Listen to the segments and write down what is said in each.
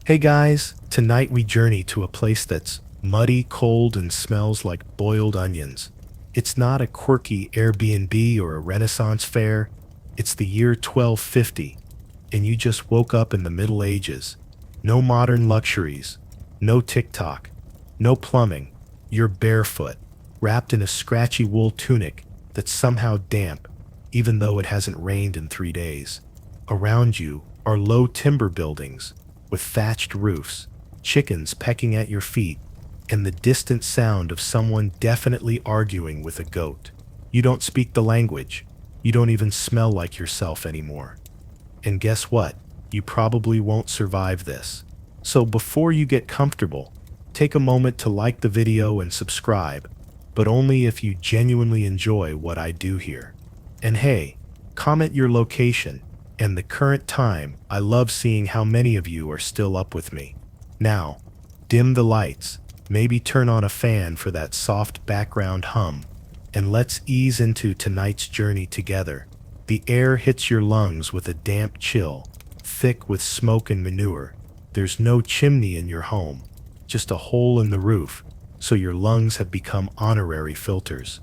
Hey guys, tonight we journey to a place that's muddy, cold, and smells like boiled onions. It's not a quirky Airbnb or a Renaissance fair. It's the year 1250, and you just woke up in the Middle Ages. No modern luxuries, no TikTok, no plumbing. You're barefoot, wrapped in a scratchy wool tunic that's somehow damp, even though it hasn't rained in 3 days. Around you are low timber buildings with thatched roofs, chickens pecking at your feet, and the distant sound of someone definitely arguing with a goat. You don't speak the language. You don't even smell like yourself anymore. And guess what? You probably won't survive this. So before you get comfortable, take a moment to like the video and subscribe, but only if you genuinely enjoy what I do here. And hey, comment your location and the current time. I love seeing how many of you are still up with me. Now, dim the lights, maybe turn on a fan for that soft background hum, and let's ease into tonight's journey together. The air hits your lungs with a damp chill, thick with smoke and manure. There's no chimney in your home, just a hole in the roof, so your lungs have become honorary filters.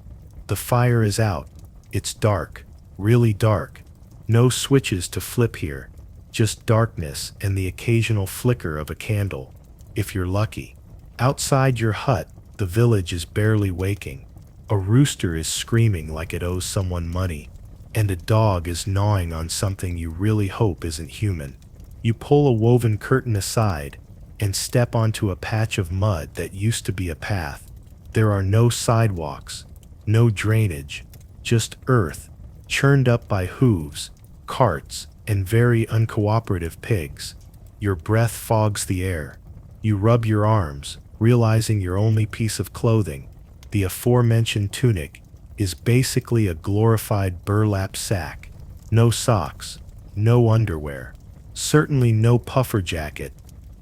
The fire is out. It's dark, really dark. No switches to flip here, just darkness and the occasional flicker of a candle, if you're lucky. Outside your hut, the village is barely waking. A rooster is screaming like it owes someone money, and a dog is gnawing on something you really hope isn't human. You pull a woven curtain aside and step onto a patch of mud that used to be a path. There are no sidewalks, no drainage, just earth, churned up by hooves, carts, and very uncooperative pigs. Your breath fogs the air. You rub your arms, realizing your only piece of clothing, the aforementioned tunic, is basically a glorified burlap sack. No socks, no underwear, certainly no puffer jacket.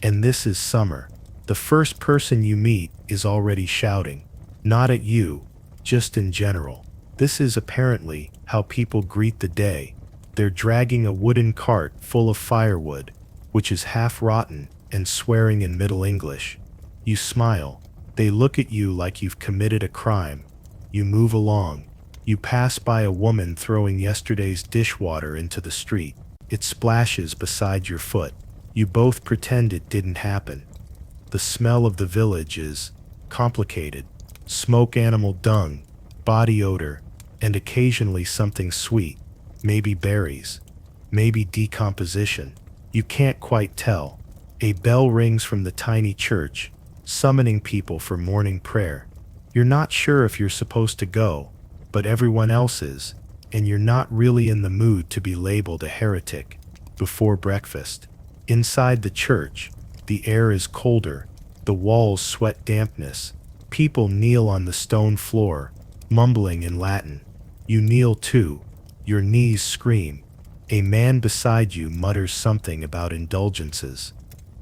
And this is summer. The first person you meet is already shouting, not at you, just in general. This is apparently how people greet the day. They're dragging a wooden cart full of firewood, which is half rotten, and swearing in Middle English. You smile. They look at you like you've committed a crime. You move along. You pass by a woman throwing yesterday's dishwater into the street. It splashes beside your foot. You both pretend it didn't happen. The smell of the village is complicated. Smoke, animal dung, body odor, and occasionally something sweet. Maybe berries, maybe decomposition. You can't quite tell. A bell rings from the tiny church, summoning people for morning prayer. You're not sure if you're supposed to go, but everyone else is, and you're not really in the mood to be labeled a heretic before breakfast. Inside the church, the air is colder, the walls sweat dampness. People kneel on the stone floor, mumbling in Latin. You kneel too. Your knees scream. A man beside you mutters something about indulgences.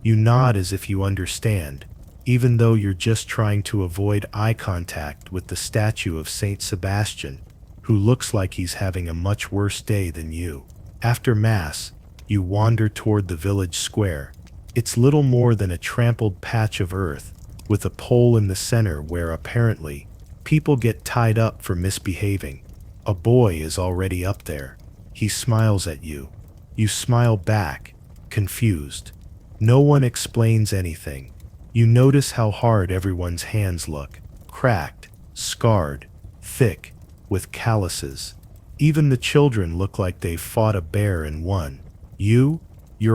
You nod as if you understand, even though you're just trying to avoid eye contact with the statue of Saint Sebastian, who looks like he's having a much worse day than you. After Mass, you wander toward the village square. It's little more than a trampled patch of earth, with a pole in the center where apparently people get tied up for misbehaving. A boy is already up there. He smiles at you. You smile back, confused. No one explains anything. You notice how hard everyone's hands look, cracked, scarred, thick, with calluses. Even the children look like they've fought a bear and won. You're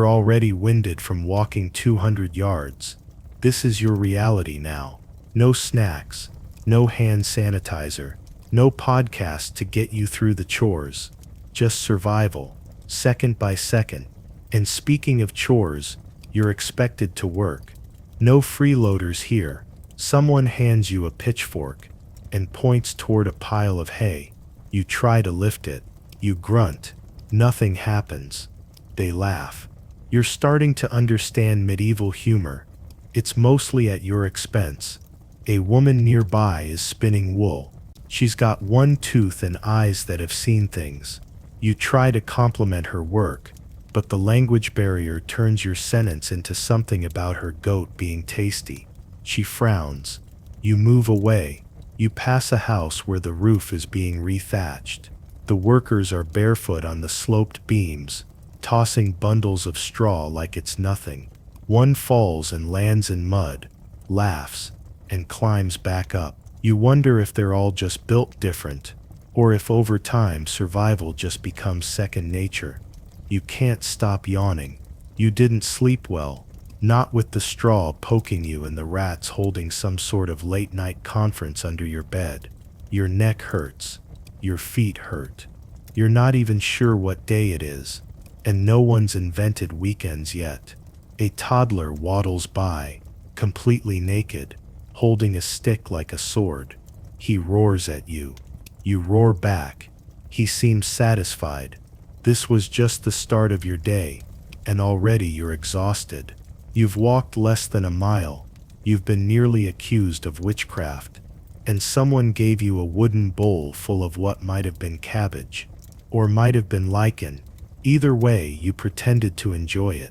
already winded from walking 200 yards. This is your reality now. No snacks, no hand sanitizer, no podcast to get you through the chores. Just survival, second by second. And speaking of chores, you're expected to work. No freeloaders here. Someone hands you a pitchfork and points toward a pile of hay. You try to lift it. You grunt. Nothing happens. They laugh. You're starting to understand medieval humor. It's mostly at your expense. A woman nearby is spinning wool. She's got one tooth and eyes that have seen things. You try to compliment her work, but the language barrier turns your sentence into something about her goat being tasty. She frowns. You move away. You pass a house where the roof is being rethatched. The workers are barefoot on the sloped beams, tossing bundles of straw like it's nothing. One falls and lands in mud, laughs, and climbs back up. You wonder if they're all just built different, or if over time survival just becomes second nature. You can't stop yawning. You didn't sleep well, not with the straw poking you and the rats holding some sort of late-night conference under your bed. Your neck hurts. Your feet hurt. You're not even sure what day it is, and no one's invented weekends yet. A toddler waddles by, completely naked, holding a stick like a sword. He roars at you. You roar back. He seems satisfied. This was just the start of your day, and already you're exhausted. You've walked less than a mile. You've been nearly accused of witchcraft, and someone gave you a wooden bowl full of what might have been cabbage, or might have been lichen. Either way, you pretended to enjoy it.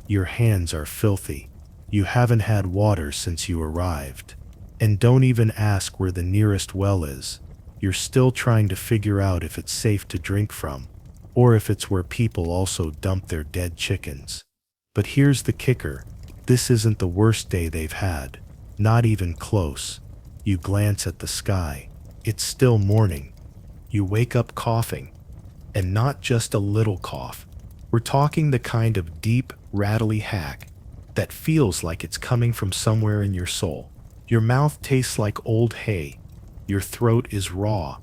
Your hands are filthy. You haven't had water since you arrived. And don't even ask where the nearest well is. You're still trying to figure out if it's safe to drink from, or if it's where people also dump their dead chickens. But here's the kicker. This isn't the worst day they've had. Not even close. You glance at the sky. It's still morning. You wake up coughing. And not just a little cough. We're talking the kind of deep, rattly hack that feels like it's coming from somewhere in your soul. Your mouth tastes like old hay. Your throat is raw,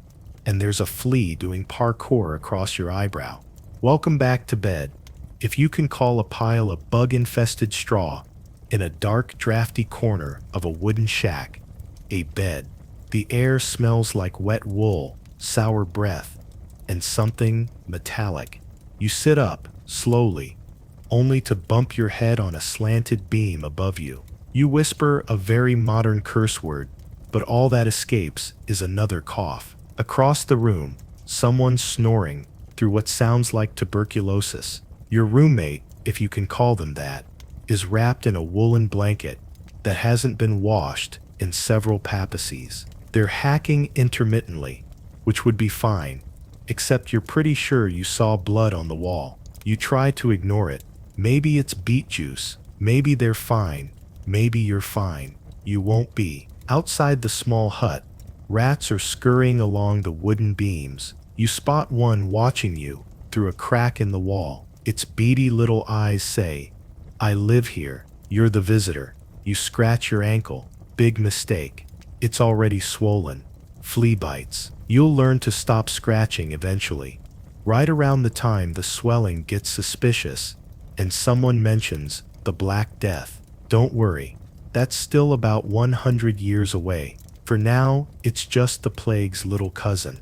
and there's a flea doing parkour across your eyebrow. Welcome back to bed. If you can call a pile of bug-infested straw in a dark, drafty corner of a wooden shack a bed. The air smells like wet wool, sour breath, and something metallic. You sit up, slowly, only to bump your head on a slanted beam above you. You whisper a very modern curse word, but all that escapes is another cough. Across the room, someone's snoring through what sounds like tuberculosis. Your roommate, if you can call them that, is wrapped in a woolen blanket that hasn't been washed in several papacies. They're hacking intermittently, which would be fine, except you're pretty sure you saw blood on the wall. You try to ignore it. Maybe it's beet juice. Maybe they're fine. Maybe you're fine. You won't be. Outside the small hut, rats are scurrying along the wooden beams. You spot one watching you through a crack in the wall. Its beady little eyes say, "I live here. You're the visitor." You scratch your ankle. Big mistake. It's already swollen. Flea bites. You'll learn to stop scratching eventually. Right around the time the swelling gets suspicious, and someone mentions the Black Death. Don't worry. That's still about 100 years away. For now, it's just the plague's little cousin.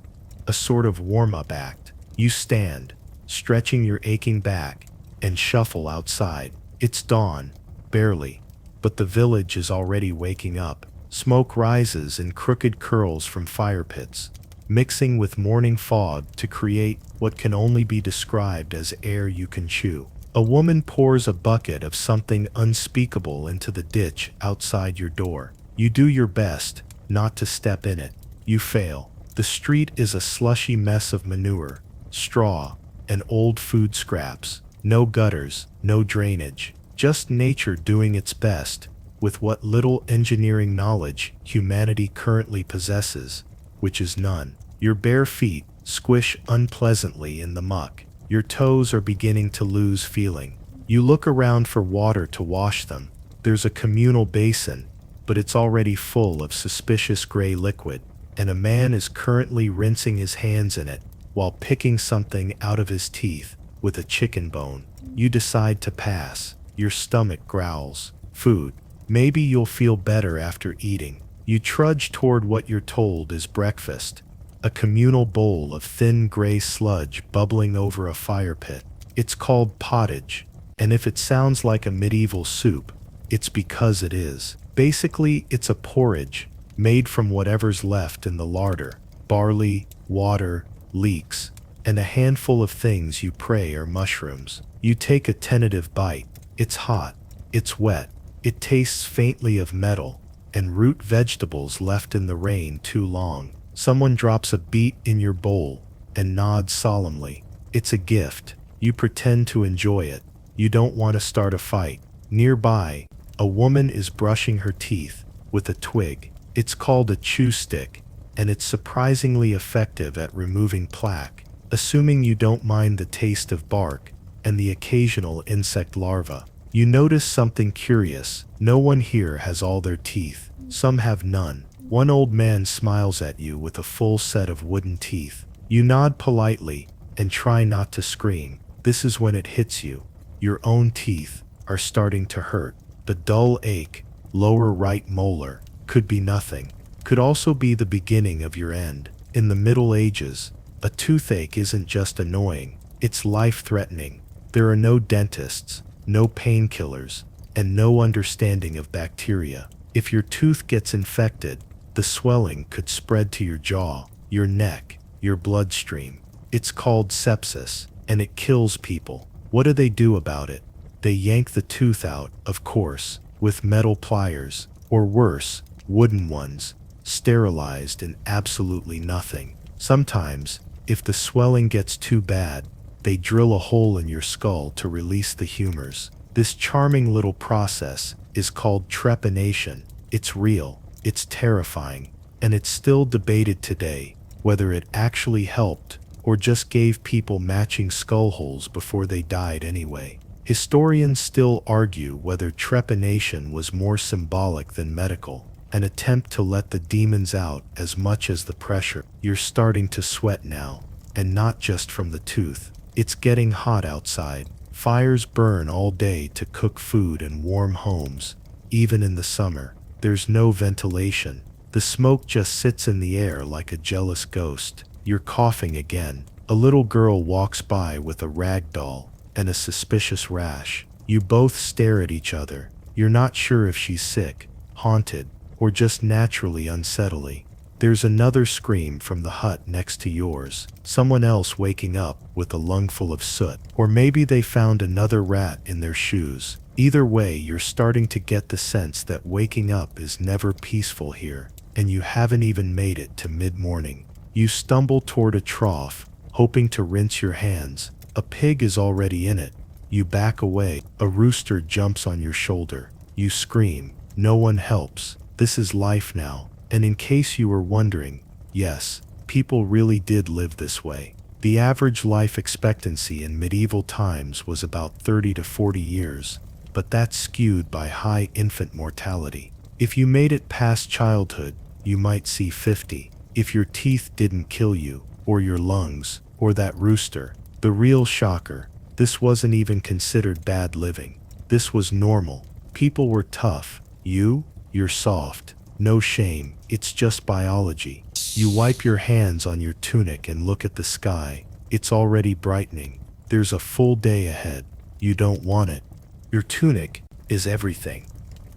A sort of warm-up act. You stand, stretching your aching back, and shuffle outside. It's dawn, barely, but the village is already waking up. Smoke rises in crooked curls from fire pits, mixing with morning fog to create what can only be described as air you can chew. A woman pours a bucket of something unspeakable into the ditch outside your door. You do your best not to step in it. You fail. The street is a slushy mess of manure, straw, and old food scraps. No gutters, no drainage. Just nature doing its best with what little engineering knowledge humanity currently possesses, which is none. Your bare feet squish unpleasantly in the muck. Your toes are beginning to lose feeling. You look around for water to wash them. There's a communal basin, but it's already full of suspicious gray liquid, and a man is currently rinsing his hands in it while picking something out of his teeth with a chicken bone. You decide to pass. Your stomach growls. Food. Maybe you'll feel better after eating. You trudge toward what you're told is breakfast. A communal bowl of thin gray sludge bubbling over a fire pit. It's called pottage, and if it sounds like a medieval soup, it's because it is. Basically, it's a porridge made from whatever's left in the larder. Barley, water, leeks, and a handful of things you pray are mushrooms. You take a tentative bite. It's hot. It's wet. It tastes faintly of metal and root vegetables left in the rain too long. Someone drops a beet in your bowl and nods solemnly. It's a gift. You pretend to enjoy it. You don't want to start a fight. Nearby, a woman is brushing her teeth with a twig. It's called a chew stick, and it's surprisingly effective at removing plaque, assuming you don't mind the taste of bark and the occasional insect larva. You notice something curious. No one here has all their teeth. Some have none. One old man smiles at you with a full set of wooden teeth. You nod politely and try not to scream. This is when it hits you. Your own teeth are starting to hurt. The dull ache, lower right molar, could be nothing. Could also be the beginning of your end. In the Middle Ages, a toothache isn't just annoying, it's life-threatening. There are no dentists, no painkillers, and no understanding of bacteria. If your tooth gets infected, the swelling could spread to your jaw, your neck, your bloodstream. It's called sepsis, and it kills people. What do they do about it? They yank the tooth out, of course, with metal pliers, or worse, wooden ones, sterilized and absolutely nothing. Sometimes, if the swelling gets too bad, they drill a hole in your skull to release the humors. This charming little process is called trepanation. It's real, it's terrifying, and it's still debated today whether it actually helped or just gave people matching skull holes before they died anyway. Historians still argue whether trepanation was more symbolic than medical, an attempt to let the demons out as much as the pressure. You're starting to sweat now, and not just from the tooth. It's getting hot outside. Fires burn all day to cook food and warm homes. Even in the summer, there's no ventilation. The smoke just sits in the air like a jealous ghost. You're coughing again. A little girl walks by with a rag doll and a suspicious rash. You both stare at each other. You're not sure if she's sick, haunted, or just naturally unsettling. There's another scream from the hut next to yours. Someone else waking up with a lungful of soot. Or maybe they found another rat in their shoes. Either way, you're starting to get the sense that waking up is never peaceful here, and you haven't even made it to mid-morning. You stumble toward a trough, hoping to rinse your hands. A pig is already in it. You back away. A rooster jumps on your shoulder. You scream. No one helps. This is life now. And in case you were wondering, yes, people really did live this way. The average life expectancy in medieval times was about 30 to 40 years, but that's skewed by high infant mortality. If you made it past childhood, you might see 50. If your teeth didn't kill you, or your lungs, or that rooster. The real shocker, this wasn't even considered bad living. This was normal. People were tough. You're soft. No shame, it's just biology. You wipe your hands on your tunic and look at the sky. It's already brightening. There's a full day ahead. You don't want it. Your tunic is everything.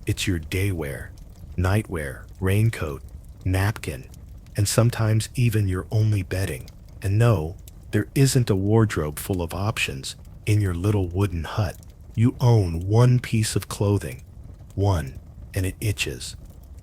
It's your daywear, nightwear, raincoat, napkin, and sometimes even your only bedding. And no, there isn't a wardrobe full of options in your little wooden hut. You own one piece of clothing. One, and it itches.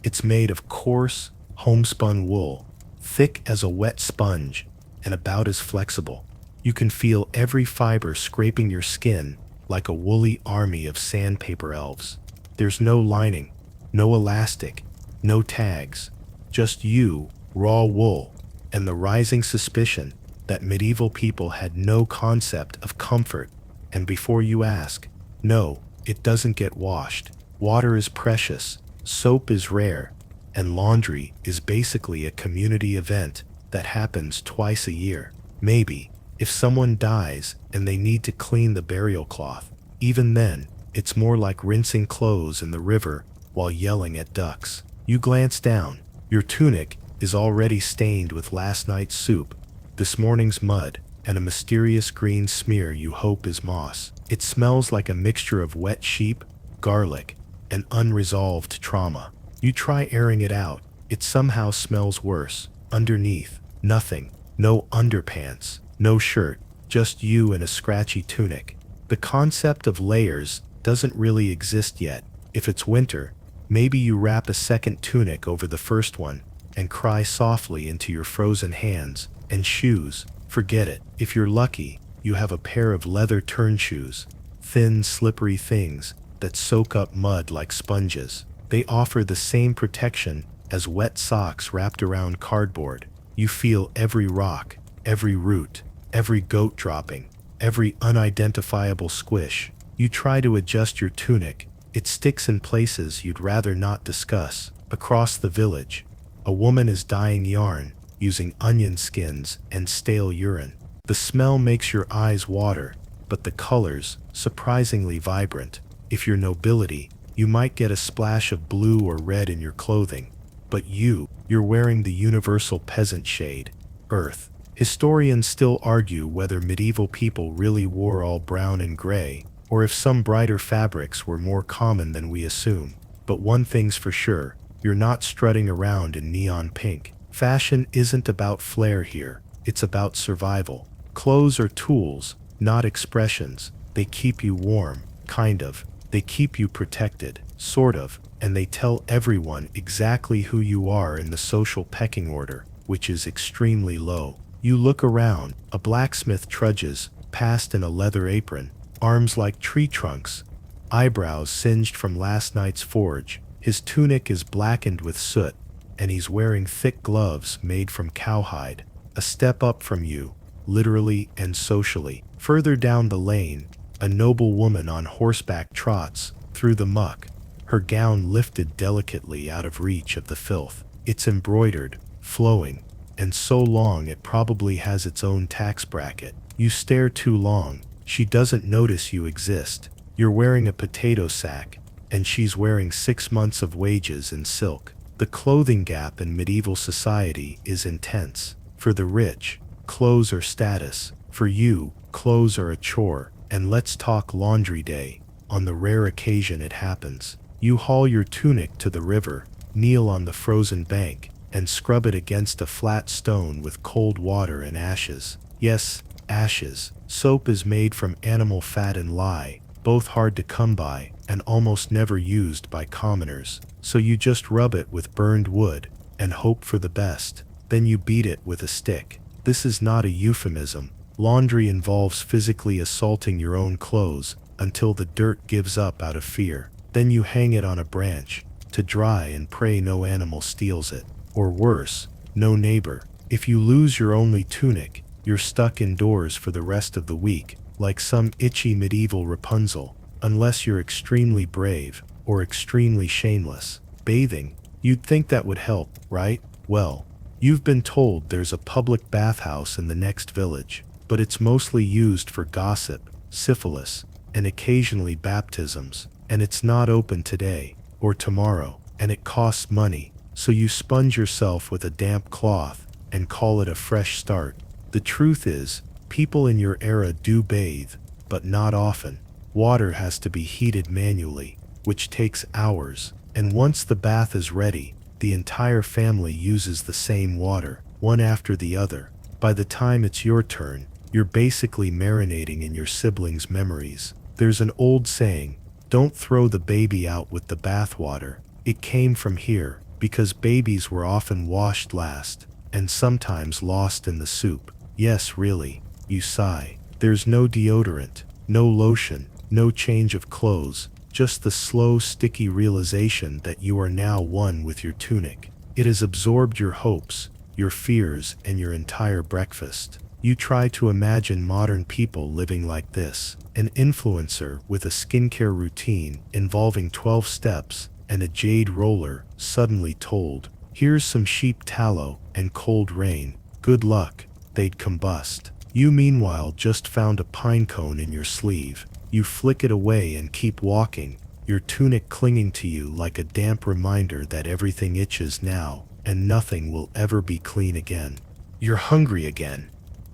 It's made of coarse, homespun wool, thick as a wet sponge, and about as flexible. You can feel every fiber scraping your skin like a woolly army of sandpaper elves. There's no lining, no elastic, no tags, just you, raw wool, and the rising suspicion that medieval people had no concept of comfort. And before you ask, no, it doesn't get washed. Water is precious. Soap is rare, and laundry is basically a community event that happens twice a year. Maybe, if someone dies and they need to clean the burial cloth. Even then, it's more like rinsing clothes in the river while yelling at ducks. You glance down. Your tunic is already stained with last night's soup, this morning's mud, and a mysterious green smear you hope is moss. It smells like a mixture of wet sheep, garlic, and unresolved trauma. You try airing it out. It somehow smells worse. Underneath, nothing. No underpants, no shirt, just you in a scratchy tunic. The concept of layers doesn't really exist yet. If it's winter, maybe you wrap a second tunic over the first one and cry softly into your frozen hands. And shoes, forget it. If you're lucky, you have a pair of leather turn shoes, thin, slippery things that soak up mud like sponges. They offer the same protection as wet socks wrapped around cardboard. You feel every rock, every root, every goat dropping, every unidentifiable squish. You try to adjust your tunic. It sticks in places you'd rather not discuss. Across the village, a woman is dyeing yarn using onion skins and stale urine. The smell makes your eyes water, but the colors, surprisingly vibrant. If you're nobility, you might get a splash of blue or red in your clothing. But you're wearing the universal peasant shade, earth. Historians still argue whether medieval people really wore all brown and gray, or if some brighter fabrics were more common than we assume. But one thing's for sure, you're not strutting around in neon pink. Fashion isn't about flair here, it's about survival. Clothes are tools, not expressions. They keep you warm, kind of. They keep you protected, sort of, and they tell everyone exactly who you are in the social pecking order, which is extremely low. You look around, a blacksmith trudges past in a leather apron, arms like tree trunks, eyebrows singed from last night's forge. His tunic is blackened with soot, and he's wearing thick gloves made from cowhide. A step up from you, literally and socially. Further down the lane, a noble woman on horseback trots through the muck, her gown lifted delicately out of reach of the filth. It's embroidered, flowing, and so long it probably has its own tax bracket. You stare too long, she doesn't notice you exist. You're wearing a potato sack, and she's wearing 6 months of wages in silk. The clothing gap in medieval society is intense. For the rich, clothes are status. For you, clothes are a chore. And let's talk laundry day. On the rare occasion it happens, you haul your tunic to the river, kneel on the frozen bank, and scrub it against a flat stone with cold water and ashes. Yes, ashes. Soap is made from animal fat and lye, both hard to come by and almost never used by commoners. So you just rub it with burned wood and hope for the best. Then you beat it with a stick. This is not a euphemism. Laundry involves physically assaulting your own clothes until the dirt gives up out of fear. Then you hang it on a branch to dry and pray no animal steals it. Or worse, no neighbor. If you lose your only tunic, you're stuck indoors for the rest of the week, like some itchy medieval Rapunzel, unless you're extremely brave or extremely shameless. Bathing, you'd think that would help, right? Well, you've been told there's a public bathhouse in the next village, but it's mostly used for gossip, syphilis, and occasionally baptisms, and it's not open today or tomorrow, and it costs money, so you sponge yourself with a damp cloth and call it a fresh start. The truth is, people in your era do bathe, but not often. Water has to be heated manually, which takes hours, and once the bath is ready, the entire family uses the same water, one after the other. By the time it's your turn, you're basically marinating in your siblings' memories. There's an old saying, don't throw the baby out with the bathwater. It came from here, because babies were often washed last, and sometimes lost in the soup. Yes, really, you sigh. There's no deodorant, no lotion, no change of clothes, just the slow, sticky realization that you are now one with your tunic. It has absorbed your hopes, your fears, and your entire breakfast. You try to imagine modern people living like this. An influencer with a skincare routine involving 12 steps and a jade roller suddenly told, here's some sheep tallow and cold rain. Good luck. They'd combust. You meanwhile just found a pine cone in your sleeve. You flick it away and keep walking, your tunic clinging to you like a damp reminder that everything itches now and nothing will ever be clean again. You're hungry again.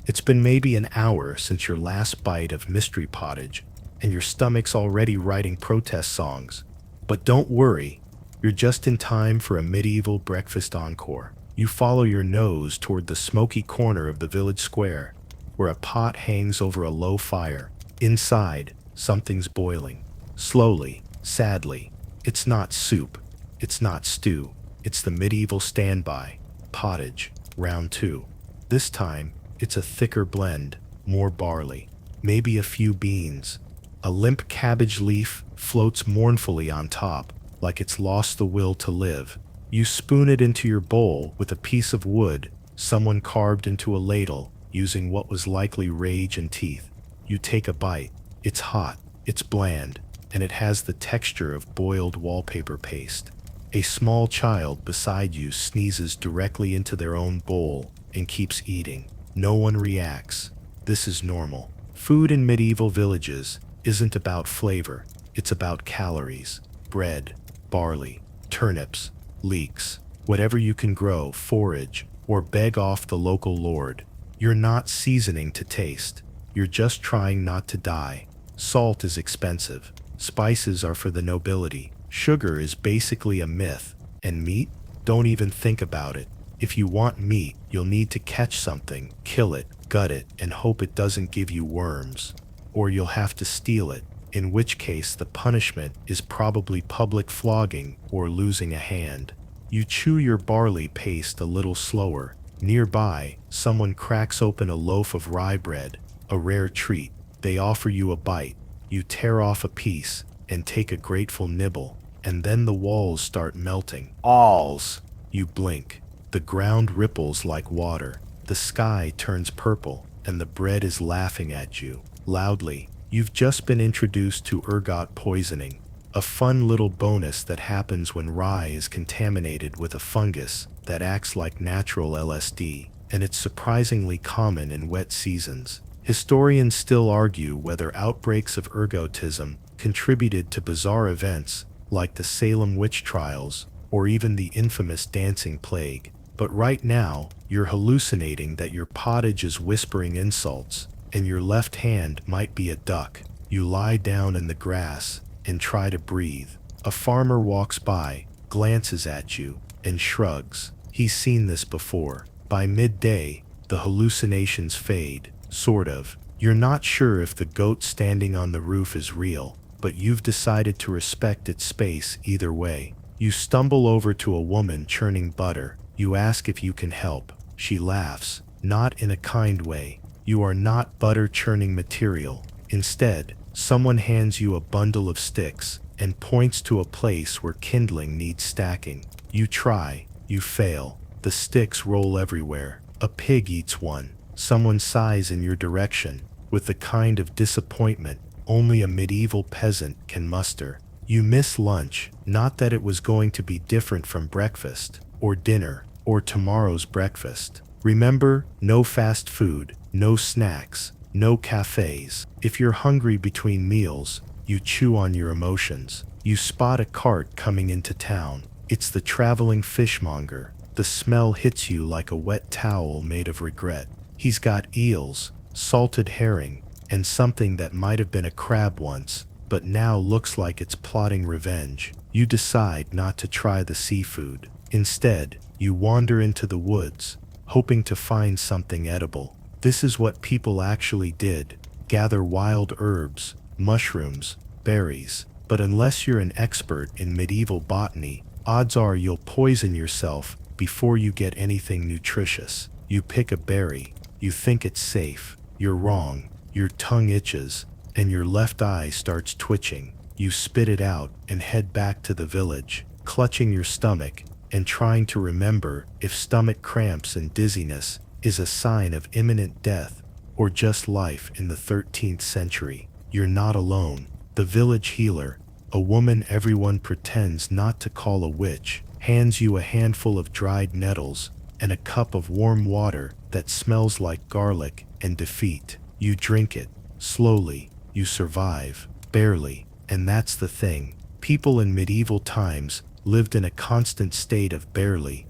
It's been maybe an hour since your last bite of mystery pottage, and your stomach's already writing protest songs. But don't worry, you're just in time for a medieval breakfast encore. You follow your nose toward the smoky corner of the village square, where a pot hangs over a low fire. Inside, Something's boiling. Slowly, sadly. It's not soup. It's not stew. It's the medieval standby. Pottage. Round 2. This time, it's a thicker blend. More barley. Maybe a few beans. A limp cabbage leaf floats mournfully on top, like it's lost the will to live. You spoon it into your bowl with a piece of wood someone carved into a ladle using what was likely rage and teeth. You take a bite. It's hot, it's bland, and it has the texture of boiled wallpaper paste. A small child beside you sneezes directly into their own bowl and keeps eating. No one reacts. This is normal. Food in medieval villages isn't about flavor, it's about calories. Bread, barley, turnips, leeks, whatever you can grow, forage, or beg off the local lord. You're not seasoning to taste. You're just trying not to die. Salt is expensive. Spices are for the nobility. Sugar is basically a myth. And meat? Don't even think about it. If you want meat, you'll need to catch something, kill it, gut it, and hope it doesn't give you worms. Or you'll have to steal it, in which case the punishment is probably public flogging or losing a hand. You chew your barley paste a little slower. Nearby, someone cracks open a loaf of rye bread, a rare treat. They offer you a bite. You tear off a piece and take a grateful nibble, and then the walls start melting. Alls! You blink. The ground ripples like water. The sky turns purple, and the bread is laughing at you, loudly. You've just been introduced to ergot poisoning, a fun little bonus that happens when rye is contaminated with a fungus that acts like natural LSD, and it's surprisingly common in wet seasons. Historians still argue whether outbreaks of ergotism contributed to bizarre events like the Salem witch trials or even the infamous dancing plague. But right now, you're hallucinating that your pottage is whispering insults, and your left hand might be a duck. You lie down in the grass and try to breathe. A farmer walks by, glances at you, and shrugs. He's seen this before. By midday, the hallucinations fade, sort of. You're not sure if the goat standing on the roof is real, but you've decided to respect its space either way. You stumble over to a woman churning butter. You ask if you can help. She laughs, not in a kind way. You are not butter churning material. Instead, someone hands you a bundle of sticks and points to a place where kindling needs stacking. You try, you fail. The sticks roll everywhere. A pig eats one. Someone sighs in your direction, with the kind of disappointment only a medieval peasant can muster. You miss lunch, not that it was going to be different from breakfast, or dinner, or tomorrow's breakfast. Remember, no fast food, no snacks, no cafes. If you're hungry between meals, you chew on your emotions. You spot a cart coming into town. It's the traveling fishmonger. The smell hits you like a wet towel made of regret. He's got eels, salted herring, and something that might have been a crab once, but now looks like it's plotting revenge. You decide not to try the seafood. Instead, you wander into the woods, hoping to find something edible. This is what people actually did: gather wild herbs, mushrooms, berries. But unless you're an expert in medieval botany, odds are you'll poison yourself before you get anything nutritious. You pick a berry. You think it's safe. You're wrong. Your tongue itches, and your left eye starts twitching. You spit it out and head back to the village, clutching your stomach and trying to remember if stomach cramps and dizziness is a sign of imminent death or just life in the 13th century. You're not alone. The village healer, a woman everyone pretends not to call a witch, hands you a handful of dried nettles and a cup of warm water that smells like garlic and defeat. You drink it. Slowly. You survive. Barely. And that's the thing. People in medieval times lived in a constant state of barely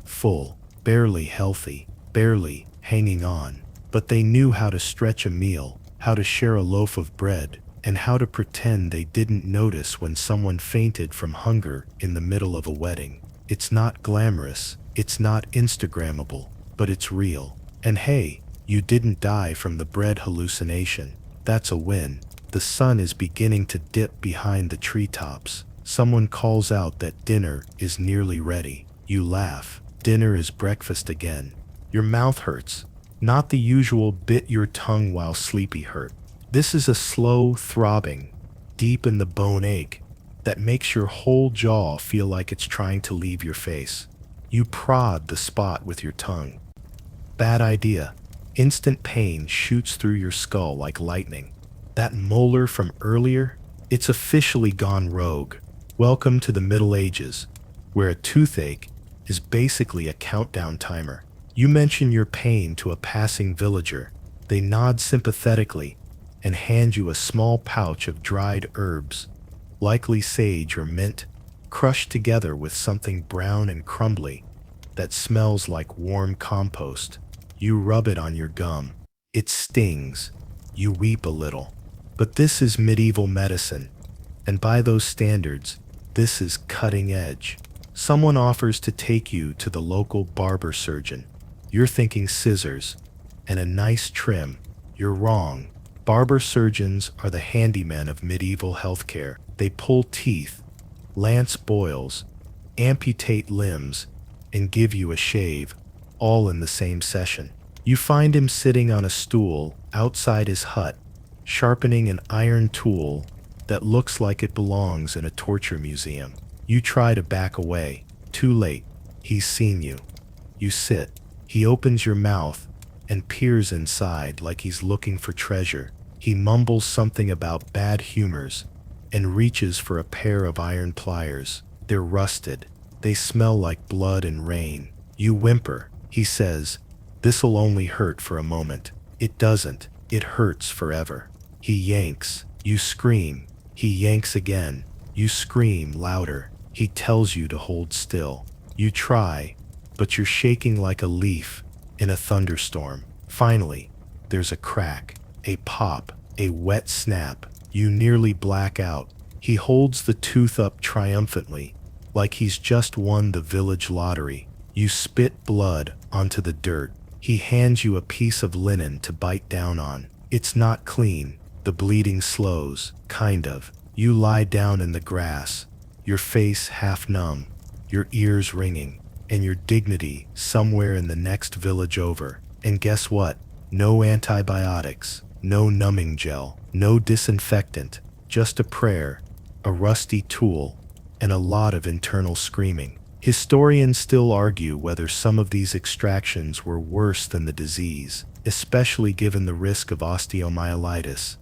full, barely healthy, barely hanging on. But they knew how to stretch a meal, how to share a loaf of bread, and how to pretend they didn't notice when someone fainted from hunger in the middle of a wedding. It's not glamorous, it's not Instagrammable, but it's real. And hey, you didn't die from the bread hallucination. That's a win. The sun is beginning to dip behind the treetops. Someone calls out that dinner is nearly ready. You laugh. Dinner is breakfast again. Your mouth hurts. Not the usual bit your tongue while sleepy hurt. This is a slow throbbing, deep in the bone ache that makes your whole jaw feel like it's trying to leave your face. You prod the spot with your tongue. Bad idea. Instant pain shoots through your skull like lightning. That molar from earlier, it's officially gone rogue. Welcome to the Middle Ages, where a toothache is basically a countdown timer. You mention your pain to a passing villager. They nod sympathetically and hand you a small pouch of dried herbs, likely sage or mint, crushed together with something brown and crumbly that smells like warm compost. You rub it on your gum. It stings. You weep a little. But this is medieval medicine, and by those standards, this is cutting edge. Someone offers to take you to the local barber surgeon. You're thinking scissors and a nice trim. You're wrong. Barber surgeons are the handymen of medieval healthcare. They pull teeth, lance boils, amputate limbs, and give you a shave, all in the same session. You find him sitting on a stool outside his hut, sharpening an iron tool that looks like it belongs in a torture museum. You try to back away. Too late. He's seen you. You sit. He opens your mouth and peers inside like he's looking for treasure. He mumbles something about bad humors and reaches for a pair of iron pliers. They're rusted. They smell like blood and rain. You whimper. He says, "This'll only hurt for a moment." It doesn't. It hurts forever. He yanks. You scream. He yanks again. You scream louder. He tells you to hold still. You try, but you're shaking like a leaf in a thunderstorm. Finally, there's a crack, a pop, a wet snap. You nearly black out. He holds the tooth up triumphantly, like he's just won the village lottery. You spit blood onto the dirt. He hands you a piece of linen to bite down on. It's not clean. The bleeding slows, kind of. You lie down in the grass, your face half numb, your ears ringing, and your dignity somewhere in the next village over. And guess what? No antibiotics, no numbing gel, no disinfectant, just a prayer, a rusty tool, and a lot of internal screaming. Historians still argue whether some of these extractions were worse than the disease, especially given the risk of osteomyelitis,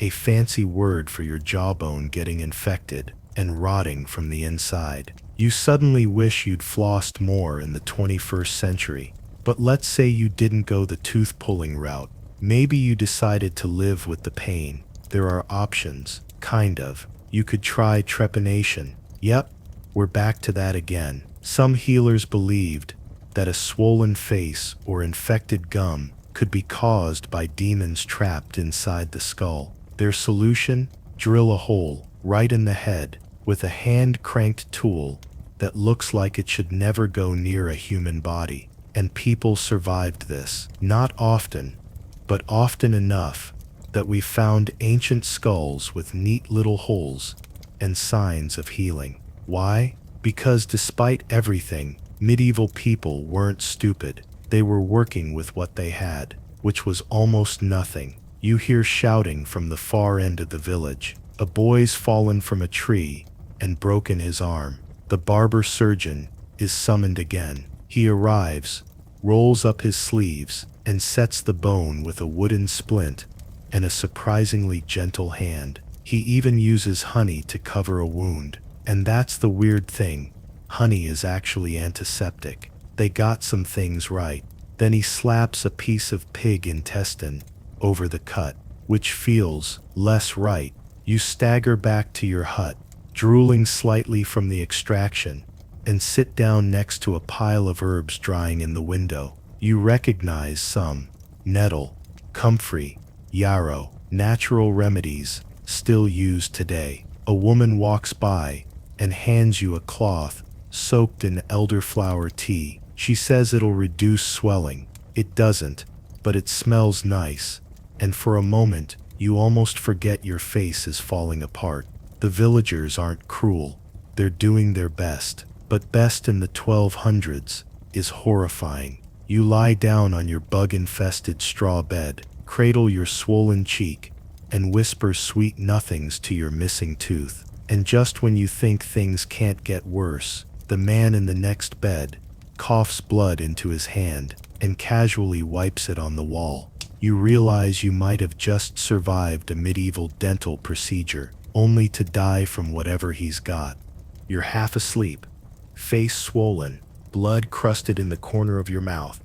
a fancy word for your jawbone getting infected and rotting from the inside. You suddenly wish you'd flossed more in the 21st century. But let's say you didn't go the tooth-pulling route. Maybe you decided to live with the pain. There are options, kind of. You could try trepanation. Yep, we're back to that again. Some healers believed that a swollen face or infected gum could be caused by demons trapped inside the skull. Their solution? Drill a hole right in the head with a hand-cranked tool that looks like it should never go near a human body. And people survived this. Not often, but often enough that we found ancient skulls with neat little holes and signs of healing. Why? Because despite everything, medieval people weren't stupid. They were working with what they had, which was almost nothing. You hear shouting from the far end of the village. A boy's fallen from a tree and broken his arm. The barber surgeon is summoned again. He arrives, rolls up his sleeves, and sets the bone with a wooden splint and a surprisingly gentle hand. He even uses honey to cover a wound. And that's the weird thing. Honey is actually antiseptic. They got some things right. Then he slaps a piece of pig intestine over the cut, which feels less right. You stagger back to your hut, drooling slightly from the extraction, and sit down next to a pile of herbs drying in the window. You recognize some: nettle, comfrey, yarrow, natural remedies still used today. A woman walks by and hands you a cloth soaked in elderflower tea. She says it'll reduce swelling. It doesn't, but it smells nice, and for a moment You almost forget your face is falling apart. The villagers aren't cruel. They're doing their best. But best in the 1200s is horrifying. You lie down on your bug-infested straw bed, cradle your swollen cheek, and whisper sweet nothings to your missing tooth. And just when you think things can't get worse, the man in the next bed coughs blood into his hand and casually wipes it on the wall. You realize you might have just survived a medieval dental procedure, only to die from whatever he's got. You're half asleep, face swollen, blood crusted in the corner of your mouth,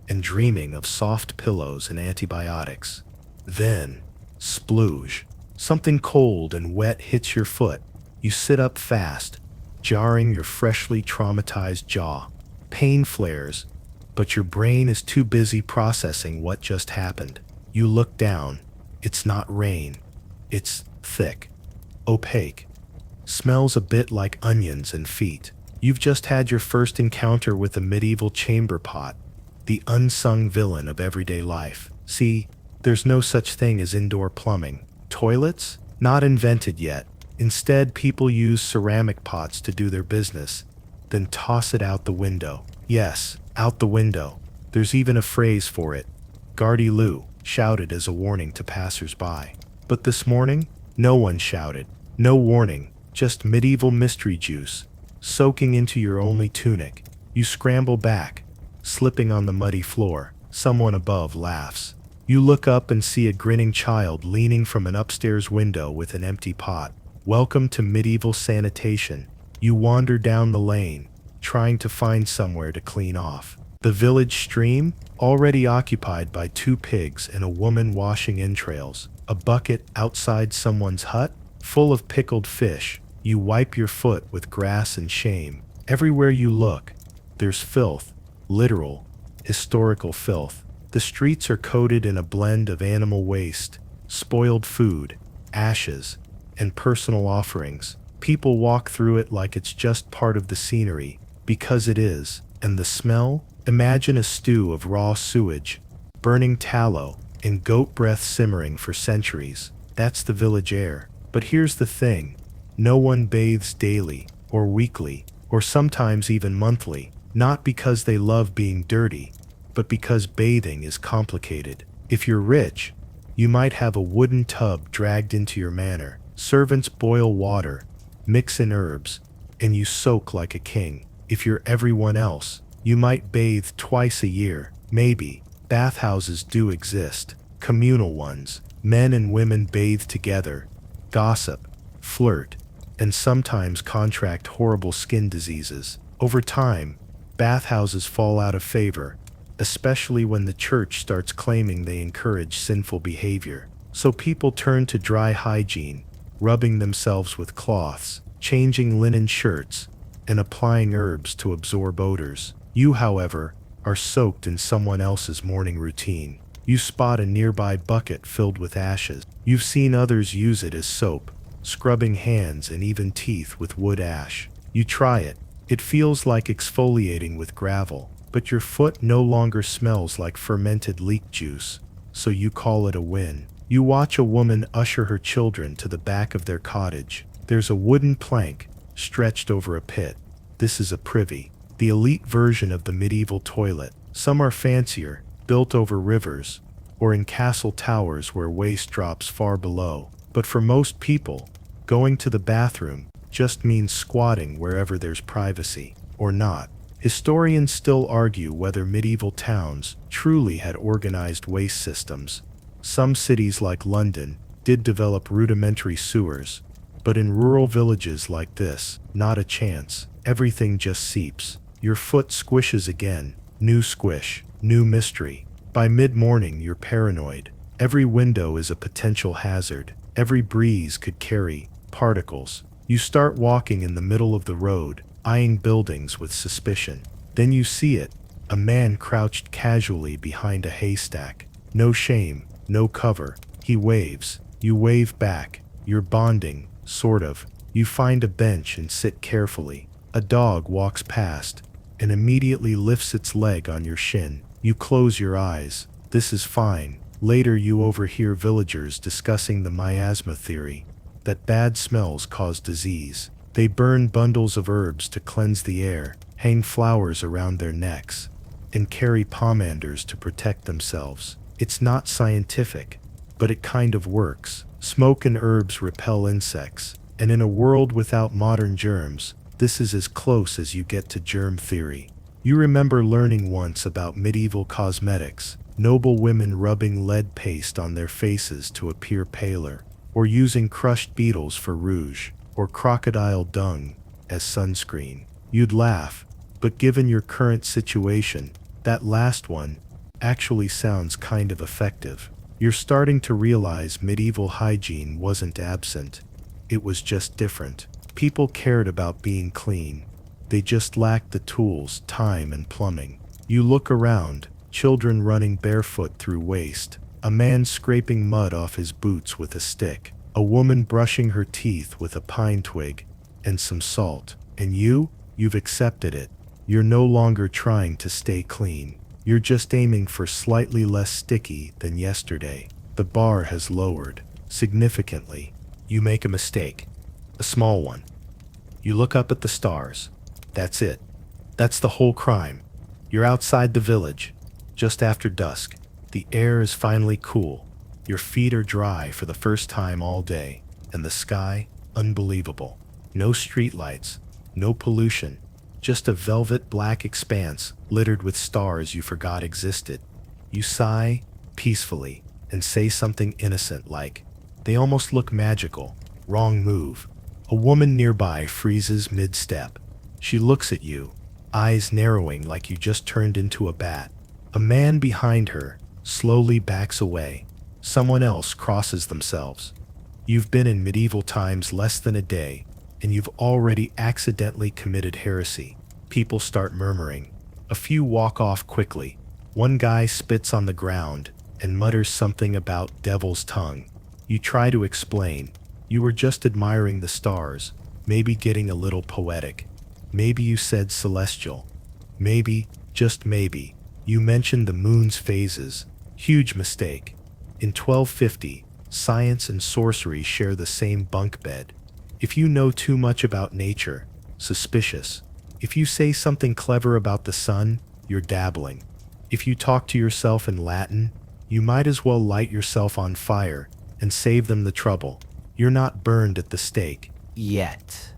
and dreaming of soft pillows and antibiotics. Then, splooge. Something cold and wet hits your foot. You sit up fast, jarring your freshly traumatized jaw. Pain flares, but your brain is too busy processing what just happened. You look down. It's not rain. It's thick, opaque. Smells a bit like onions and feet. You've just had your first encounter with a medieval chamber pot, the unsung villain of everyday life. See, there's no such thing as indoor plumbing. Toilets? Not invented yet. Instead, people use ceramic pots to do their business, then toss it out the window. Yes, out the window. There's even a phrase for it. Gardy-loo, shouted as a warning to passers-by. But this morning, no one shouted. No warning, just medieval mystery juice, soaking into your only tunic. You scramble back, slipping on the muddy floor. Someone above laughs. You look up and see a grinning child leaning from an upstairs window with an empty pot. Welcome to medieval sanitation. You wander down the lane, trying to find somewhere to clean off. The village stream, already occupied by 2 pigs and a woman washing entrails. A bucket outside someone's hut, full of pickled fish. You wipe your foot with grass and shame. Everywhere you look, there's filth. Literal, historical filth. The streets are coated in a blend of animal waste, spoiled food, ashes, and personal offerings. People walk through it like it's just part of the scenery, because it is. And the smell? Imagine a stew of raw sewage, burning tallow, and goat breath simmering for centuries. That's the village air. But here's the thing. No one bathes daily, or weekly, or sometimes even monthly, not because they love being dirty, but because bathing is complicated. If you're rich, you might have a wooden tub dragged into your manor. Servants boil water, mix in herbs, and you soak like a king. If you're everyone else, you might bathe twice a year. Maybe. Bathhouses do exist. Communal ones. Men and women bathe together, gossip, flirt, and sometimes contract horrible skin diseases. Over time, bathhouses fall out of favor, especially when the church starts claiming they encourage sinful behavior. So people turn to dry hygiene, rubbing themselves with cloths, changing linen shirts, and applying herbs to absorb odors. You, however, are soaked in someone else's morning routine. You spot a nearby bucket filled with ashes. You've seen others use it as soap, scrubbing hands and even teeth with wood ash. You try it. It feels like exfoliating with gravel, but your foot no longer smells like fermented leek juice, so you call it a win. You watch a woman usher her children to the back of their cottage. There's a wooden plank stretched over a pit. This is a privy, the elite version of the medieval toilet. Some are fancier, built over rivers, or in castle towers where waste drops far below. But for most people, going to the bathroom just means squatting wherever there's privacy, or not. Historians still argue whether medieval towns truly had organized waste systems. Some cities like London did develop rudimentary sewers, but in rural villages like this, not a chance. Everything just seeps. Your foot squishes again. New squish, new mystery. By mid-morning, you're paranoid. Every window is a potential hazard. Every breeze could carry particles. You start walking in the middle of the road, eyeing buildings with suspicion. Then you see it, a man crouched casually behind a haystack. No shame, no cover. He waves. You wave back. You're bonding, sort of. You find a bench and sit carefully. A dog walks past and immediately lifts its leg on your shin. You close your eyes. This is fine. Later you overhear villagers discussing the miasma theory, that bad smells cause disease. They burn bundles of herbs to cleanse the air, hang flowers around their necks, and carry pomanders to protect themselves. It's not scientific, but it kind of works. Smoke and herbs repel insects, and in a world without modern germs, this is as close as you get to germ theory. You remember learning once about medieval cosmetics, noble women rubbing lead paste on their faces to appear paler, or using crushed beetles for rouge, or crocodile dung as sunscreen. You'd laugh, but given your current situation, that last one actually sounds kind of effective. You're starting to realize medieval hygiene wasn't absent. It was just different. People cared about being clean. They just lacked the tools, time, and plumbing. You look around, children running barefoot through waste, a man scraping mud off his boots with a stick, a woman brushing her teeth with a pine twig and some salt. And you've accepted it. You're no longer trying to stay clean. You're just aiming for slightly less sticky than yesterday. The bar has lowered significantly. You make a mistake, a small one. You look up at the stars. That's it. That's the whole crime. You're outside the village, just after dusk. The air is finally cool. Your feet are dry for the first time all day, and the sky, unbelievable. No streetlights, no pollution, just a velvet black expanse littered with stars you forgot existed. You sigh peacefully and say something innocent like, "They almost look magical." Wrong move. A woman nearby freezes mid-step. She looks at you, eyes narrowing like you just turned into a bat. A man behind her slowly backs away. Someone else crosses themselves. You've been in medieval times less than a day, and you've already accidentally committed heresy. People start murmuring. A few walk off quickly. One guy spits on the ground and mutters something about devil's tongue. You try to explain. You were just admiring the stars, maybe getting a little poetic. Maybe you said celestial. Maybe, just maybe, you mentioned the moon's phases. Huge mistake. In 1250, science and sorcery share the same bunk bed. If you know too much about nature, suspicious. If you say something clever about the sun, you're dabbling. If you talk to yourself in Latin, you might as well light yourself on fire and save them the trouble. You're not burned at the stake. Yet.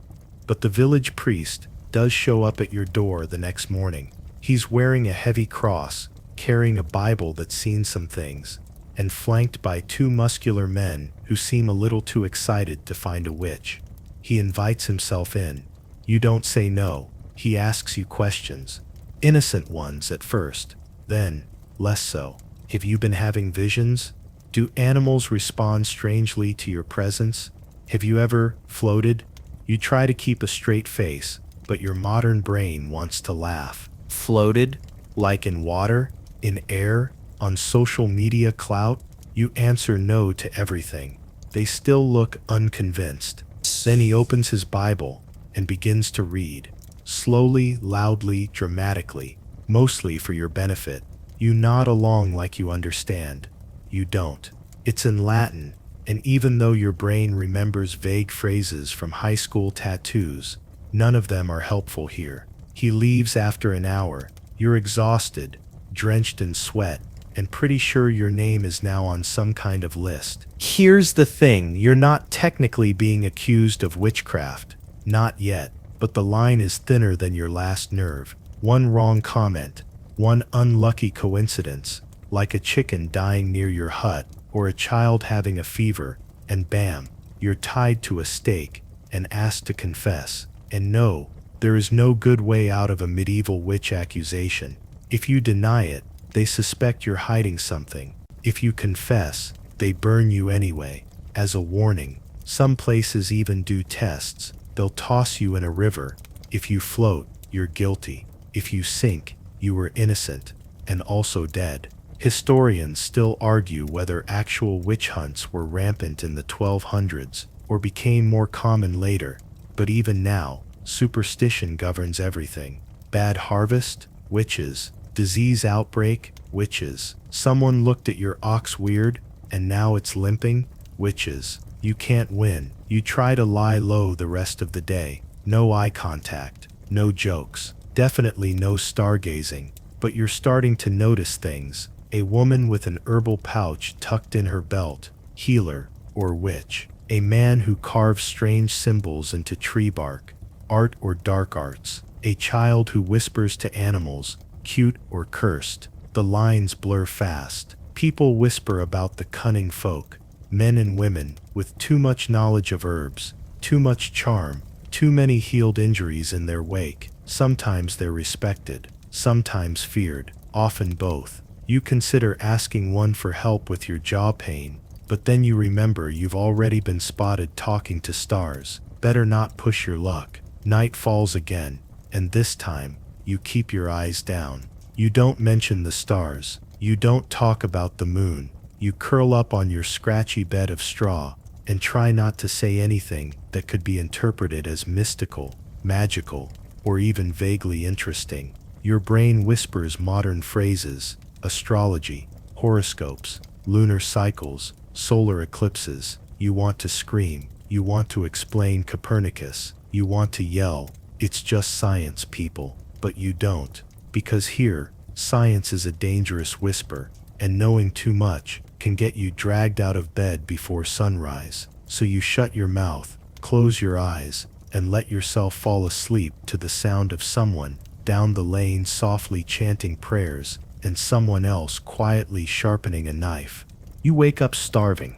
But the village priest does show up at your door the next morning. He's wearing a heavy cross, carrying a Bible that's seen some things, and flanked by two muscular men who seem a little too excited to find a witch. He invites himself in. You don't say no. He asks you questions. Innocent ones at first, then less so. Have you been having visions? Do animals respond strangely to your presence? Have you ever floated? You try to keep a straight face, but your modern brain wants to laugh. Floated? Like in water? In air? On social media clout? You answer no to everything. They still look unconvinced. Then he opens his Bible and begins to read. Slowly, loudly, dramatically, mostly for your benefit. You nod along like you understand. You don't. It's in Latin, and even though your brain remembers vague phrases from high school tattoos, none of them are helpful here. He leaves after an hour. You're exhausted, drenched in sweat, and pretty sure your name is now on some kind of list. Here's the thing, you're not technically being accused of witchcraft. Not yet, but the line is thinner than your last nerve. One wrong comment, one unlucky coincidence, like a chicken dying near your hut, or a child having a fever, and bam, you're tied to a stake and asked to confess. And no, there is no good way out of a medieval witch accusation. If you deny it, they suspect you're hiding something. If you confess, they burn you anyway. As a warning, some places even do tests. They'll toss you in a river. If you float, you're guilty. If you sink, you were innocent, and also dead. Historians still argue whether actual witch hunts were rampant in the 1200s or became more common later, but even now, superstition governs everything. Bad harvest, witches. Disease outbreak, witches. Someone looked at your ox weird, and now it's limping, witches. You can't win. You try to lie low the rest of the day. No eye contact, no jokes, definitely no stargazing. But you're starting to notice things. A woman with an herbal pouch tucked in her belt, healer or witch. A man who carves strange symbols into tree bark, art or dark arts. A child who whispers to animals, cute or cursed. The lines blur fast. People whisper about the cunning folk, men and women with too much knowledge of herbs, too much charm, too many healed injuries in their wake. Sometimes they're respected, sometimes feared, often both. You consider asking one for help with your jaw pain, but then you remember you've already been spotted talking to stars. Better not push your luck. Night falls again, and this time, you keep your eyes down. You don't mention the stars. You don't talk about the moon. You curl up on your scratchy bed of straw and try not to say anything that could be interpreted as mystical, magical, or even vaguely interesting. Your brain whispers modern phrases, astrology, horoscopes, lunar cycles, solar eclipses. You want to scream. You want to explain Copernicus. You want to yell, "It's just science, people." But you don't. Because here, science is a dangerous whisper, and knowing too much can get you dragged out of bed before sunrise. So you shut your mouth, close your eyes, and let yourself fall asleep to the sound of someone down the lane softly chanting prayers and someone else quietly sharpening a knife. You wake up starving.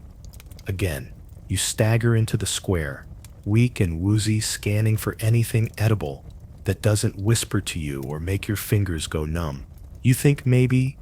Again, you stagger into the square, weak and woozy, scanning for anything edible that doesn't whisper to you or make your fingers go numb. You think maybe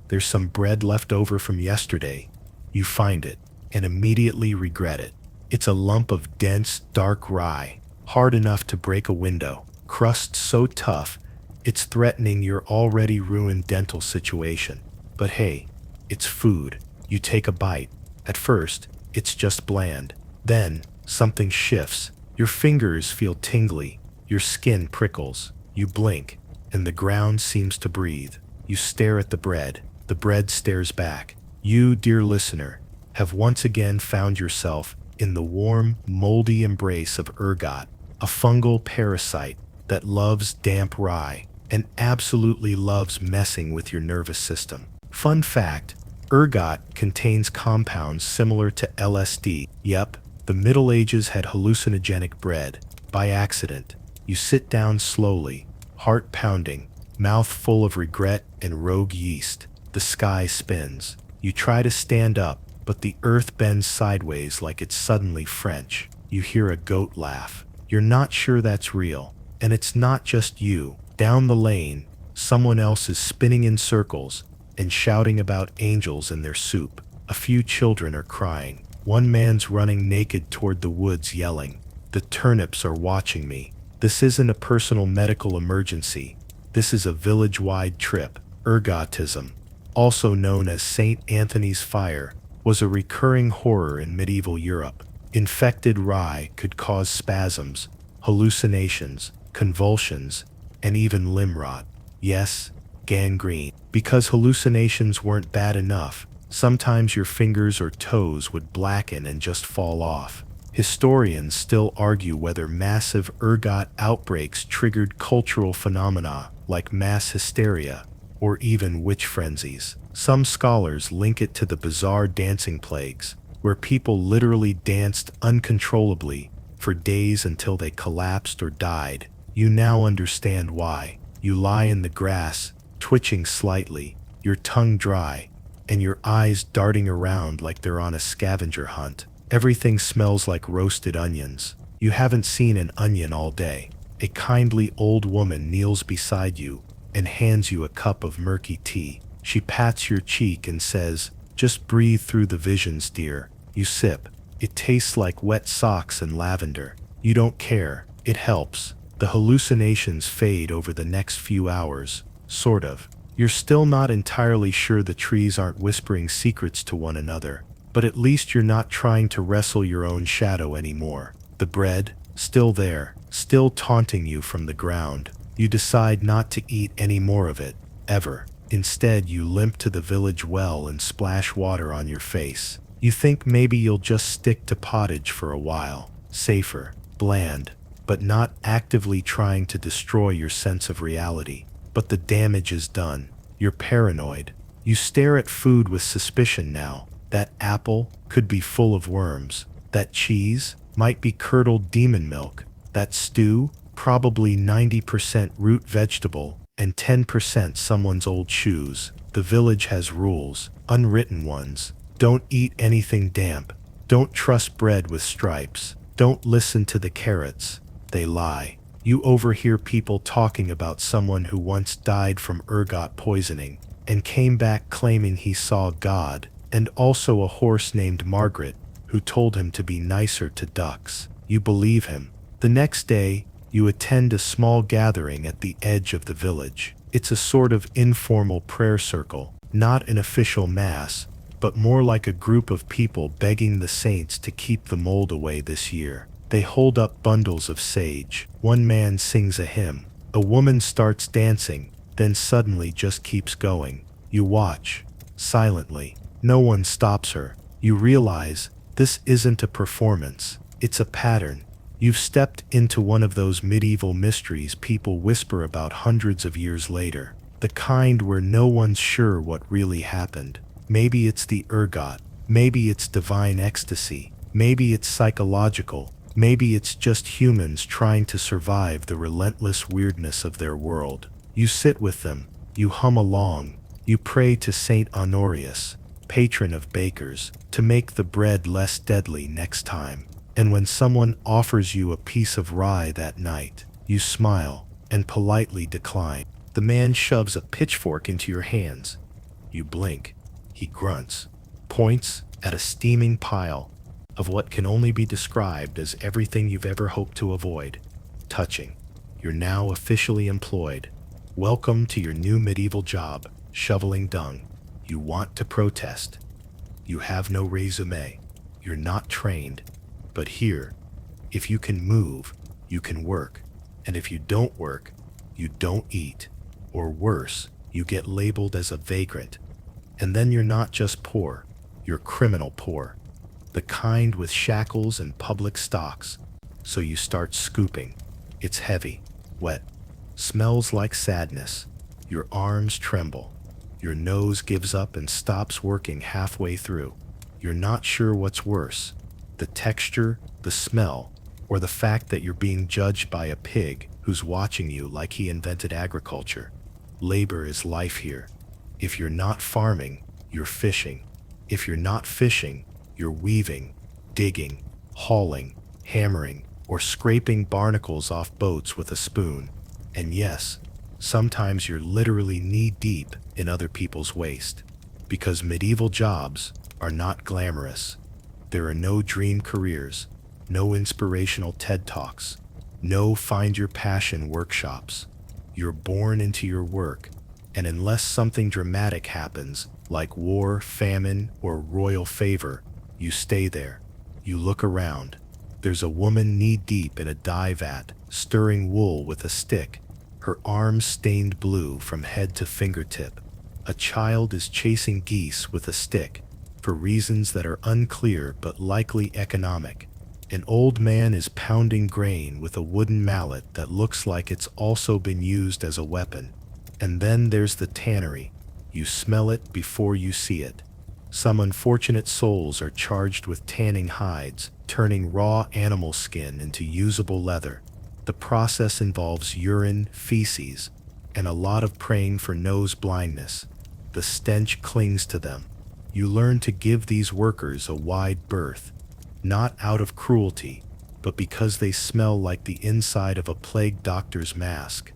there's some bread left over from yesterday. You find it and immediately regret it. It's a lump of dense, dark rye, hard enough to break a window, crust so tough it's threatening your already ruined dental situation. But hey, it's food. You take a bite. At first, it's just bland. Then, something shifts. Your fingers feel tingly. Your skin prickles. You blink, and the ground seems to breathe. You stare at the bread. The bread stares back. You, dear listener, have once again found yourself in the warm, moldy embrace of ergot, a fungal parasite that loves damp rye and absolutely loves messing with your nervous system. Fun fact, ergot contains compounds similar to LSD. Yep, the Middle Ages had hallucinogenic bread. By accident, you sit down slowly, heart pounding, mouth full of regret and rogue yeast. The sky spins. You try to stand up, but the earth bends sideways like it's suddenly French. You hear a goat laugh. You're not sure that's real. And it's not just you. Down the lane, someone else is spinning in circles and shouting about angels in their soup. A few children are crying. One man's running naked toward the woods yelling, "The turnips are watching me." This isn't a personal medical emergency. This is a village-wide trip. Ergotism, also known as St. Anthony's fire, was a recurring horror in medieval Europe. Infected rye could cause spasms, hallucinations, convulsions, and even limb rot. Yes, gangrene. Because hallucinations weren't bad enough, sometimes your fingers or toes would blacken and just fall off. Historians still argue whether massive ergot outbreaks triggered cultural phenomena like mass hysteria or even witch frenzies. Some scholars link it to the bizarre dancing plagues, where people literally danced uncontrollably for days until they collapsed or died. You now understand why. You lie in the grass, twitching slightly, your tongue dry, and your eyes darting around like they're on a scavenger hunt. Everything smells like roasted onions. You haven't seen an onion all day. A kindly old woman kneels beside you and hands you a cup of murky tea. She pats your cheek and says, "Just breathe through the visions, dear." You sip. It tastes like wet socks and lavender. You don't care. It helps. The hallucinations fade over the next few hours. Sort of. You're still not entirely sure the trees aren't whispering secrets to one another, but at least you're not trying to wrestle your own shadow anymore. The bread, still there, still taunting you from the ground. You decide not to eat any more of it, ever. Instead, you limp to the village well and splash water on your face. You think maybe you'll just stick to pottage for a while. Safer, bland, but not actively trying to destroy your sense of reality. But the damage is done. You're paranoid. You stare at food with suspicion now. That apple could be full of worms. That cheese might be curdled demon milk. That stew, probably 90% root vegetable and 10% someone's old shoes. The village has rules, unwritten ones. Don't eat anything damp. Don't trust bread with stripes. Don't listen to the carrots. They lie. You overhear people talking about someone who once died from ergot poisoning and came back claiming he saw God, and also a horse named Margaret who told him to be nicer to ducks. You believe him. The next day, you attend a small gathering at the edge of the village. It's a sort of informal prayer circle, not an official mass, but more like a group of people begging the saints to keep the mold away this year. They hold up bundles of sage. One man sings a hymn. A woman starts dancing, then suddenly just keeps going. You watch, silently. No one stops her. You realize this isn't a performance. It's a pattern. You've stepped into one of those medieval mysteries people whisper about hundreds of years later. The kind where no one's sure what really happened. Maybe it's the ergot. Maybe it's divine ecstasy. Maybe it's psychological. Maybe it's just humans trying to survive the relentless weirdness of their world. You sit with them. You hum along. You pray to Saint Honorius, patron of bakers, to make the bread less deadly next time. And when someone offers you a piece of rye that night, you smile and politely decline. The man shoves a pitchfork into your hands. You blink. He grunts, points at a steaming pile of what can only be described as everything you've ever hoped to avoid. Touching. You're now officially employed. Welcome to your new medieval job, shoveling dung. You want to protest. You have no resume. You're not trained. But here, if you can move, you can work. And if you don't work, you don't eat. Or worse, you get labeled as a vagrant. And then you're not just poor, you're criminal poor. The kind with shackles and public stocks. So you start scooping. It's heavy, wet, smells like sadness. Your arms tremble. Your nose gives up and stops working halfway through. You're not sure what's worse, the texture, the smell, or the fact that you're being judged by a pig who's watching you like he invented agriculture. Labor is life here. If you're not farming, you're fishing. If you're not fishing, you're weaving, digging, hauling, hammering, or scraping barnacles off boats with a spoon. And yes, sometimes you're literally knee-deep in other people's waste. Because medieval jobs are not glamorous. There are no dream careers, no inspirational TED Talks, no find your passion workshops. You're born into your work, and unless something dramatic happens, like war, famine, or royal favor, you stay there. You look around. There's a woman knee-deep in a dye vat, stirring wool with a stick, her arms stained blue from head to fingertip. A child is chasing geese with a stick, for reasons that are unclear but likely economic. An old man is pounding grain with a wooden mallet that looks like it's also been used as a weapon. And then there's the tannery. You smell it before you see it. Some unfortunate souls are charged with tanning hides, turning raw animal skin into usable leather. The process involves urine, feces, and a lot of praying for nose blindness. The stench clings to them. You learn to give these workers a wide berth, not out of cruelty, but because they smell like the inside of a plague doctor's mask.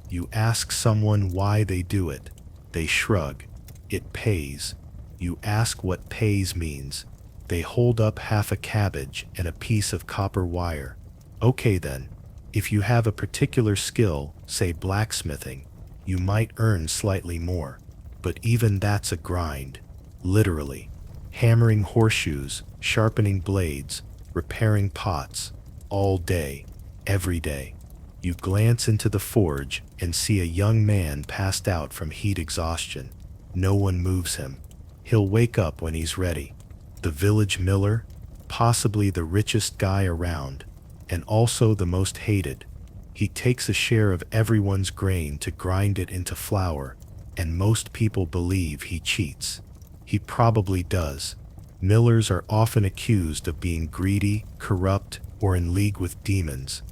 You ask someone why they do it. They shrug. It pays. You ask what pays means. They hold up half a cabbage and a piece of copper wire. Okay then, if you have a particular skill, say blacksmithing, you might earn slightly more. But even that's a grind. Literally. Hammering horseshoes, sharpening blades, repairing pots, all day, every day. You glance into the forge and see a young man passed out from heat exhaustion. No one moves him. He'll wake up when he's ready. The village miller, possibly the richest guy around, and also the most hated. He takes a share of everyone's grain to grind it into flour, and most people believe he cheats. He probably does. Millers are often accused of being greedy, corrupt, or in league with demons.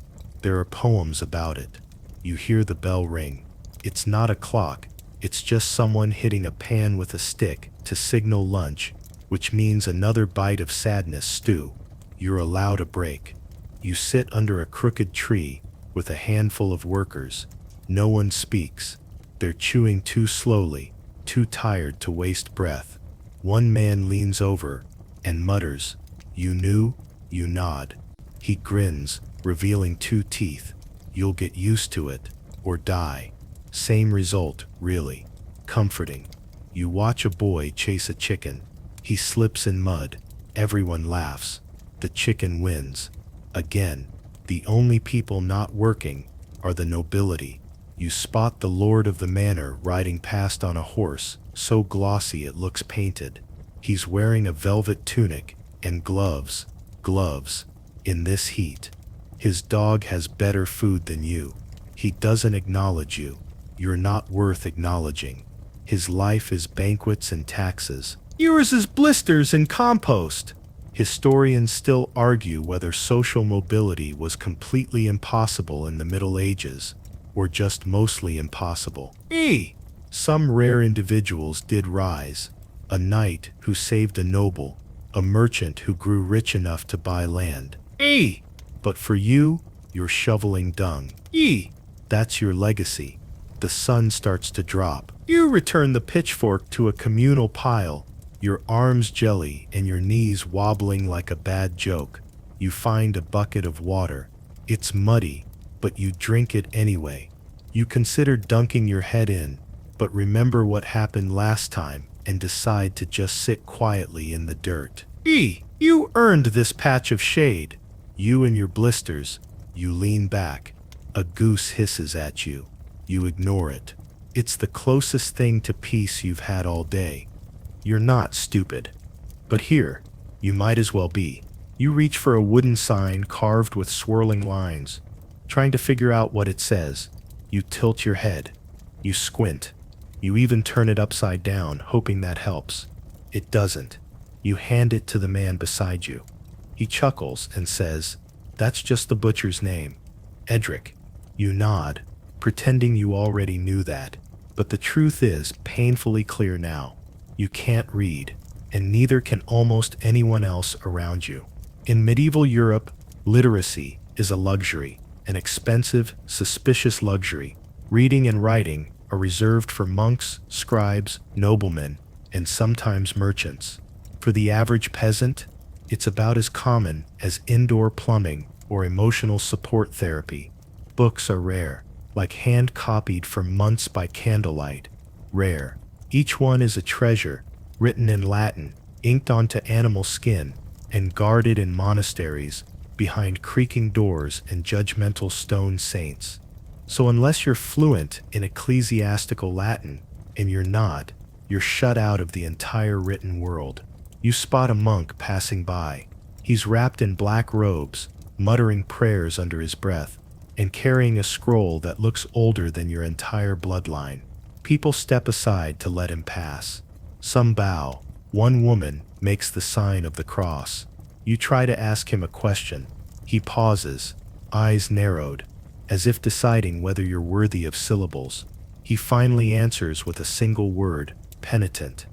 There are poems about it. You hear the bell ring. It's not a clock, it's just someone hitting a pan with a stick to signal lunch, which means another bite of sadness stew. You're allowed a break. You sit under a crooked tree with a handful of workers. No one speaks. They're chewing too slowly, too tired to waste breath. One man leans over and mutters, "You knew?" You nod. He grins, revealing 2 teeth. You'll get used to it, or die. Same result, really. Comforting. You watch a boy chase a chicken. He slips in mud. Everyone laughs. The chicken wins. Again, the only people not working are the nobility. You spot the lord of the manor riding past on a horse, so glossy it looks painted. He's wearing a velvet tunic and gloves. Gloves. In this heat. His dog has better food than you. He doesn't acknowledge you. You're not worth acknowledging. His life is banquets and taxes. Yours is blisters and compost. Historians still argue whether social mobility was completely impossible in the Middle Ages, or just mostly impossible. Some rare individuals did rise. A knight who saved a noble, a merchant who grew rich enough to buy land. But for you, you're shoveling dung. That's your legacy. The sun starts to drop. You return the pitchfork to a communal pile, your arms jelly and your knees wobbling like a bad joke. You find a bucket of water. It's muddy, but you drink it anyway. You consider dunking your head in, but remember what happened last time and decide to just sit quietly in the dirt. You earned this patch of shade. You and your blisters. You lean back. A goose hisses at you. You ignore it. It's the closest thing to peace you've had all day. You're not stupid. But here, you might as well be. You reach for a wooden sign carved with swirling lines, trying to figure out what it says. You tilt your head. You squint. You even turn it upside down, hoping that helps. It doesn't. You hand it to the man beside you. He chuckles and says, "That's just the butcher's name. Edric." You nod, pretending you already knew that. But the truth is painfully clear now. You can't read, and neither can almost anyone else around you. In medieval Europe, literacy is a luxury, an expensive, suspicious luxury. Reading and writing are reserved for monks, scribes, noblemen, and sometimes merchants. For the average peasant, it's about as common as indoor plumbing or emotional support therapy. Books are rare, like hand-copied for months by candlelight. Rare. Each one is a treasure, written in Latin, inked onto animal skin, and guarded in monasteries, behind creaking doors and judgmental stone saints. So unless you're fluent in ecclesiastical Latin, and you're not, you're shut out of the entire written world. You spot a monk passing by. He's wrapped in black robes, muttering prayers under his breath, and carrying a scroll that looks older than your entire bloodline. People step aside to let him pass. Some bow. One woman makes the sign of the cross. You try to ask him a question. He pauses, eyes narrowed, as if deciding whether you're worthy of syllables. He finally answers with a single word, penitent.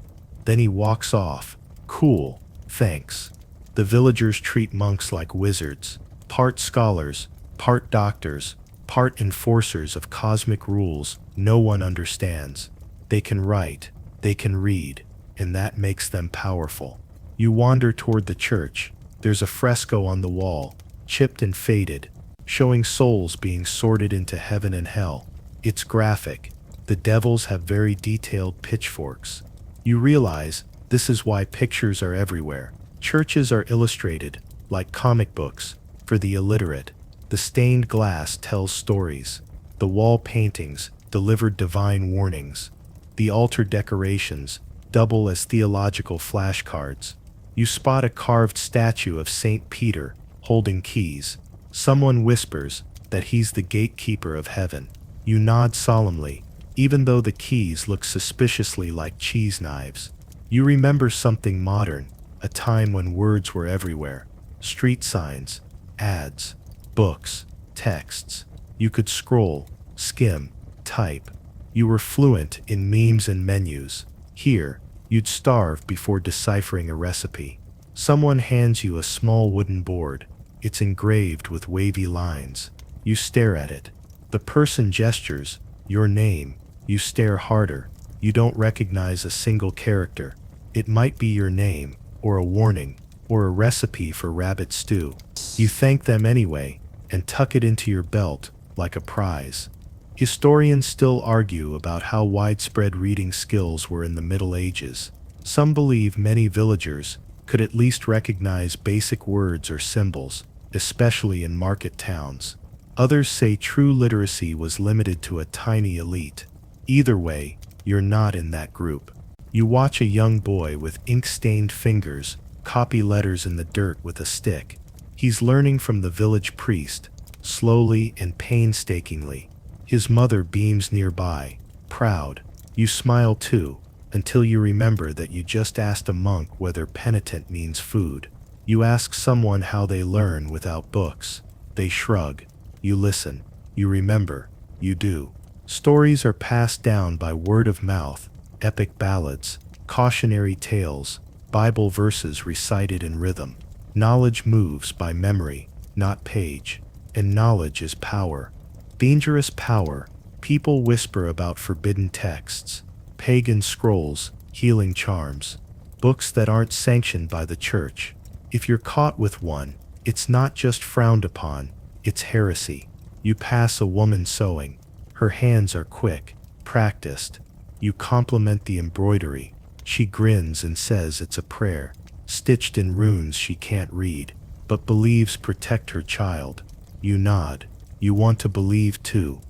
Then he walks off. Cool, thanks. The villagers treat monks like wizards, part scholars, part doctors, part enforcers of cosmic rules no one understands. They can write, they can read, and that makes them powerful. You wander toward the church. There's a fresco on the wall, chipped and faded, showing souls being sorted into heaven and hell. It's graphic. The devils have very detailed pitchforks. You realize this is why pictures are everywhere. Churches are illustrated, like comic books, for the illiterate. The stained glass tells stories. The wall paintings delivered divine warnings. The altar decorations double as theological flashcards. You spot a carved statue of Saint Peter holding keys. Someone whispers that he's the gatekeeper of heaven. You nod solemnly, even though the keys look suspiciously like cheese knives. You remember something modern, a time when words were everywhere. Street signs, ads, books, texts. You could scroll, skim, type. You were fluent in memes and menus. Here, you'd starve before deciphering a recipe. Someone hands you a small wooden board. It's engraved with wavy lines. You stare at it. The person gestures, your name. You stare harder. You don't recognize a single character. It might be your name, or a warning, or a recipe for rabbit stew. You thank them anyway, and tuck it into your belt like a prize. Historians still argue about how widespread reading skills were in the Middle Ages. Some believe many villagers could at least recognize basic words or symbols, especially in market towns. Others say true literacy was limited to a tiny elite. Either way, you're not in that group. You watch a young boy with ink-stained fingers copy letters in the dirt with a stick. He's learning from the village priest, slowly and painstakingly. His mother beams nearby, proud. You smile too, until you remember that you just asked a monk whether penitent means food. You ask someone how they learn without books. They shrug. You listen. You remember. You do. Stories are passed down by word of mouth, epic ballads, cautionary tales, Bible verses recited in rhythm. Knowledge moves by memory, not page. And knowledge is power. Dangerous power. People whisper about forbidden texts, pagan scrolls, healing charms, books that aren't sanctioned by the church. If you're caught with one, it's not just frowned upon, it's heresy. You pass a woman sewing. Her hands are quick, practiced. You compliment the embroidery. She grins and says it's a prayer, stitched in runes she can't read, but believes protect her child. You nod. You want to believe too.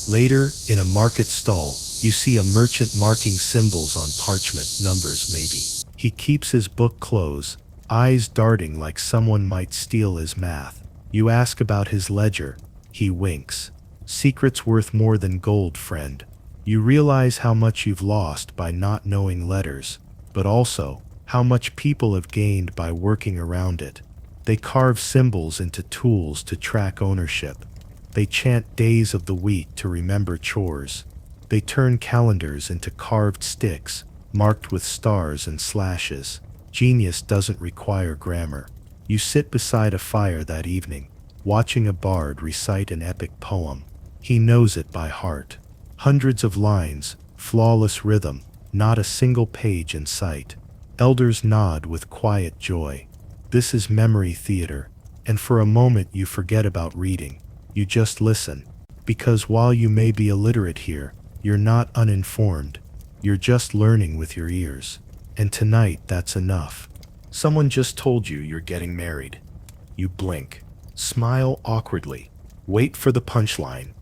Later, in a market stall, you see a merchant marking symbols on parchment, numbers maybe. He keeps his book close, eyes darting like someone might steal his math. You ask about his ledger. He winks. Secrets worth more than gold, friend. You realize how much you've lost by not knowing letters, but also how much people have gained by working around it. They carve symbols into tools to track ownership. They chant days of the week to remember chores. They turn calendars into carved sticks, marked with stars and slashes. Genius doesn't require grammar. You sit beside a fire that evening, watching a bard recite an epic poem. He knows it by heart. Hundreds of lines, flawless rhythm, not a single page in sight. Elders nod with quiet joy. This is memory theater, and for a moment you forget about reading. You just listen, because while you may be illiterate here, you're not uninformed. You're just learning with your ears. And tonight, that's enough. Someone just told you you're getting married. You blink, smile awkwardly, wait for the punchline.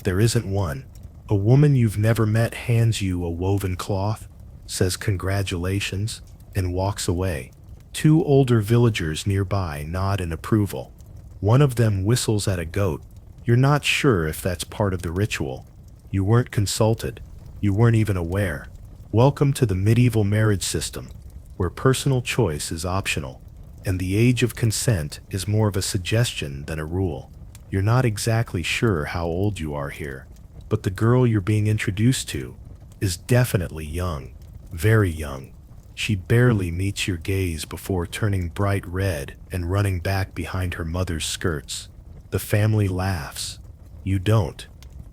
There isn't one. A woman you've never met hands you a woven cloth, says congratulations, and walks away. Two older villagers nearby nod in approval. One of them whistles at a goat. You're not sure if that's part of the ritual. You weren't consulted. You weren't even aware. Welcome to the medieval marriage system, where personal choice is optional, and the age of consent is more of a suggestion than a rule. You're not exactly sure how old you are here, but the girl you're being introduced to is definitely young, very young. She barely meets your gaze before turning bright red and running back behind her mother's skirts. The family laughs. You don't.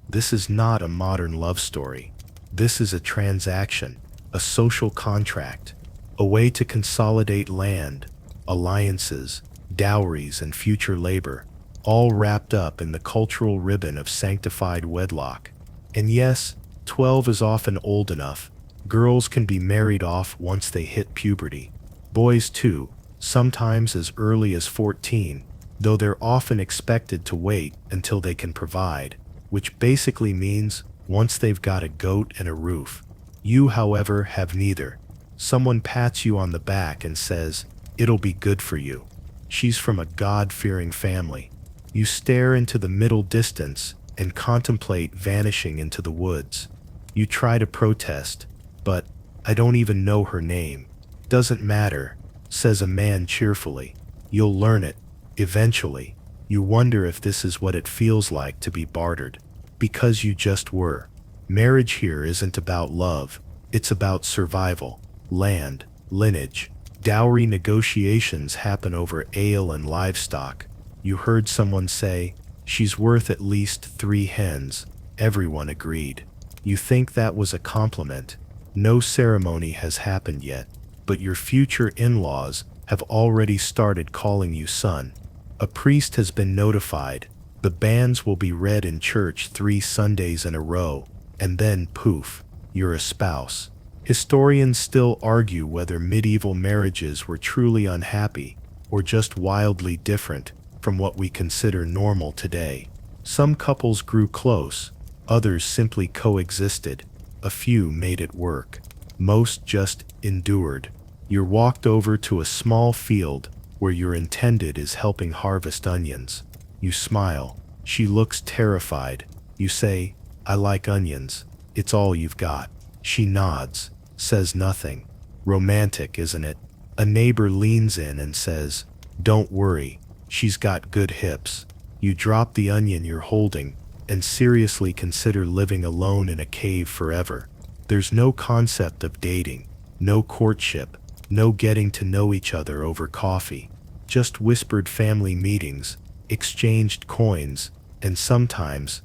This is not a modern love story. This is a transaction, a social contract, a way to consolidate land, alliances, dowries, and future labor, all wrapped up in the cultural ribbon of sanctified wedlock. And yes, 12 is often old enough. Girls can be married off once they hit puberty. Boys too, sometimes as early as 14. though they're often expected to wait until they can provide, which basically means once they've got a goat and a roof. You, however, have neither. Someone pats you on the back and says, "It'll be good for you." She's from a God-fearing family. You stare into the middle distance and contemplate vanishing into the woods. You try to protest, but "I don't even know her name." "Doesn't matter," says a man cheerfully. "You'll learn it, eventually." You wonder if this is what it feels like to be bartered. Because you just were. Marriage here isn't about love, it's about survival, land, lineage. Dowry negotiations happen over ale and livestock. You heard someone say, "She's worth at least 3 hens." Everyone agreed. You think that was a compliment. No ceremony has happened yet, but your future in-laws have already started calling you son. A priest has been notified. The banns will be read in church 3 Sundays in a row, and then poof, you're a spouse. Historians still argue whether medieval marriages were truly unhappy or just wildly different from what we consider normal today. Some couples grew close, others simply coexisted, a few made it work. Most just endured. You're walked over to a small field where your intended is helping harvest onions. You smile. She looks terrified. You say, "I like onions." It's all you've got. She nods, says nothing. Romantic, isn't it? A neighbor leans in and says, "Don't worry, she's got good hips." You drop the onion you're holding and seriously consider living alone in a cave forever. There's no concept of dating, no courtship, no getting to know each other over coffee. Just whispered family meetings, exchanged coins, and sometimes,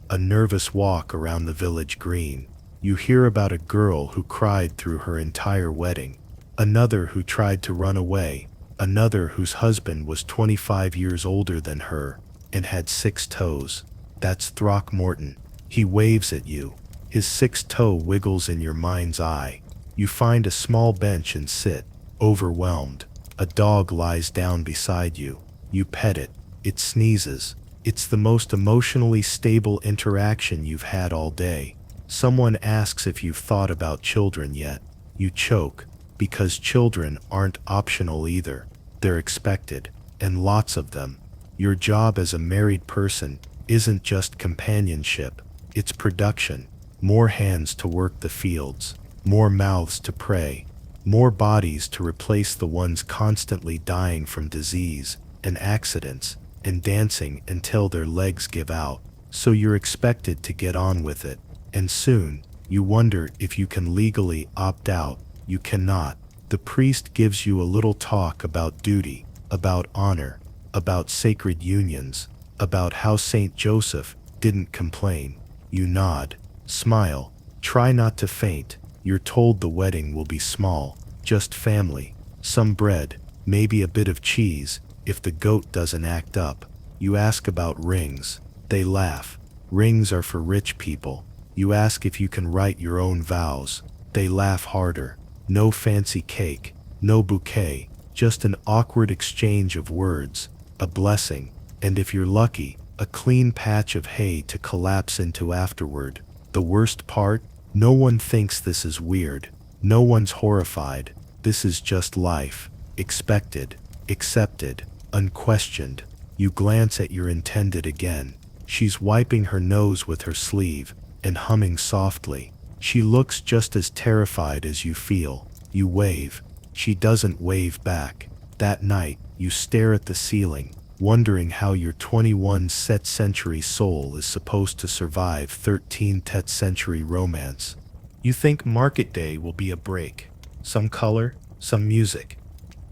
a nervous walk around the village green. You hear about a girl who cried through her entire wedding, another who tried to run away, another whose husband was 25 years older than her and had 6 toes. That's Throckmorton. He waves at you. His 6th toe wiggles in your mind's eye. You find a small bench and sit, overwhelmed. A dog lies down beside you. You pet it. It sneezes. It's the most emotionally stable interaction you've had all day. Someone asks if you've thought about children yet. You choke, because children aren't optional either. They're expected, and lots of them. Your job as a married person isn't just companionship, it's production. More hands to work the fields, more mouths to pray, more bodies to replace the ones constantly dying from disease and accidents, and dancing until their legs give out. So you're expected to get on with it. And soon, you wonder if you can legally opt out. You cannot. The priest gives you a little talk about duty, about honor, about sacred unions, about how Saint Joseph didn't complain. You nod, smile, try not to faint. You're told the wedding will be small, just family, some bread, maybe a bit of cheese, if the goat doesn't act up. You ask about rings. They laugh. Rings are for rich people. You ask if you can write your own vows. They laugh harder. No fancy cake, no bouquet, just an awkward exchange of words, a blessing, and if you're lucky, a clean patch of hay to collapse into afterward. The worst part? No one thinks this is weird. No one's horrified. This is just life. Expected, accepted, unquestioned. You glance at your intended again. She's wiping her nose with her sleeve and humming softly. She looks just as terrified as you feel. You wave. She doesn't wave back. That night, you stare at the ceiling, wondering how your 21st century soul is supposed to survive 13th century romance. You think market day will be a break. Some color, some music.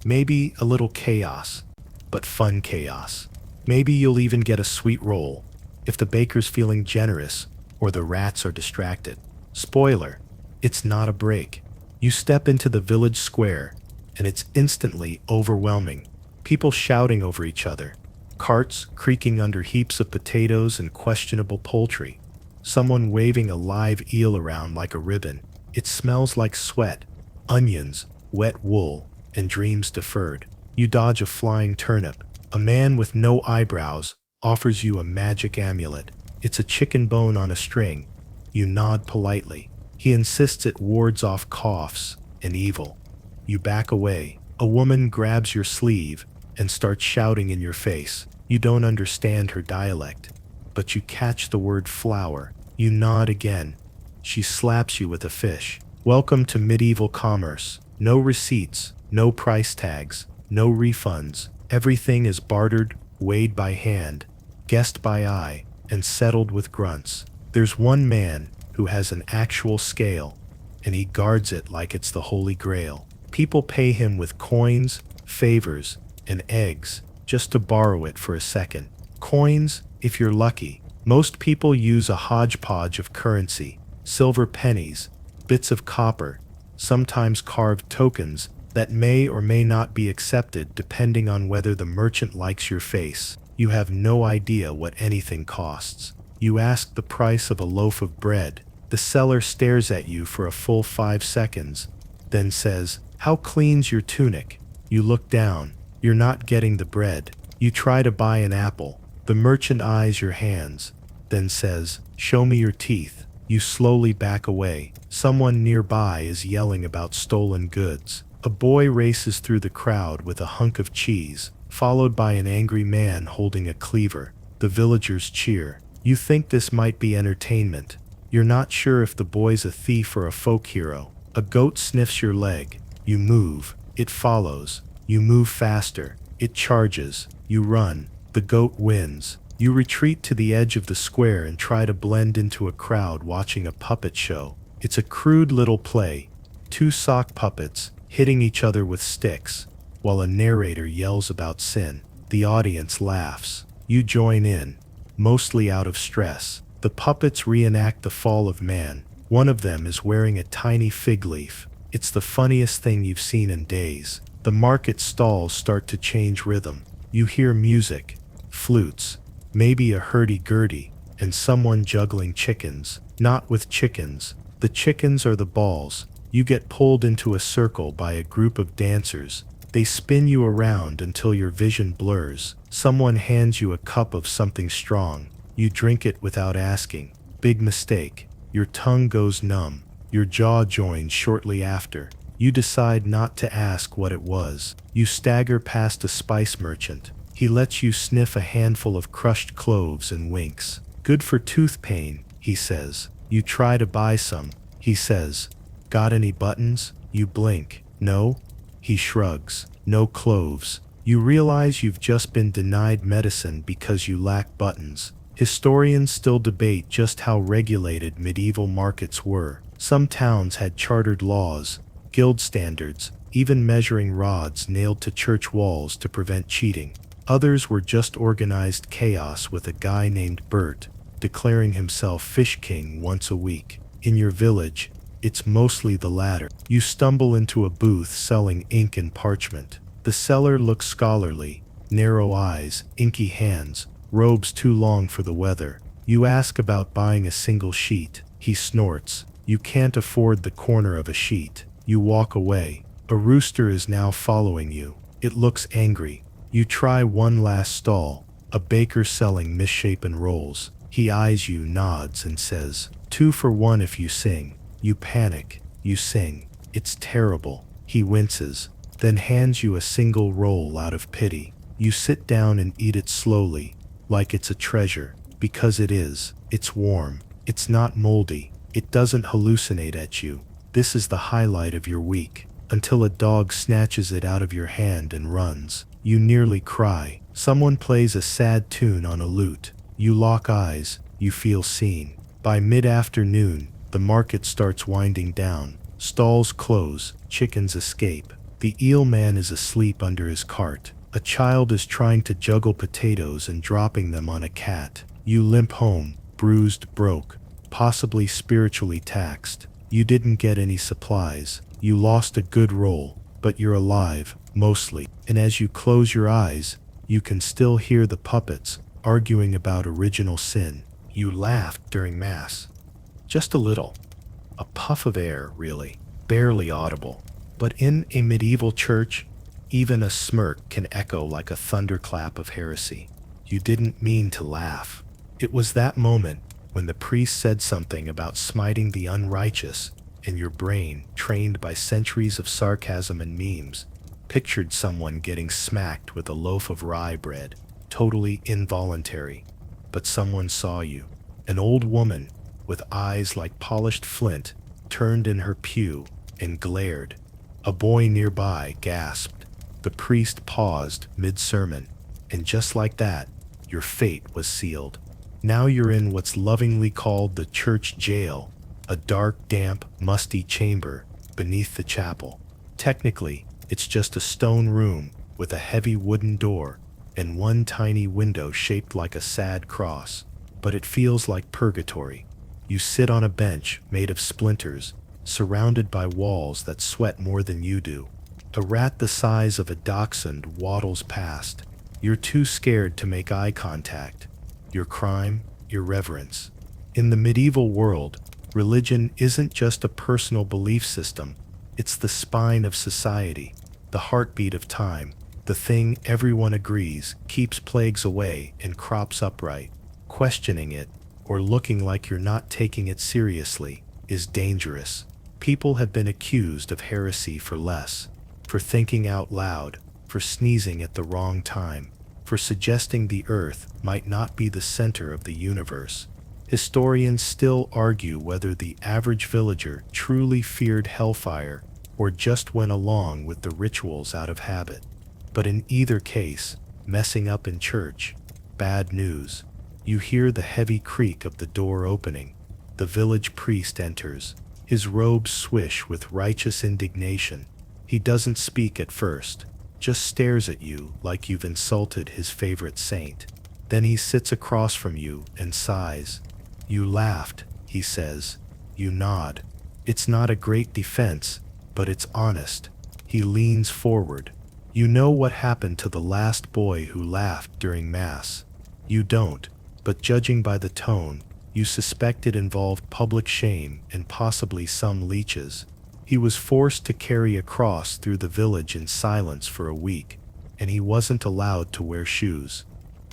Maybe a little chaos, but fun chaos. Maybe you'll even get a sweet roll, if the baker's feeling generous or the rats are distracted. Spoiler, it's not a break. You step into the village square, and it's instantly overwhelming. People shouting over each other, carts creaking under heaps of potatoes and questionable poultry, someone waving a live eel around like a ribbon. It smells like sweat, onions, wet wool, and dreams deferred. You dodge a flying turnip, A man with no eyebrows offers you a magic amulet. It's a chicken bone on a string. You nod politely. He insists it wards off coughs and evil. You back away. A woman grabs your sleeve and starts shouting in your face. You don't understand her dialect, but you catch the word flower. You nod again. She slaps you with a fish. Welcome to medieval commerce. No receipts, no price tags, no refunds. Everything is bartered, weighed by hand, guessed by eye, and settled with grunts. There's one man who has an actual scale, and he guards it like it's the Holy Grail. People pay him with coins, favors, and eggs just to borrow it for a second. Coins, if you're lucky. Most people use a hodgepodge of currency, silver pennies, bits of copper, sometimes carved tokens that may or may not be accepted depending on whether the merchant likes your face. You have no idea what anything costs. You ask the price of a loaf of bread. The seller stares at you for a full 5 seconds, then says, "How clean's your tunic?" You look down. You're not getting the bread. You try to buy an apple. The merchant eyes your hands, then says, "Show me your teeth." You slowly back away. Someone nearby is yelling about stolen goods. A boy races through the crowd with a hunk of cheese, followed by an angry man holding a cleaver. The villagers cheer. You think this might be entertainment. You're not sure if the boy's a thief or a folk hero. A goat sniffs your leg. You move. It follows. You move faster. It charges. You run. The goat wins. You retreat to the edge of the square and try to blend into a crowd watching a puppet show. It's a crude little play. 2 sock puppets hitting each other with sticks, while a narrator yells about sin. The audience laughs. You join in, mostly out of stress. The puppets reenact the fall of man. One of them is wearing a tiny fig leaf. It's the funniest thing you've seen in days. The market stalls start to change rhythm. You hear music, flutes, maybe a hurdy-gurdy, and someone juggling chickens. Not with chickens. The chickens are the balls. You get pulled into a circle by a group of dancers. They spin you around until your vision blurs. Someone hands you a cup of something strong. You drink it without asking. Big mistake. Your tongue goes numb. Your jaw joins shortly after. You decide not to ask what it was. You stagger past a spice merchant. He lets you sniff a handful of crushed cloves and winks. "Good for tooth pain," he says. You try to buy some. He says, "Got any buttons?" You blink. "No." He shrugs. "No cloves." You realize you've just been denied medicine because you lack buttons. Historians still debate just how regulated medieval markets were. Some towns had chartered laws, guild standards, even measuring rods nailed to church walls to prevent cheating. Others were just organized chaos with a guy named Bert declaring himself Fish King once a week. In your village, it's mostly the latter. You stumble into a booth selling ink and parchment. The seller looks scholarly, narrow eyes, inky hands, robes too long for the weather. You ask about buying a single sheet. He snorts. You can't afford the corner of a sheet. You walk away. A rooster is now following you. It looks angry. You try one last stall, a baker selling misshapen rolls. He eyes you, nods, and says, "2 for 1 if you sing." You panic. You sing. It's terrible. He winces, then hands you a single roll out of pity. You sit down and eat it slowly, like it's a treasure, because it is. It's warm. It's not moldy. It doesn't hallucinate at you. This is the highlight of your week, until a dog snatches it out of your hand and runs. You nearly cry. Someone plays a sad tune on a lute. You lock eyes. You feel seen. By mid-afternoon, the market starts winding down. Stalls close. Chickens escape. The eel man is asleep under his cart. A child is trying to juggle potatoes and dropping them on a cat. You limp home, bruised, broke, possibly spiritually taxed. You didn't get any supplies. You lost a good roll, but you're alive, mostly. And as you close your eyes, you can still hear the puppets arguing about original sin. You laughed during Mass. Just a little. A puff of air, really. Barely audible. But in a medieval church, Even a smirk can echo like a thunderclap of heresy. You didn't mean to laugh. It was that moment when the priest said something about smiting the unrighteous, and your brain, trained by centuries of sarcasm and memes, pictured someone getting smacked with a loaf of rye bread, totally involuntary. But someone saw you. An old woman, with eyes like polished flint, turned in her pew and glared. A boy nearby gasped. The priest paused mid-sermon, and just like that, your fate was sealed. Now you're in what's lovingly called the church jail, a dark, damp, musty chamber beneath the chapel. Technically, it's just a stone room with a heavy wooden door and one tiny window shaped like a sad cross, but it feels like purgatory. You sit on a bench made of splinters, surrounded by walls that sweat more than you do. A rat the size of a dachshund waddles past. You're too scared to make eye contact. Your crime? Irreverence. In the medieval world, religion isn't just a personal belief system, it's the spine of society, the heartbeat of time, the thing everyone agrees keeps plagues away and crops upright. Questioning it, or looking like you're not taking it seriously, is dangerous. People have been accused of heresy for less, for thinking out loud, for sneezing at the wrong time, for suggesting the earth might not be the center of the universe. Historians still argue whether the average villager truly feared hellfire or just went along with the rituals out of habit. But in either case, messing up in church, bad news. You hear the heavy creak of the door opening. The village priest enters, his robes swish with righteous indignation. He doesn't speak at first, just stares at you like you've insulted his favorite saint. Then he sits across from you and sighs. You laughed, he says. You nod. It's not a great defense, but it's honest. He leans forward. You know what happened to the last boy who laughed during Mass. You don't, but judging by the tone, you suspect it involved public shame and possibly some leeches. He was forced to carry a cross through the village in silence for a week, and he wasn't allowed to wear shoes.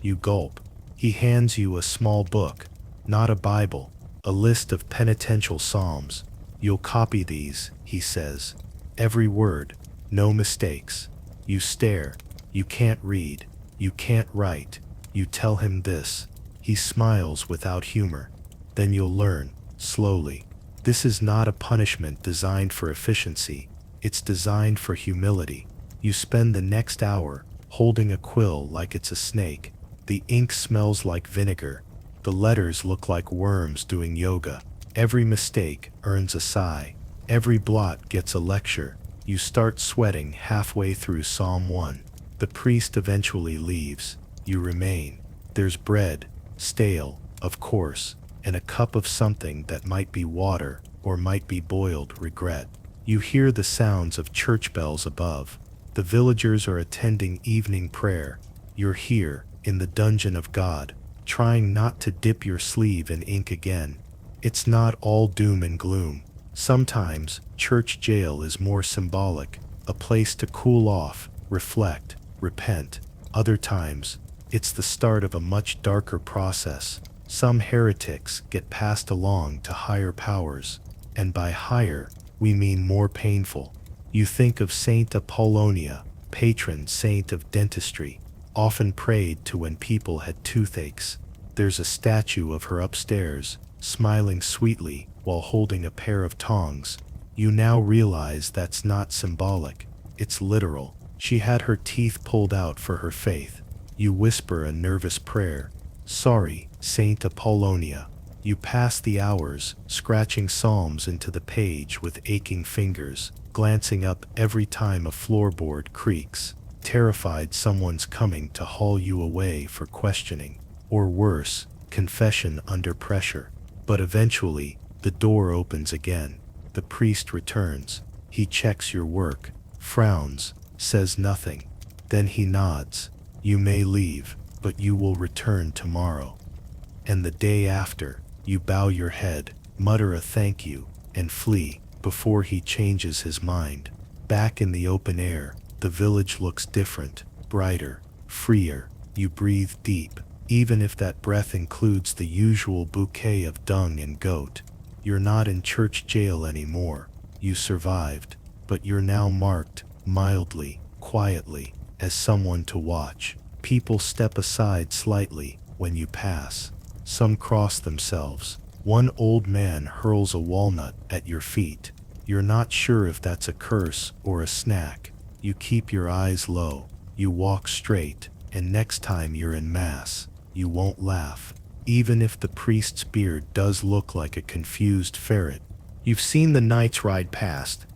You gulp. He hands you a small book, not a Bible, a list of penitential psalms. You'll copy these, he says. Every word, no mistakes. You stare. You can't read. You can't write. You tell him this. He smiles without humor. Then you'll learn, slowly. This is not a punishment designed for efficiency. It's designed for humility. You spend the next hour holding a quill like it's a snake. The ink smells like vinegar. The letters look like worms doing yoga. Every mistake earns a sigh. Every blot gets a lecture. You start sweating halfway through Psalm 1. The priest eventually leaves. You remain. There's bread, stale, of course, and a cup of something that might be water or might be boiled regret. You hear the sounds of church bells above. The villagers are attending evening prayer. You're here, in the dungeon of God, trying not to dip your sleeve in ink again. It's not all doom and gloom. Sometimes, church jail is more symbolic, a place to cool off, reflect, repent. Other times, it's the start of a much darker process. Some heretics get passed along to higher powers, and by higher, we mean more painful. You think of Saint Apollonia, patron saint of dentistry, often prayed to when people had toothaches. There's a statue of her upstairs, smiling sweetly while holding a pair of tongs. You now realize that's not symbolic, it's literal. She had her teeth pulled out for her faith. You whisper a nervous prayer. Sorry, Saint Apollonia. You pass the hours, scratching psalms into the page with aching fingers, glancing up every time a floorboard creaks, terrified someone's coming to haul you away for questioning. Or worse, confession under pressure. But eventually, the door opens again. The priest returns. He checks your work, frowns, says nothing. Then he nods. You may leave, but you will return tomorrow. And the day after, you bow your head, mutter a thank you, and flee before he changes his mind. Back in the open air, The village looks different, brighter, freer. You breathe deep, even if that breath includes the usual bouquet of dung and goat. You're not in church jail anymore. You survived, but you're now marked, mildly, quietly, as someone to watch. People step aside slightly when you pass. Some cross themselves. One old man hurls a walnut at your feet. You're not sure if that's a curse or a snack. You keep your eyes low. You walk straight, and next time you're in mass, you won't laugh. Even if the priest's beard does look like a confused ferret. You've seen the knights ride past,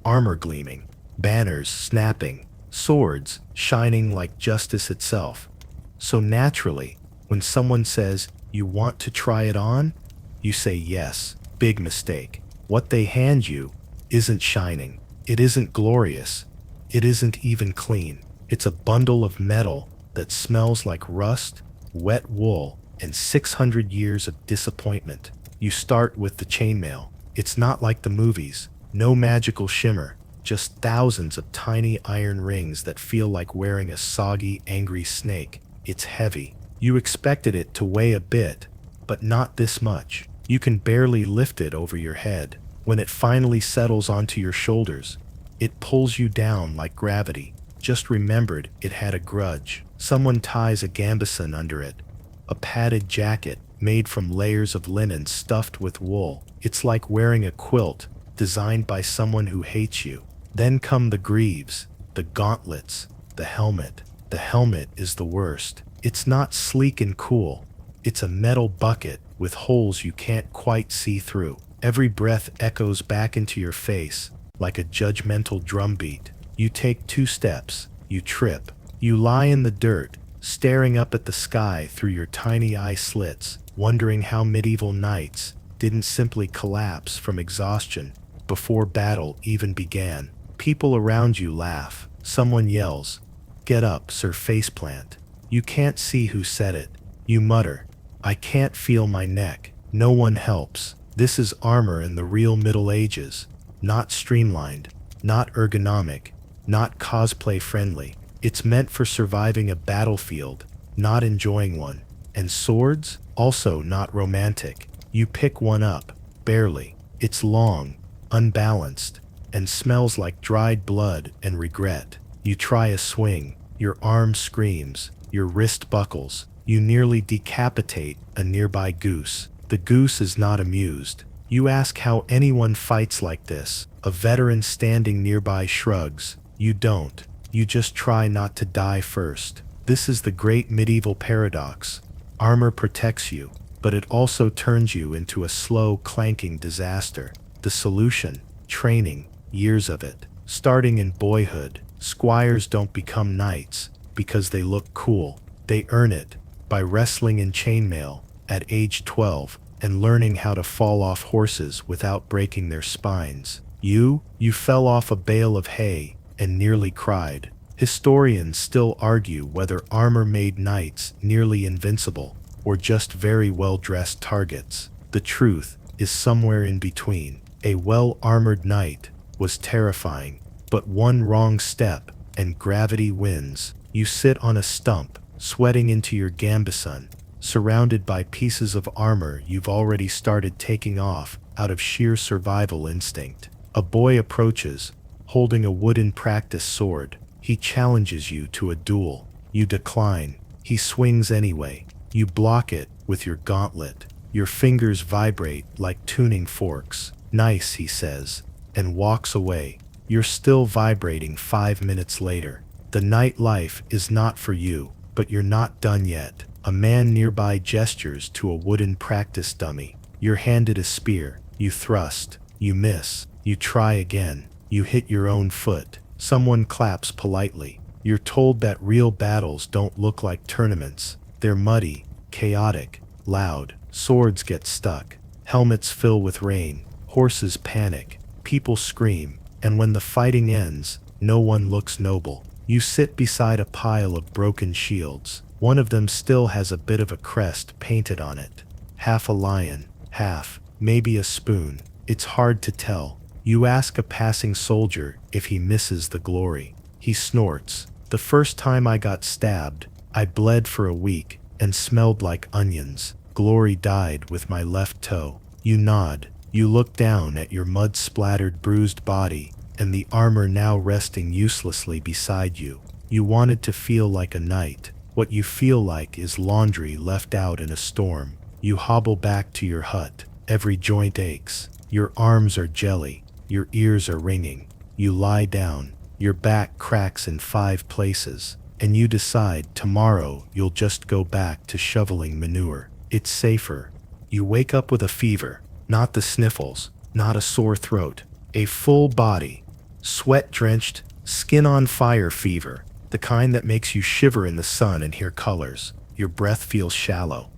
armor gleaming, banners snapping, swords shining like justice itself. So naturally, when someone says, "You want to try it on?" you say yes. Big mistake. What they hand you isn't shining. It isn't glorious. It isn't even clean. It's a bundle of metal that smells like rust, wet wool, and 600 years of disappointment. You start with the chainmail. It's not like the movies. No magical shimmer. Just thousands of tiny iron rings that feel like wearing a soggy, angry snake. It's heavy. You expected it to weigh a bit, but not this much. You can barely lift it over your head. When it finally settles onto your shoulders, it pulls you down like gravity. Just remembered it had a grudge. Someone ties a gambeson under it. A padded jacket made from layers of linen stuffed with wool. It's like wearing a quilt designed by someone who hates you. Then come the greaves, the gauntlets, the helmet. The helmet is the worst. It's not sleek and cool. It's a metal bucket with holes you can't quite see through. Every breath echoes back into your face like a judgmental drumbeat. You take 2 steps. You trip. You lie in the dirt, staring up at the sky through your tiny eye slits, wondering how medieval knights didn't simply collapse from exhaustion before battle even began. People around you laugh. Someone yells, "Get up, Sir Faceplant." You can't see who said it. You mutter, "I can't feel my neck." No one helps. This is armor in the real Middle Ages. Not streamlined, not ergonomic, not cosplay friendly. It's meant for surviving a battlefield, not enjoying one. And swords? Also not romantic. You pick one up, barely. It's long, unbalanced, and smells like dried blood and regret. You try a swing. Your arm screams. Your wrist buckles. You nearly decapitate a nearby goose. The goose is not amused. You ask how anyone fights like this. A veteran standing nearby shrugs. You don't. You just try not to die first. This is the great medieval paradox. Armor protects you, but it also turns you into a slow, clanking disaster. The solution? Training. Years of it. Starting in boyhood, squires don't become knights because they look cool. They earn it by wrestling in chainmail at age 12 and learning how to fall off horses without breaking their spines. You fell off a bale of hay and nearly cried. Historians still argue whether armor made knights nearly invincible or just very well-dressed targets. The truth is somewhere in between. A well-armored knight was terrifying, but one wrong step and gravity wins. You sit on a stump, sweating into your gambeson, surrounded by pieces of armor you've already started taking off out of sheer survival instinct. A boy approaches, holding a wooden practice sword. He challenges you to a duel. You decline. He swings anyway. You block it with your gauntlet. Your fingers vibrate like tuning forks. "Nice," he says, and walks away. You're still vibrating 5 minutes later. The nightlife is not for you, but you're not done yet. A man nearby gestures to a wooden practice dummy. You're handed a spear. You thrust. You miss. You try again. You hit your own foot. Someone claps politely. You're told that real battles don't look like tournaments. They're muddy, chaotic, loud. Swords get stuck. Helmets fill with rain. Horses panic. People scream. And when the fighting ends, no one looks noble. You sit beside a pile of broken shields. One of them still has a bit of a crest painted on it. Half a lion, half, maybe a spoon. It's hard to tell. You ask a passing soldier if he misses the glory. He snorts. The first time I got stabbed, I bled for a week and smelled like onions. Glory died with my left toe. You nod. You look down at your mud-splattered, bruised body and the armor now resting uselessly beside you. You wanted to feel like a knight. What you feel like is laundry left out in a storm. You hobble back to your hut. Every joint aches. Your arms are jelly. Your ears are ringing. You lie down. Your back cracks in 5 places. And you decide tomorrow you'll just go back to shoveling manure. It's safer. You wake up with a fever. Not the sniffles. Not a sore throat. A full body. Sweat-drenched, skin-on-fire fever. The kind that makes you shiver in the sun and hear colors. Your breath feels shallow.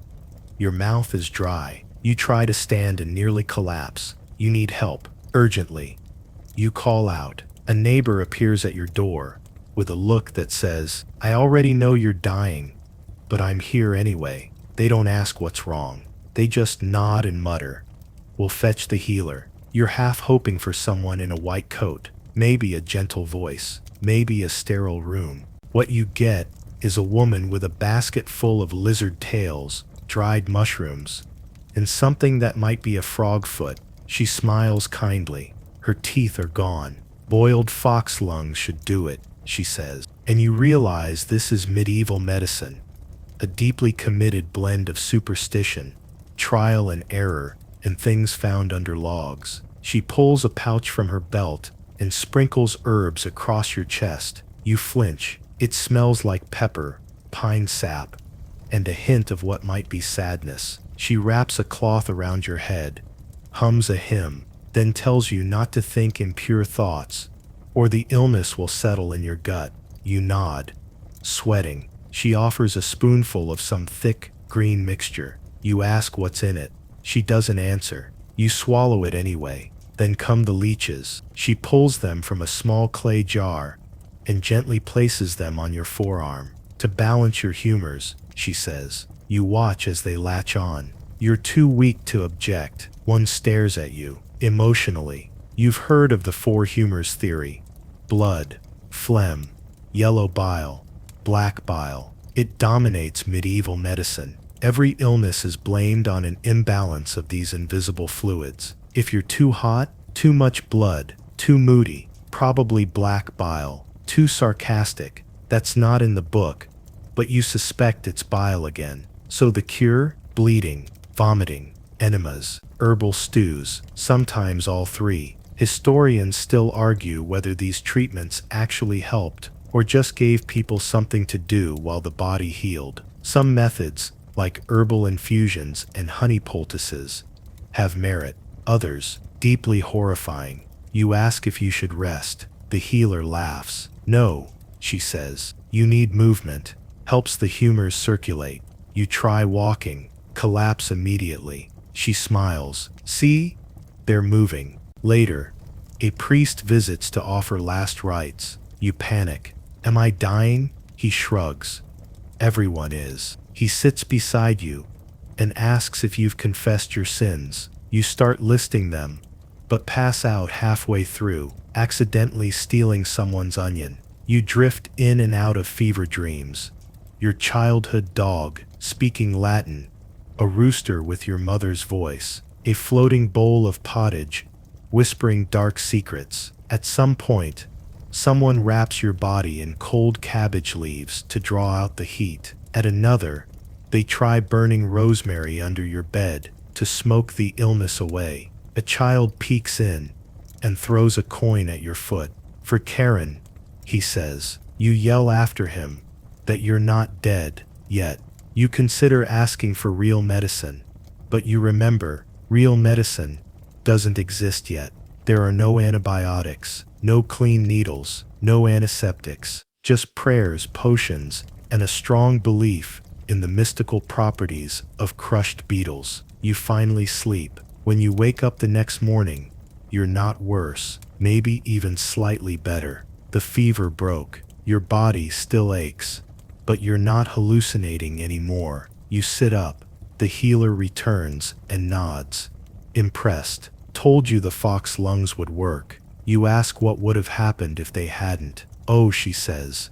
Your mouth is dry. You try to stand and nearly collapse. You need help, urgently. You call out. A neighbor appears at your door with a look that says, I already know you're dying, but I'm here anyway. They don't ask what's wrong. They just nod and mutter, we'll fetch the healer. You're half hoping for someone in a white coat, maybe a gentle voice, maybe a sterile room. What you get is a woman with a basket full of lizard tails, dried mushrooms, and something that might be a frog foot. She smiles kindly. Her teeth are gone. Boiled fox lungs should do it, she says. And you realize this is medieval medicine, a deeply committed blend of superstition, trial and error, and things found under logs. She pulls a pouch from her belt and sprinkles herbs across your chest. You flinch. It smells like pepper, pine sap, and a hint of what might be sadness. She wraps a cloth around your head, hums a hymn, then tells you not to think impure thoughts, or the illness will settle in your gut. You nod, sweating. She offers a spoonful of some thick, green mixture. You ask what's in it. She doesn't answer. You swallow it anyway. Then come the leeches. She pulls them from a small clay jar and gently places them on your forearm. To balance your humors, she says. You watch as they latch on. You're too weak to object. One stares at you, emotionally. You've heard of the 4 humors theory. Blood, phlegm, yellow bile, black bile. It dominates medieval medicine. Every illness is blamed on an imbalance of these invisible fluids. If you're too hot, too much blood, too moody, probably black bile, too sarcastic, that's not in the book, but you suspect it's bile again. So the cure? Bleeding, vomiting, enemas, herbal stews, sometimes all 3. Historians still argue whether these treatments actually helped or just gave people something to do while the body healed. Some methods, like herbal infusions and honey poultices, have merit. Others, deeply horrifying. You ask if you should rest. The healer laughs. No, she says. You need movement. Helps the humors circulate. You try walking. Collapse immediately. She smiles. See? They're moving. Later, a priest visits to offer last rites. You panic. Am I dying? He shrugs. Everyone is. He sits beside you and asks if you've confessed your sins. You start listing them, but pass out halfway through, accidentally stealing someone's onion. You drift in and out of fever dreams. Your childhood dog, speaking Latin, a rooster with your mother's voice, a floating bowl of pottage, whispering dark secrets. At some point, someone wraps your body in cold cabbage leaves to draw out the heat. At another, they try burning rosemary under your bed to smoke the illness away. A child peeks in and throws a coin at your foot. For Karen, he says. You yell after him that you're not dead yet. You consider asking for real medicine, but you remember, real medicine doesn't exist yet. There are no antibiotics, no clean needles, no antiseptics, just prayers, potions, and a strong belief in the mystical properties of crushed beetles. You finally sleep. When you wake up the next morning, you're not worse, maybe even slightly better. The fever broke. Your body still aches, but you're not hallucinating anymore. You sit up. The healer returns and nods. Impressed. Told you the fox lungs would work. You ask what would have happened if they hadn't. Oh, she says,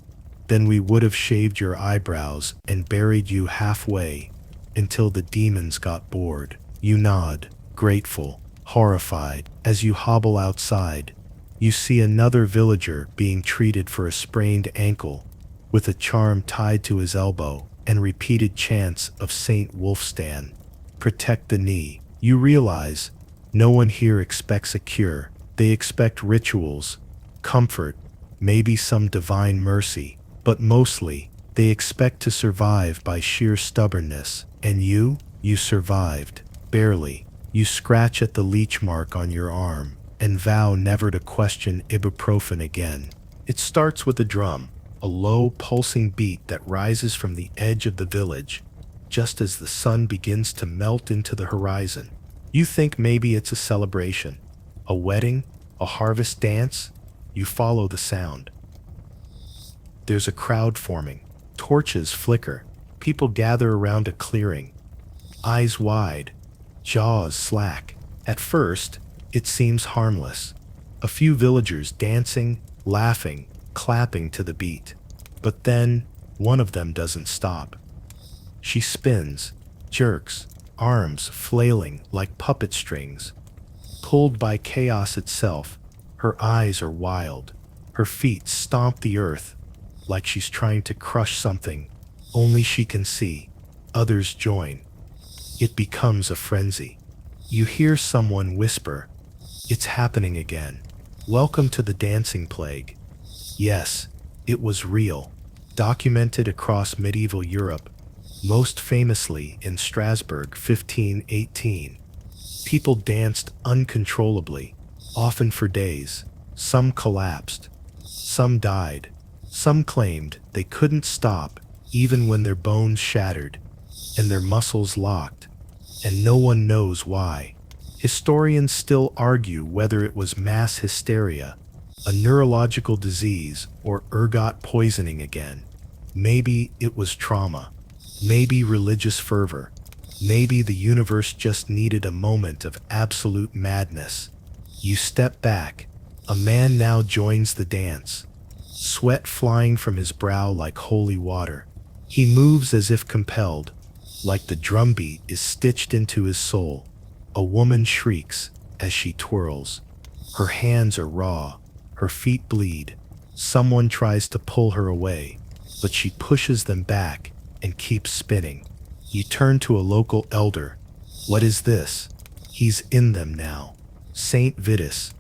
then we would have shaved your eyebrows and buried you halfway until the demons got bored. You nod, grateful, horrified. As you hobble outside, you see another villager being treated for a sprained ankle with a charm tied to his elbow and repeated chants of Saint Wulfstan. Protect the knee. You realize no one here expects a cure. They expect rituals, comfort, maybe some divine mercy, but mostly they expect to survive by sheer stubbornness. And you survived. Barely. You scratch at the leech mark on your arm and vow never to question ibuprofen again. It starts with a drum, a low, pulsing beat that rises from the edge of the village, just as the sun begins to melt into the horizon. You think maybe it's a celebration, a wedding, a harvest dance. You follow the sound. There's a crowd forming. Torches flicker. People gather around a clearing, eyes wide, jaws slack. At first, it seems harmless. A few villagers dancing, laughing, clapping to the beat. But then, one of them doesn't stop. She spins, jerks, arms flailing like puppet strings. Pulled by chaos itself, her eyes are wild. Her feet stomp the earth like she's trying to crush something only she can see. Others join. It becomes a frenzy. You hear someone whisper, "It's happening again. Welcome to the dancing plague." Yes, it was real. Documented across medieval Europe, most famously in Strasbourg 1518. People danced uncontrollably, often for days. Some collapsed. Some died. Some claimed they couldn't stop even when their bones shattered and their muscles locked, and no one knows why. Historians still argue whether it was mass hysteria, a neurological disease, or ergot poisoning again. Maybe it was trauma. Maybe religious fervor. Maybe the universe just needed a moment of absolute madness. You step back. A man now joins the dance, sweat flying from his brow like holy water. He moves as if compelled, like the drumbeat is stitched into his soul. A woman shrieks as she twirls. Her hands are raw. Her feet bleed. Someone tries to pull her away, but she pushes them back and keeps spinning. You turn to a local elder. What is this? He's in them now. Saint Vitus,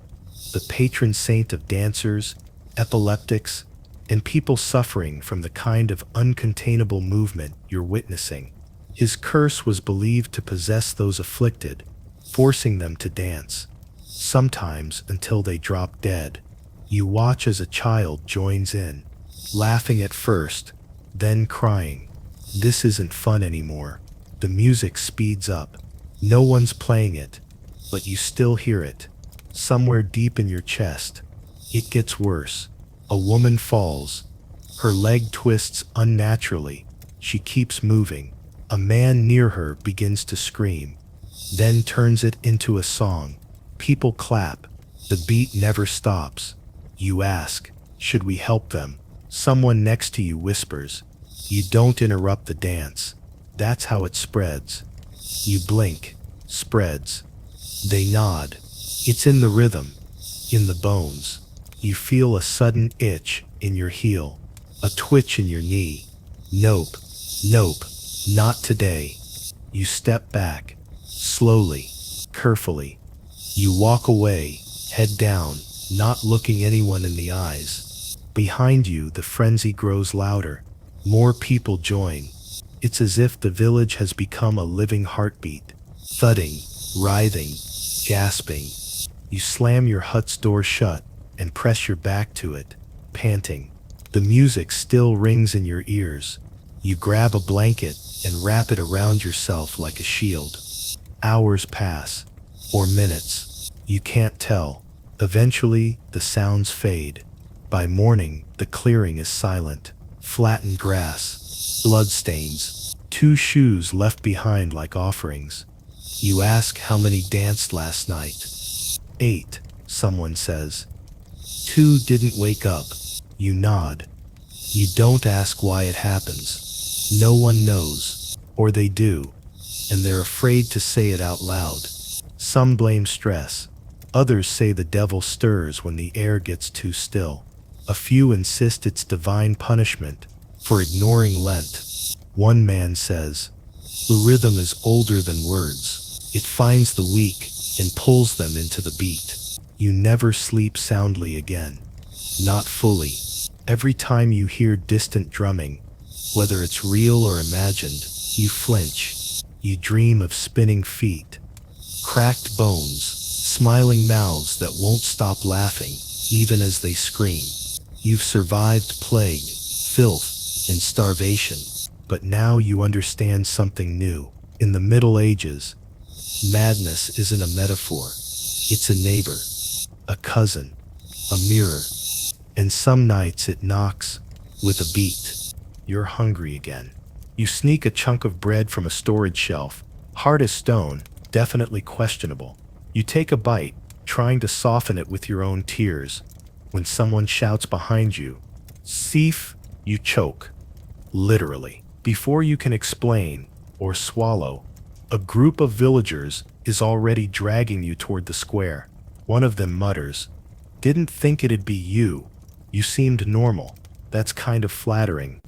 the patron saint of dancers, epileptics, and people suffering from the kind of uncontainable movement you're witnessing. His curse was believed to possess those afflicted, forcing them to dance, sometimes until they drop dead. You watch as a child joins in, laughing at first, then crying. This isn't fun anymore. The music speeds up. No one's playing it, but you still hear it, somewhere deep in your chest. It gets worse. A woman falls. Her leg twists unnaturally. She keeps moving. A man near her begins to scream, then turns it into a song. People clap. The beat never stops. You ask, should we help them? Someone next to you whispers. You don't interrupt the dance. That's how it spreads. You blink. Spreads. They nod. It's in the rhythm, in the bones. You feel a sudden itch in your heel, a twitch in your knee. Nope, nope, not today. You step back, slowly, carefully. You walk away, head down, not looking anyone in the eyes. Behind you, the frenzy grows louder. More people join. It's as if the village has become a living heartbeat, thudding, writhing, gasping. You slam your hut's door shut and press your back to it, panting. The music still rings in your ears. You grab a blanket and wrap it around yourself like a shield. Hours pass, or minutes. You can't tell. Eventually, the sounds fade. By morning, the clearing is silent. Flattened grass, bloodstains, 2 shoes left behind like offerings. You ask how many danced last night. 8, someone says. 2 didn't wake up. You nod. You don't ask why it happens. No one knows. Or they do, and they're afraid to say it out loud. Some blame stress. Others say the devil stirs when the air gets too still. A few insist it's divine punishment for ignoring Lent. One man says, the rhythm is older than words. It finds the weak and pulls them into the beat. You never sleep soundly again. Not fully. Every time you hear distant drumming, whether it's real or imagined, you flinch. You dream of spinning feet, cracked bones, smiling mouths that won't stop laughing, even as they scream. You've survived plague, filth, and starvation, but now you understand something new. In the Middle Ages, madness isn't a metaphor. It's a neighbor, a cousin, a mirror, and some nights it knocks with a beat. You're hungry again. You sneak a chunk of bread from a storage shelf, hard as stone, definitely questionable. You take a bite, trying to soften it with your own tears. When someone shouts behind you, "Thief," you choke. Literally. Before you can explain or swallow, a group of villagers is already dragging you toward the square. One of them mutters, "Didn't think it'd be you. You seemed normal." That's kind of flattering.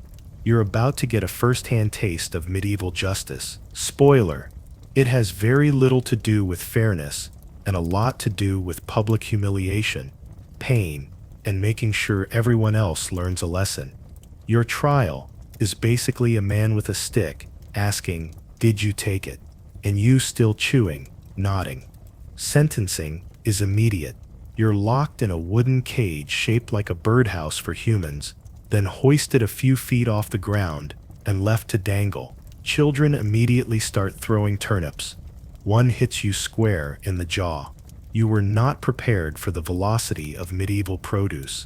You're about to get a first-hand taste of medieval justice. Spoiler, it has very little to do with fairness and a lot to do with public humiliation, pain, and making sure everyone else learns a lesson. Your trial is basically a man with a stick asking, "Did you take it?" and you still chewing, nodding. Sentencing is immediate. You're locked in a wooden cage shaped like a birdhouse for humans, then hoisted a few feet off the ground and left to dangle. Children immediately start throwing turnips. One hits you square in the jaw. You were not prepared for the velocity of medieval produce.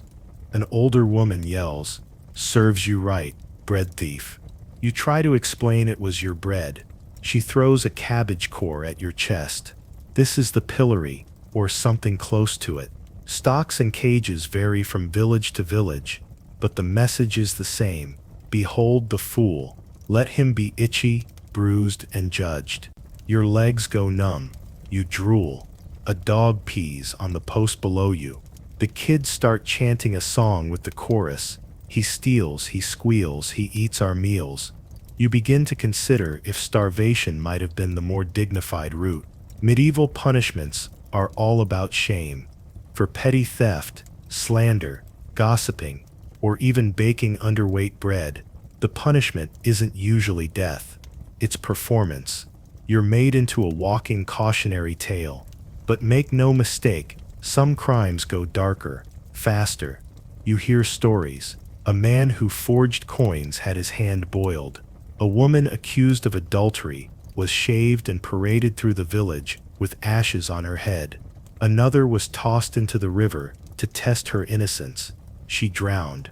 An older woman yells, "Serves you right, bread thief." You try to explain it was your bread. She throws a cabbage core at your chest. This is the pillory, or something close to it. Stocks and cages vary from village to village, but the message is the same. Behold the fool. Let him be itchy, bruised, and judged. Your legs go numb. You drool. A dog pees on the post below you. The kids start chanting a song with the chorus. He steals, he squeals, he eats our meals. You begin to consider if starvation might have been the more dignified route. Medieval punishments are all about shame. For petty theft, slander, gossiping, or even baking underweight bread, the punishment isn't usually death. It's performance. You're made into a walking cautionary tale. But make no mistake, some crimes go darker, faster. You hear stories. A man who forged coins had his hand boiled. A woman accused of adultery was shaved and paraded through the village with ashes on her head. Another was tossed into the river to test her innocence. She drowned.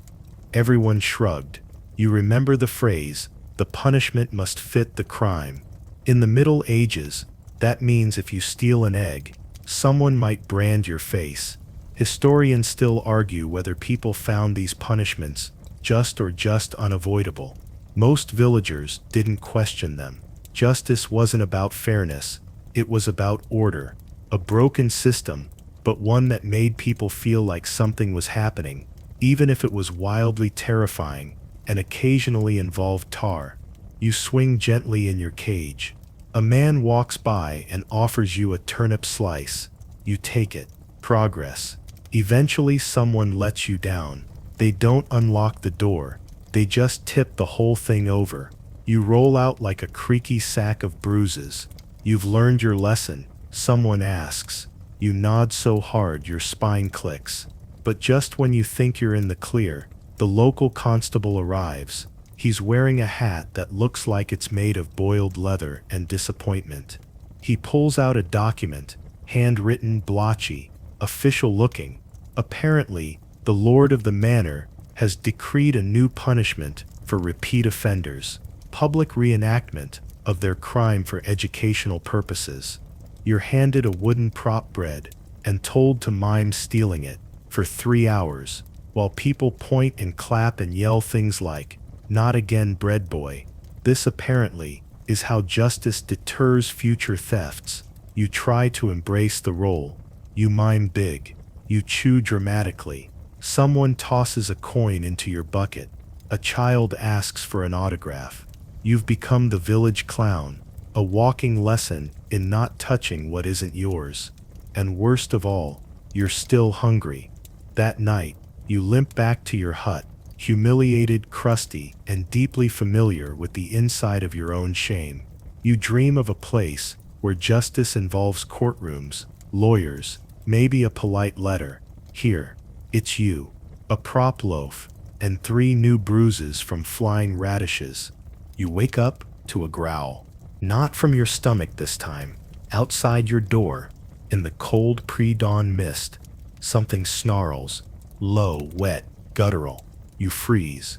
Everyone shrugged. You remember the phrase, "The punishment must fit the crime." In the Middle Ages, that means if you steal an egg, someone might brand your face. Historians still argue whether people found these punishments just or just unavoidable. Most villagers didn't question them. Justice wasn't about fairness, it was about order. A broken system, but one that made people feel like something was happening, even if it was wildly terrifying and occasionally involved tar. You swing gently in your cage. A man walks by and offers you a turnip slice. You take it. Progress. Eventually someone lets you down. They don't unlock the door. They just tip the whole thing over. You roll out like a creaky sack of bruises. You've learned your lesson. Someone asks. You nod so hard your spine clicks. But just when you think you're in the clear, the local constable arrives. He's wearing a hat that looks like it's made of boiled leather and disappointment. He pulls out a document, handwritten, blotchy, official-looking. Apparently, the lord of the manor has decreed a new punishment for repeat offenders. Public reenactment of their crime for educational purposes. You're handed a wooden prop bread and told to mime stealing it for 3 hours. while people point and clap and yell things like, "Not again, bread boy." This apparently is how justice deters future thefts. You try to embrace the role. You mime big. You chew dramatically. Someone tosses a coin into your bucket. A child asks for an autograph. You've become the village clown, a walking lesson in not touching what isn't yours. And worst of all, you're still hungry. That night, you limp back to your hut, humiliated, crusty, and deeply familiar with the inside of your own shame. You dream of a place where justice involves courtrooms, lawyers, maybe a polite letter. Here, it's you, a prop loaf, and 3 new bruises from flying radishes. You wake up to a growl. Not from your stomach this time. Outside your door, in the cold pre-dawn mist, something snarls, low, wet, guttural. You freeze.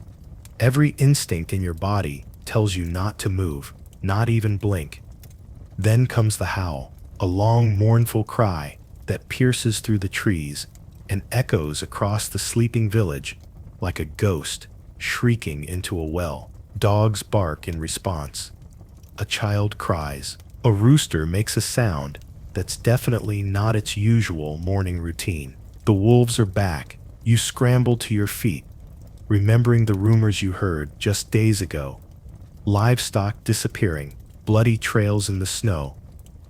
Every instinct in your body tells you not to move, not even blink. Then comes the howl, a long, mournful cry that pierces through the trees and echoes across the sleeping village like a ghost shrieking into a well. Dogs bark in response. A child cries. A rooster makes a sound that's definitely not its usual morning routine. The wolves are back. You scramble to your feet, remembering the rumors you heard just days ago. Livestock disappearing, bloody trails in the snow,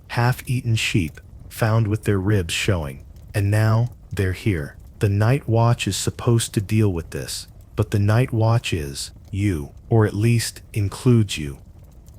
half-eaten sheep found with their ribs showing. And now, they're here. The night watch is supposed to deal with this, but the night watch is you, or at least includes you.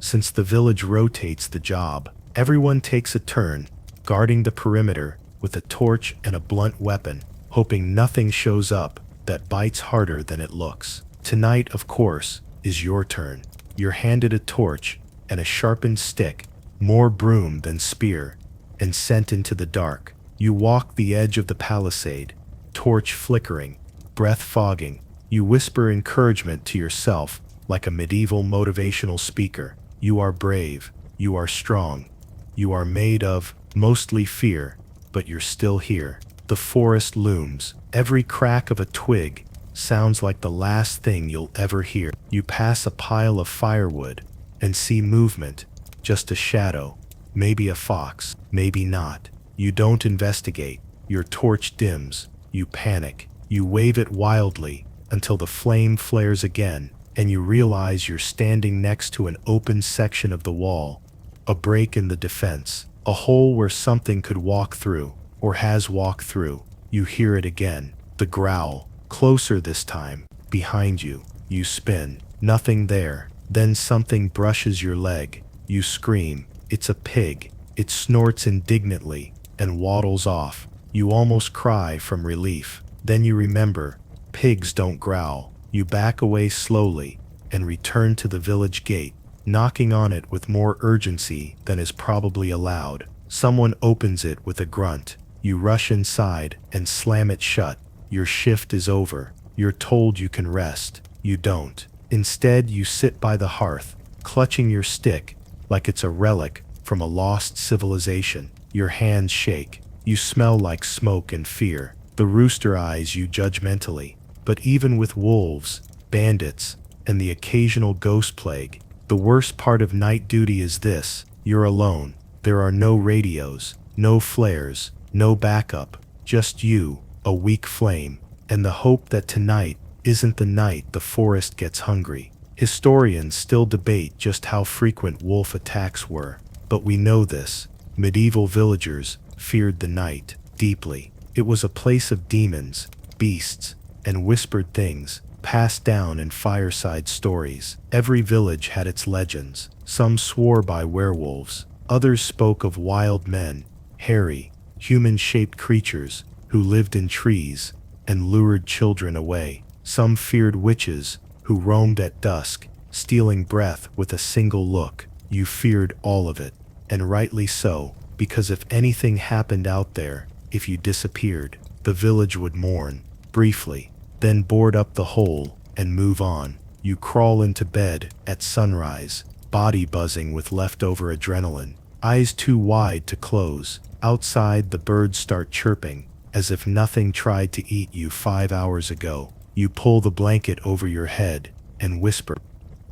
Since the village rotates the job, everyone takes a turn, guarding the perimeter with a torch and a blunt weapon, hoping nothing shows up that bites harder than it looks. Tonight, of course, is your turn. You're handed a torch and a sharpened stick, more broom than spear, and sent into the dark. You walk the edge of the palisade, torch flickering, breath fogging. You whisper encouragement to yourself like a medieval motivational speaker. You are brave. You are strong. You are made of, mostly fear, but you're still here. The forest looms. Every crack of a twig sounds like the last thing you'll ever hear. You pass a pile of firewood and see movement, just a shadow, maybe a fox, maybe not. You don't investigate. Your torch dims. You panic. You wave it wildly until the flame flares again, and you realize you're standing next to an open section of the wall, a break in the defense, a hole where something could walk through, or has walked through. You hear it again, the growl, closer this time, behind you. You spin, nothing there. Then something brushes your leg. You scream. It's a pig. It snorts indignantly and waddles off. You almost cry from relief. Then you remember, pigs don't growl. You back away slowly and return to the village gate, knocking on it with more urgency than is probably allowed. Someone opens it with a grunt. You rush inside and slam it shut. Your shift is over. You're told you can rest. You don't. Instead, you sit by the hearth, clutching your stick like it's a relic from a lost civilization. Your hands shake. You smell like smoke and fear. The rooster eyes you judgmentally. But even with wolves, bandits, and the occasional ghost plague, the worst part of night duty is this: you're alone. There are no radios, no flares, no backup, just you, a weak flame, and the hope that tonight isn't the night the forest gets hungry. Historians still debate just how frequent wolf attacks were, but we know this: medieval villagers feared the night deeply. It was a place of demons, beasts, and whispered things passed down in fireside stories. Every village had its legends. Some swore by werewolves. Others spoke of wild men, hairy, human-shaped creatures who lived in trees and lured children away. Some feared witches who roamed at dusk, stealing breath with a single look. You feared all of it, and rightly so, because if anything happened out there, if you disappeared, the village would mourn, briefly, then board up the hole and move on. You crawl into bed at sunrise, body buzzing with leftover adrenaline, eyes too wide to close. Outside, the birds start chirping, as if nothing tried to eat you 5 hours ago. You pull the blanket over your head and whisper,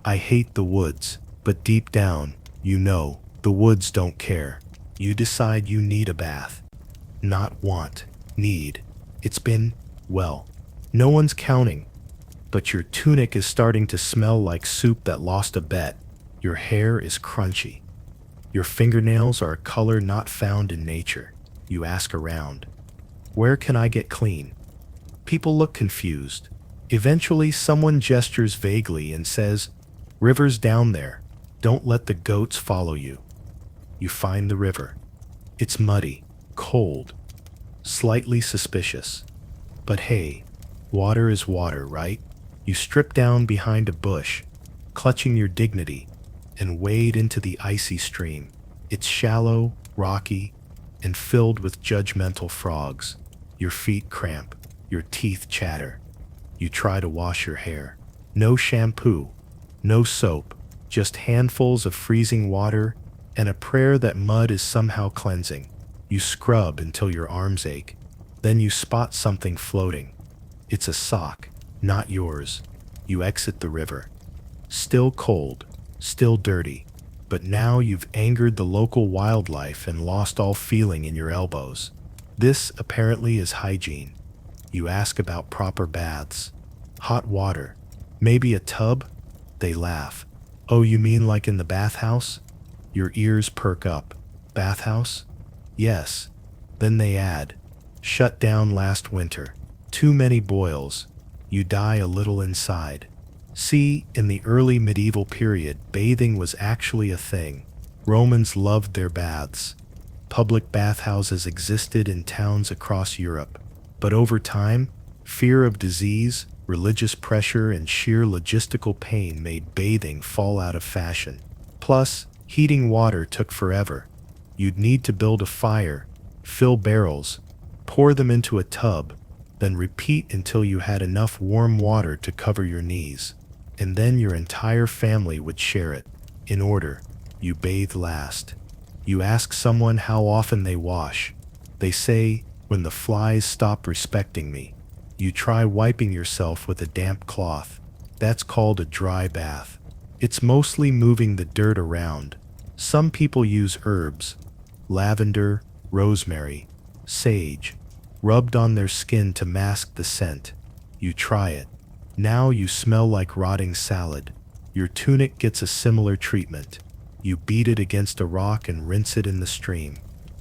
"I hate the woods," but deep down, you know, the woods don't care. You decide you need a bath. Not want, need. It's been, well, no one's counting, but your tunic is starting to smell like soup that lost a bet. Your hair is crunchy. Your fingernails are a color not found in nature. You ask around, "Where can I get clean?" People look confused. Eventually, someone gestures vaguely and says, "River's down there. Don't let the goats follow you." You find the river. It's muddy, cold, slightly suspicious. But hey, water is water, right? You strip down behind a bush, clutching your dignity, and wade into the icy stream. It's shallow, rocky, and filled with judgmental frogs. Your feet cramp, your teeth chatter. You try to wash your hair. No shampoo, no soap, just handfuls of freezing water and a prayer that mud is somehow cleansing. You scrub until your arms ache. Then you spot something floating. It's a sock, not yours. You exit the river. Still cold, still dirty, but now you've angered the local wildlife and lost all feeling in your elbows. This apparently is hygiene. You ask about proper baths. Hot water. Maybe a tub? They laugh. "Oh, you mean like in the bathhouse?" Your ears perk up. "Bathhouse?" "Yes." Then they add, "Shut down last winter. Too many boils. You die a little inside." See, in the early medieval period, bathing was actually a thing. Romans loved their baths. Public bathhouses existed in towns across Europe. But over time, fear of disease, religious pressure, and sheer logistical pain made bathing fall out of fashion. Plus, heating water took forever. You'd need to build a fire, fill barrels, pour them into a tub, then repeat until you had enough warm water to cover your knees. And then your entire family would share it. In order, you bathe last. You ask someone how often they wash. They say, "When the flies stop respecting me." You try wiping yourself with a damp cloth. That's called a dry bath. It's mostly moving the dirt around. Some people use herbs, lavender, rosemary, sage, rubbed on their skin to mask the scent. You try it. Now you smell like rotting salad. Your tunic gets a similar treatment. You beat it against a rock and rinse it in the stream.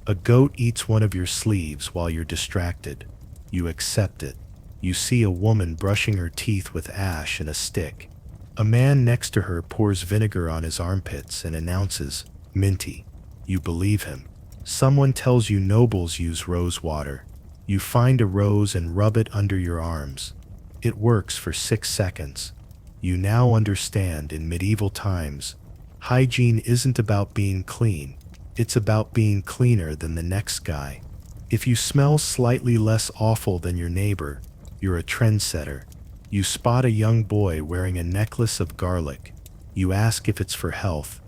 A goat eats one of your sleeves while you're distracted. You accept it. You see a woman brushing her teeth with ash and a stick. A man next to her pours vinegar on his armpits and announces, "Minty." You believe him. Someone tells you nobles use rose water. You find a rose and rub it under your arms. It works for 6 seconds. You now understand, in medieval times, hygiene isn't about being clean. It's about being cleaner than the next guy. If you smell slightly less awful than your neighbor, you're a trendsetter. You spot a young boy wearing a necklace of garlic. You ask if it's for health.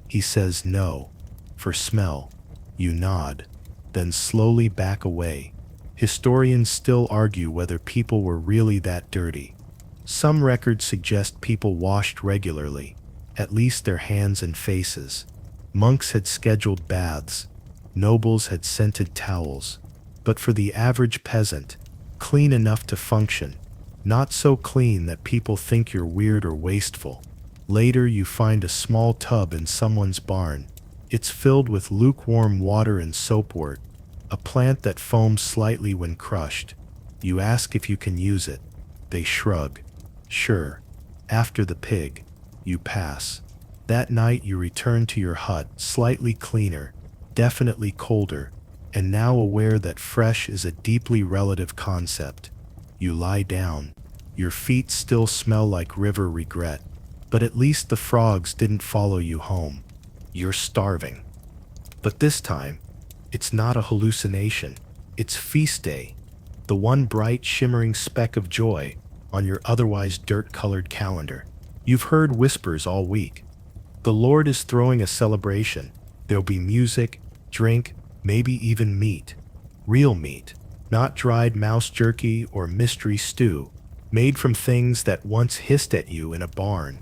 He says no, for smell. You nod, then slowly back away. Historians still argue whether people were really that dirty. Some records suggest people washed regularly, at least their hands and faces. Monks had scheduled baths. Nobles had scented towels. But for the average peasant, clean enough to function, not so clean that people think you're weird or wasteful. Later, you find a small tub in someone's barn. It's filled with lukewarm water and soapwort, a plant that foams slightly when crushed. You ask if you can use it. They shrug. Sure. After the pig. You pass. That night you return to your hut, slightly cleaner, definitely colder, and now aware that fresh is a deeply relative concept. You lie down. Your feet still smell like river regret, but at least the frogs didn't follow you home. You're starving. But this time, it's not a hallucination. It's feast day, the one bright, shimmering speck of joy on your otherwise dirt-colored calendar. You've heard whispers all week. The Lord is throwing a celebration. There'll be music, drink, maybe even meat. Real meat, not dried mouse jerky or mystery stew, made from things that once hissed at you in a barn.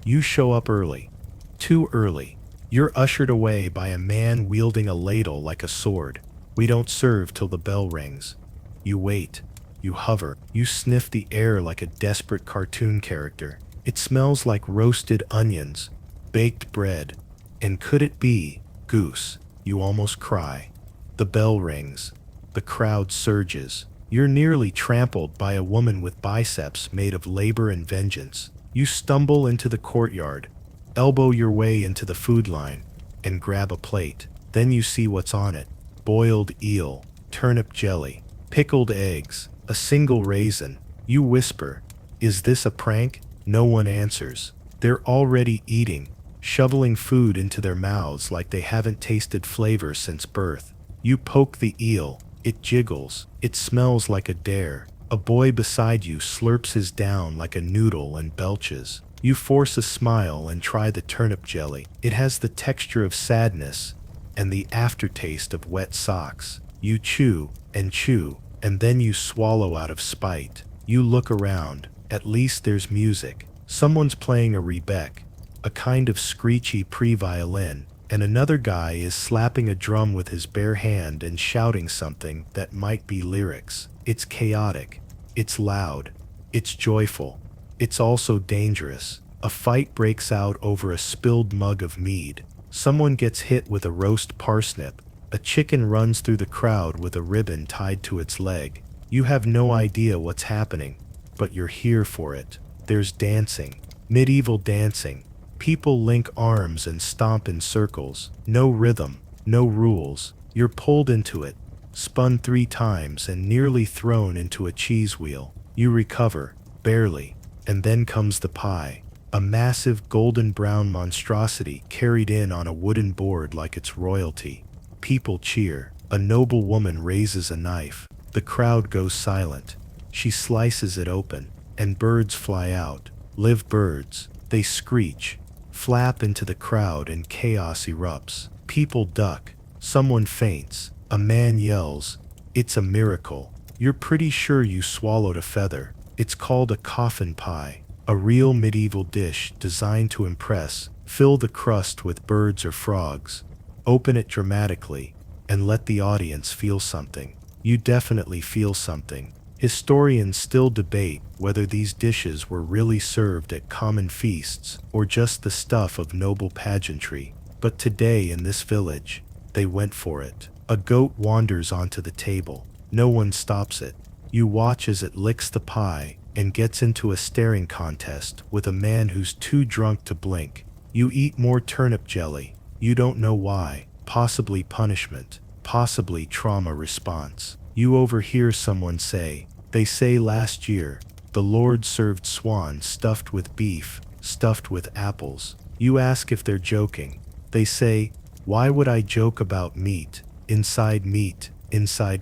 You show up early. Too early. You're ushered away by a man wielding a ladle like a sword. We don't serve till the bell rings. You wait. You hover. You sniff the air like a desperate cartoon character. It smells like roasted onions, baked bread, and could it be goose? You almost cry. The bell rings. The crowd surges. You're nearly trampled by a woman with biceps made of labor and vengeance. You stumble into the courtyard, elbow your way into the food line, and grab a plate. Then you see what's on it. Boiled eel, turnip jelly, pickled eggs, a single raisin. You whisper, "Is this a prank?" No one answers. They're already eating, shoveling food into their mouths like they haven't tasted flavor since birth. You poke the eel. It jiggles. It smells like a dare. A boy beside you slurps his down like a noodle and belches. You force a smile and try the turnip jelly. It has the texture of sadness and the aftertaste of wet socks. You chew, and then you swallow out of spite. You look around. At least there's music. Someone's playing a rebec, a kind of screechy pre-violin, and another guy is slapping a drum with his bare hand and shouting something that might be lyrics. It's chaotic. It's loud. It's joyful. It's also dangerous. A fight breaks out over a spilled mug of mead. Someone gets hit with a roast parsnip. A chicken runs through the crowd with a ribbon tied to its leg. You have no idea what's happening, but you're here for it. There's dancing. Medieval dancing. People link arms and stomp in circles. No rhythm, no rules. You're pulled into it, spun 3 times and nearly thrown into a cheese wheel. You recover, barely, and then comes the pie. A massive golden brown monstrosity carried in on a wooden board like it's royalty. People cheer. A noble woman raises a knife. The crowd goes silent. She slices it open, and birds fly out. Live birds. They screech, flap into the crowd, and chaos erupts. People duck. Someone faints. A man yells. It's a miracle. You're pretty sure you swallowed a feather. It's called a coffin pie, a real medieval dish designed to impress. Fill the crust with birds or frogs. Open it dramatically, and let the audience feel something. You definitely feel something. Historians still debate whether these dishes were really served at common feasts or just the stuff of noble pageantry. But today in this village, they went for it. A goat wanders onto the table. No one stops it. You watch as it licks the pie and gets into a staring contest with a man who's too drunk to blink. You eat more turnip jelly. You don't know why. Possibly punishment. Possibly trauma response. You overhear someone say, "They say last year, the Lord served swan stuffed with beef, stuffed with apples." You ask if they're joking. They say, "Why would I joke about meat, inside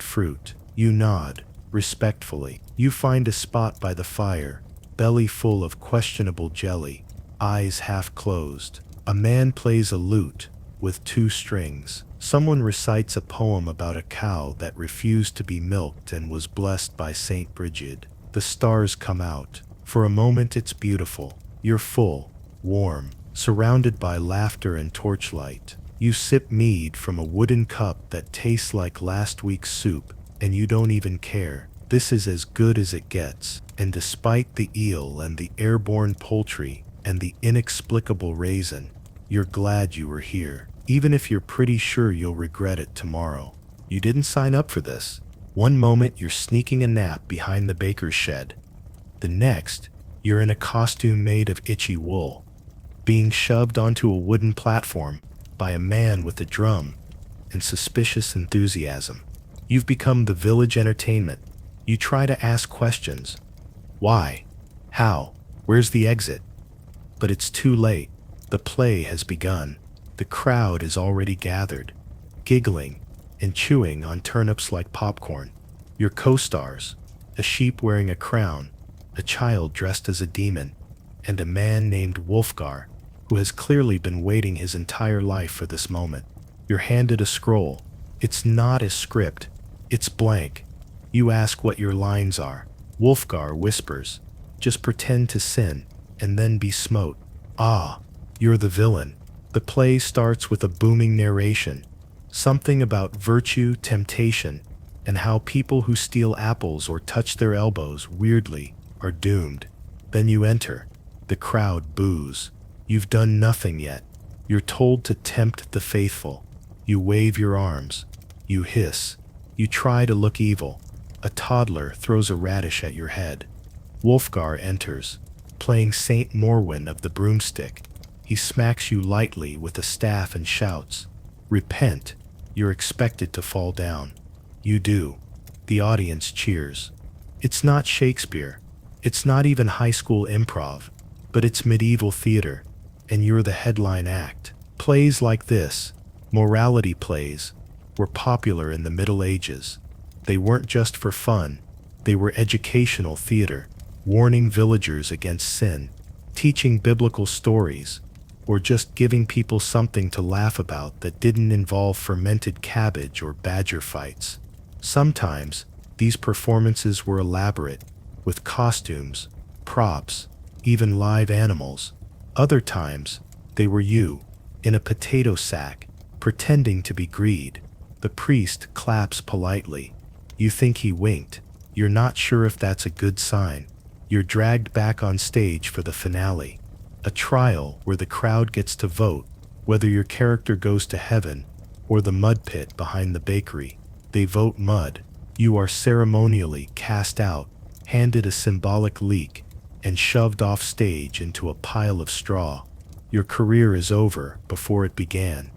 fruit?" You nod, respectfully. You find a spot by the fire, belly full of questionable jelly, eyes half closed. A man plays a lute with 2 strings. Someone recites a poem about a cow that refused to be milked and was blessed by Saint Brigid. The stars come out. For a moment it's beautiful. You're full, warm, surrounded by laughter and torchlight. You sip mead from a wooden cup that tastes like last week's soup, and you don't even care. This is as good as it gets, and despite the eel and the airborne poultry and the inexplicable raisin, you're glad you were here. Even if you're pretty sure you'll regret it tomorrow. You didn't sign up for this. One moment you're sneaking a nap behind the baker's shed. The next, you're in a costume made of itchy wool, being shoved onto a wooden platform by a man with a drum and suspicious enthusiasm. You've become the village entertainment. You try to ask questions. Why? How? Where's the exit? But it's too late. The play has begun. The crowd is already gathered, giggling and chewing on turnips like popcorn. Your co-stars, a sheep wearing a crown, a child dressed as a demon, and a man named Wolfgar, who has clearly been waiting his entire life for this moment. You're handed a scroll. It's not a script. It's blank. You ask what your lines are. Wolfgar whispers, "Just pretend to sin, and then be smote." Ah, you're the villain. The play starts with a booming narration, something about virtue, temptation, and how people who steal apples or touch their elbows weirdly are doomed. Then you enter. The crowd boos. You've done nothing yet. You're told to tempt the faithful. You wave your arms. You hiss. You try to look evil. A toddler throws a radish at your head. Wolfgar enters, playing Saint Morwen of the broomstick. He smacks you lightly with a staff and shouts, "Repent." You're expected to fall down. You do. The audience cheers. It's not Shakespeare. It's not even high school improv, but it's medieval theater, and you're the headline act. Plays like this, morality plays, were popular in the Middle Ages. They weren't just for fun, they were educational theater, warning villagers against sin, teaching biblical stories, or just giving people something to laugh about that didn't involve fermented cabbage or badger fights. Sometimes, these performances were elaborate, with costumes, props, even live animals. Other times, they were you, in a potato sack, pretending to be greed. The priest claps politely. You think he winked. You're not sure if that's a good sign. You're dragged back on stage for the finale. A trial where the crowd gets to vote whether your character goes to heaven or the mud pit behind the bakery. They vote mud. You are ceremonially cast out, handed a symbolic leek, and shoved off stage into a pile of straw. Your career is over before it began.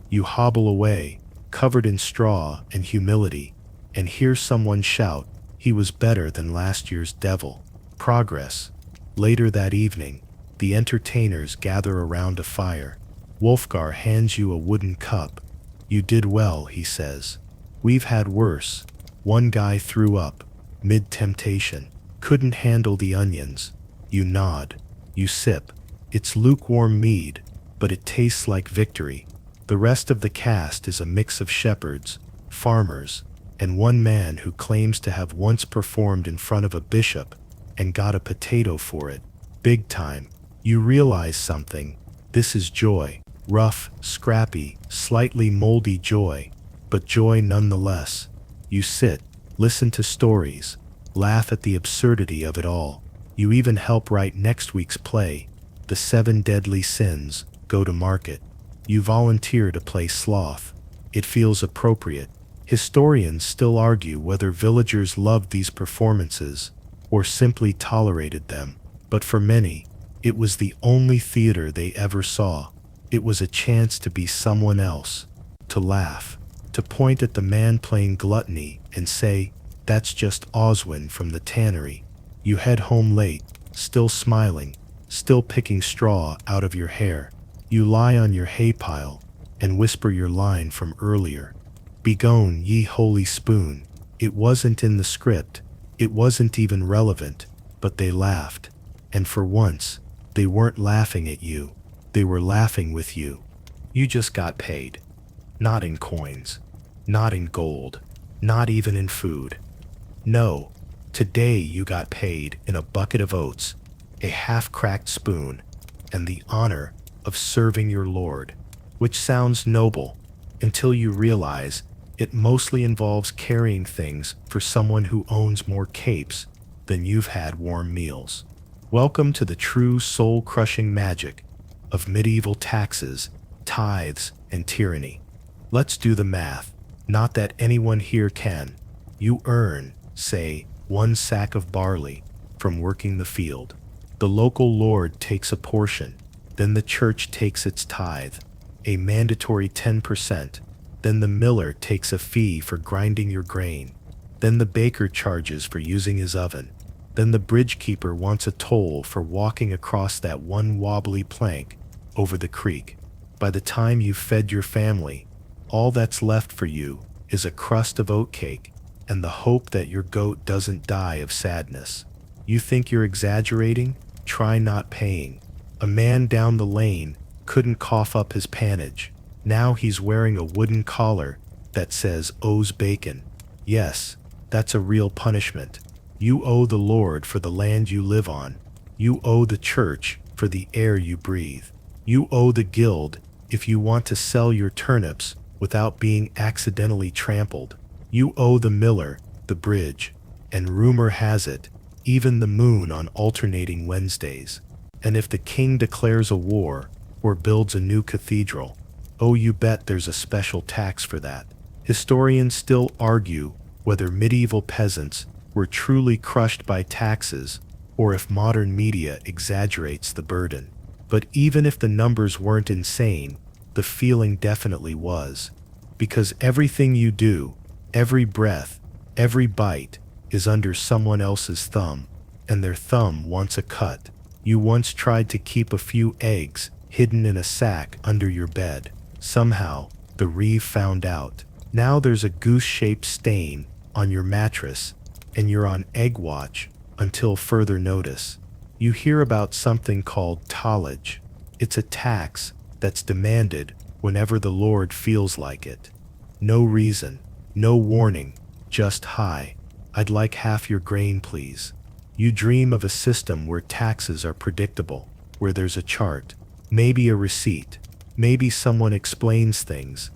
You hobble away, covered in straw and humility, and hear someone shout, "He was better than last year's devil." Progress. Later that evening, the entertainers gather around a fire. Wolfgar hands you a wooden cup. "You did well," he says. "We've had worse." One guy threw up, mid-temptation. Couldn't handle the onions. You nod. You sip. It's lukewarm mead, but it tastes like victory. The rest of the cast is a mix of shepherds, farmers, and one man who claims to have once performed in front of a bishop and got a potato for it. Big time. You realize something. This is joy. Rough, scrappy, slightly moldy joy, but joy nonetheless. You sit, listen to stories, laugh at the absurdity of it all. You even help write next week's play, The 7 Deadly Sins, go to market. You volunteer to play sloth. It feels appropriate. Historians still argue whether villagers loved these performances or simply tolerated them, but for many, it was the only theater they ever saw. It was a chance to be someone else, to laugh, to point at the man playing gluttony and say, "That's just Oswin from the tannery." You head home late, still smiling, still picking straw out of your hair. You lie on your hay pile and whisper your line from earlier. "Begone, ye holy spoon." It wasn't in the script, it wasn't even relevant, but they laughed. And for once, they weren't laughing at you, they were laughing with you. You just got paid. Not in coins, not in gold, not even in food. No, today you got paid in a bucket of oats, a half-cracked spoon, and the honor of serving your Lord, which sounds noble until you realize it mostly involves carrying things for someone who owns more capes than you've had warm meals. Welcome to the true soul-crushing magic of medieval taxes, tithes, and tyranny. Let's do the math. Not that anyone here can. You earn, say, 1 sack of barley from working the field. The local lord takes a portion, then the church takes its tithe, a mandatory 10%. Then the miller takes a fee for grinding your grain. Then the baker charges for using his oven. Then the bridge keeper wants a toll for walking across that one wobbly plank over the creek. By the time you've fed your family, all that's left for you is a crust of oatcake and the hope that your goat doesn't die of sadness. You think you're exaggerating? Try not paying. A man down the lane couldn't cough up his pannage. Now he's wearing a wooden collar that says "O's Bacon." Yes, That's a real punishment. You owe the Lord for the land you live on. You owe the church for the air you breathe. You owe the guild if you want to sell your turnips without being accidentally trampled. You owe the miller, the bridge, and rumor has it, even the moon on alternating Wednesdays. And if the king declares a war or builds a new cathedral, oh, you bet there's a special tax for that. Historians still argue whether medieval peasants were truly crushed by taxes or if modern media exaggerates the burden. But even if the numbers weren't insane, the feeling definitely was. Because everything you do, every breath, every bite, is under someone else's thumb, and their thumb wants a cut. You once tried to keep a few eggs hidden in a sack under your bed. Somehow, the reeve found out. Now there's a goose-shaped stain on your mattress, and you're on egg watch until further notice. You hear about something called tonnage. It's a tax that's demanded whenever the Lord feels like it. No reason, no warning, just hi, I'd like half your grain, please. You dream of a system where taxes are predictable, where there's a chart, maybe a receipt, maybe someone explains things.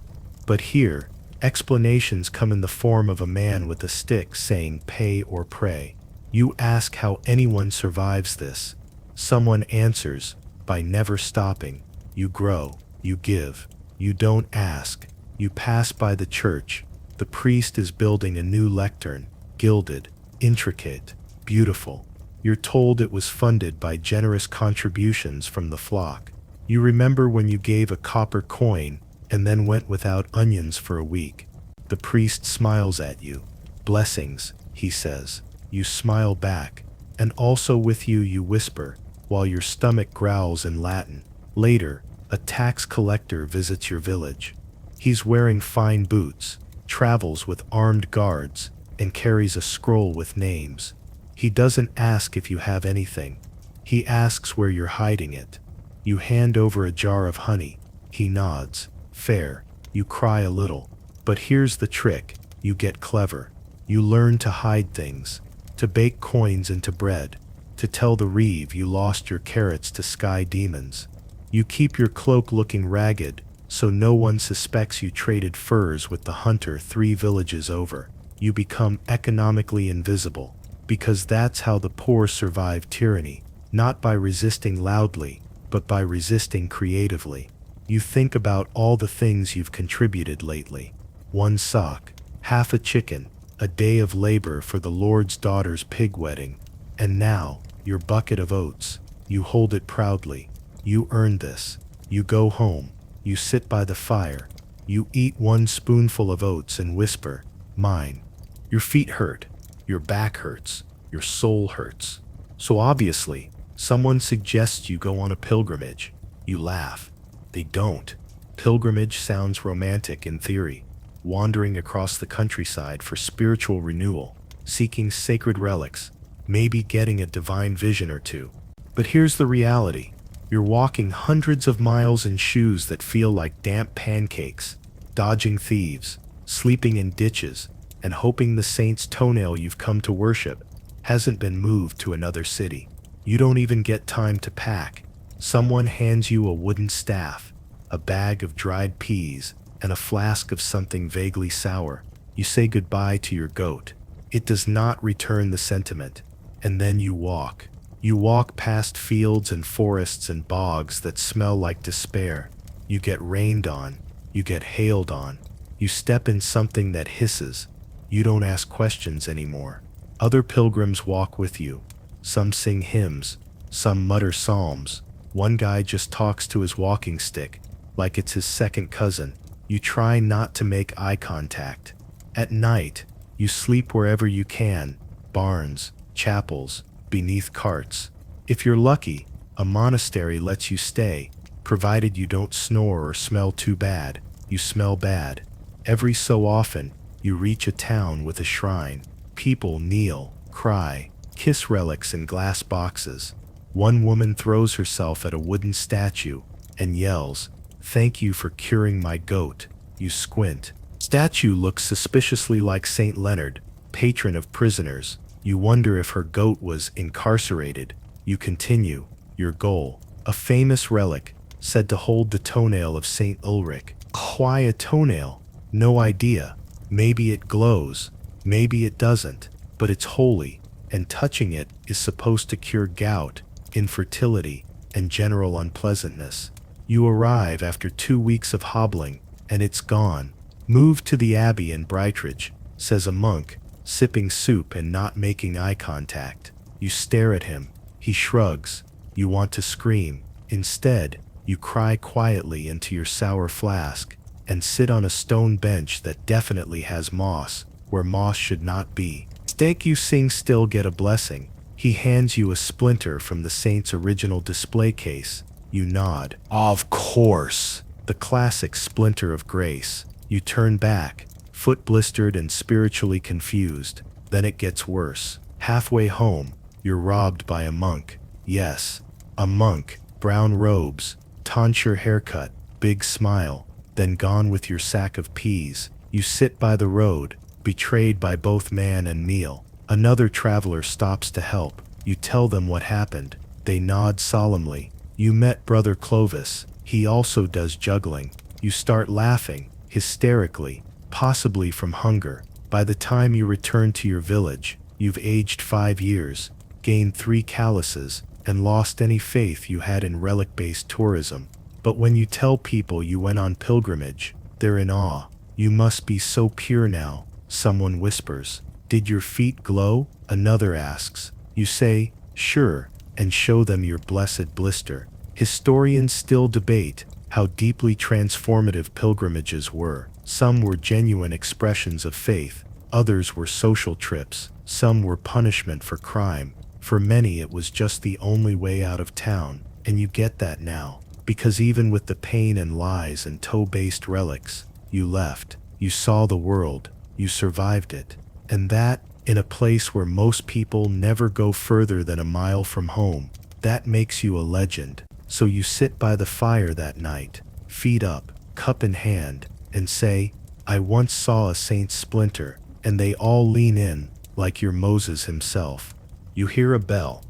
But here, explanations come in the form of a man with a stick saying pay or pray. You ask how anyone survives this. Someone answers, by never stopping. You grow, you give, you don't ask. You pass by the church. The priest is building a new lectern, gilded, intricate, beautiful. You're told it was funded by generous contributions from the flock. You remember when you gave a copper coin and then went without onions for a week. The priest smiles at you. Blessings, he says. You smile back, and also with you whisper, while your stomach growls in Latin. Later, a tax collector visits your village. He's wearing fine boots, travels with armed guards, and carries a scroll with names. He doesn't ask if you have anything. He asks where you're hiding it. You hand over a jar of honey. He nods. Fair. You cry a little. But here's the trick. You get clever. You learn to hide things, to bake coins into bread, to tell the reeve you lost your carrots to sky demons. You keep your cloak looking ragged, so no one suspects you traded furs with the hunter 3 villages over. You become economically invisible, because that's how the poor survive tyranny, not by resisting loudly, but by resisting creatively. You think about all the things you've contributed lately. 1 sock, half a chicken, a day of labor for the Lord's daughter's pig wedding, and now, your bucket of oats. You hold it proudly. You earned this. You go home. You sit by the fire. You eat 1 spoonful of oats and whisper, mine. Your feet hurt. Your back hurts. Your soul hurts. So obviously, someone suggests you go on a pilgrimage. You laugh. They don't. Pilgrimage sounds romantic in theory. Wandering across the countryside for spiritual renewal, seeking sacred relics, maybe getting a divine vision or two. But here's the reality. You're walking hundreds of miles in shoes that feel like damp pancakes, dodging thieves, sleeping in ditches, and hoping the saint's toenail you've come to worship hasn't been moved to another city. You don't even get time to pack. Someone hands you a wooden staff, a bag of dried peas, and a flask of something vaguely sour. You say goodbye to your goat. It does not return the sentiment. And then you walk. You walk past fields and forests and bogs that smell like despair. You get rained on. You get hailed on. You step in something that hisses. You don't ask questions anymore. Other pilgrims walk with you. Some sing hymns. Some mutter psalms. One guy just talks to his walking stick, like it's his second cousin. You try not to make eye contact. At night, you sleep wherever you can, barns, chapels, beneath carts. If you're lucky, a monastery lets you stay, provided you don't snore or smell too bad. You smell bad. Every so often, you reach a town with a shrine. People kneel, cry, kiss relics in glass boxes. One woman throws herself at a wooden statue and yells, "Thank you for curing my goat." You squint. Statue looks suspiciously like St. Leonard, patron of prisoners. You wonder if her goat was incarcerated. You continue. Your goal. A famous relic, said to hold the toenail of St. Ulrich. Why a toenail? No idea. Maybe it glows. Maybe it doesn't. But it's holy, and touching it is supposed to cure gout, infertility, and general unpleasantness. You arrive after 2 weeks of hobbling, and it's gone. Move to the abbey in Brightridge, says a monk, sipping soup and not making eye contact. You stare at him. He shrugs. You want to scream. Instead, you cry quietly into your sour flask and sit on a stone bench that definitely has moss, where moss should not be. Steak you sing still get a blessing. He hands you a splinter from the saint's original display case. You nod. Of course. The classic splinter of grace. You turn back, foot blistered and spiritually confused. Then it gets worse. Halfway home, you're robbed by a monk. Yes, a monk. Brown robes, tonsure haircut, big smile, then gone with your sack of peas. You sit by the road, betrayed by both man and meal. Another traveler stops to help. You tell them what happened. They nod solemnly. You met Brother Clovis. He also does juggling. You start laughing, hysterically, possibly from hunger. By the time you return to your village, you've aged 5 years, gained 3 calluses, and lost any faith you had in relic-based tourism. But when you tell people you went on pilgrimage, they're in awe. You must be so pure now, someone whispers. Did your feet glow? Another asks. You say, sure, and show them your blessed blister. Historians still debate how deeply transformative pilgrimages were. Some were genuine expressions of faith, others were social trips, some were punishment for crime. For many it was just the only way out of town, and you get that now, because even with the pain and lies and toe-based relics, you left, you saw the world, you survived it. And that, in a place where most people never go further than a mile from home, that makes you a legend. So you sit by the fire that night, feet up, cup in hand, and say, I once saw a saint's splinter, and they all lean in, like your Moses himself. You hear a bell,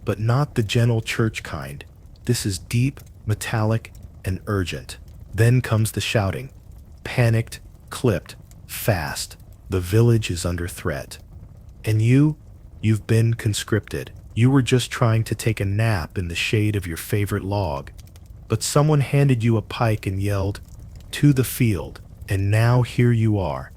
but not the gentle church kind. This is deep, metallic, and urgent. Then comes the shouting. Panicked, clipped, fast. The village is under threat. And you've been conscripted. You were just trying to take a nap in the shade of your favorite log. But someone handed you a pike and yelled, to the field. And now here you are,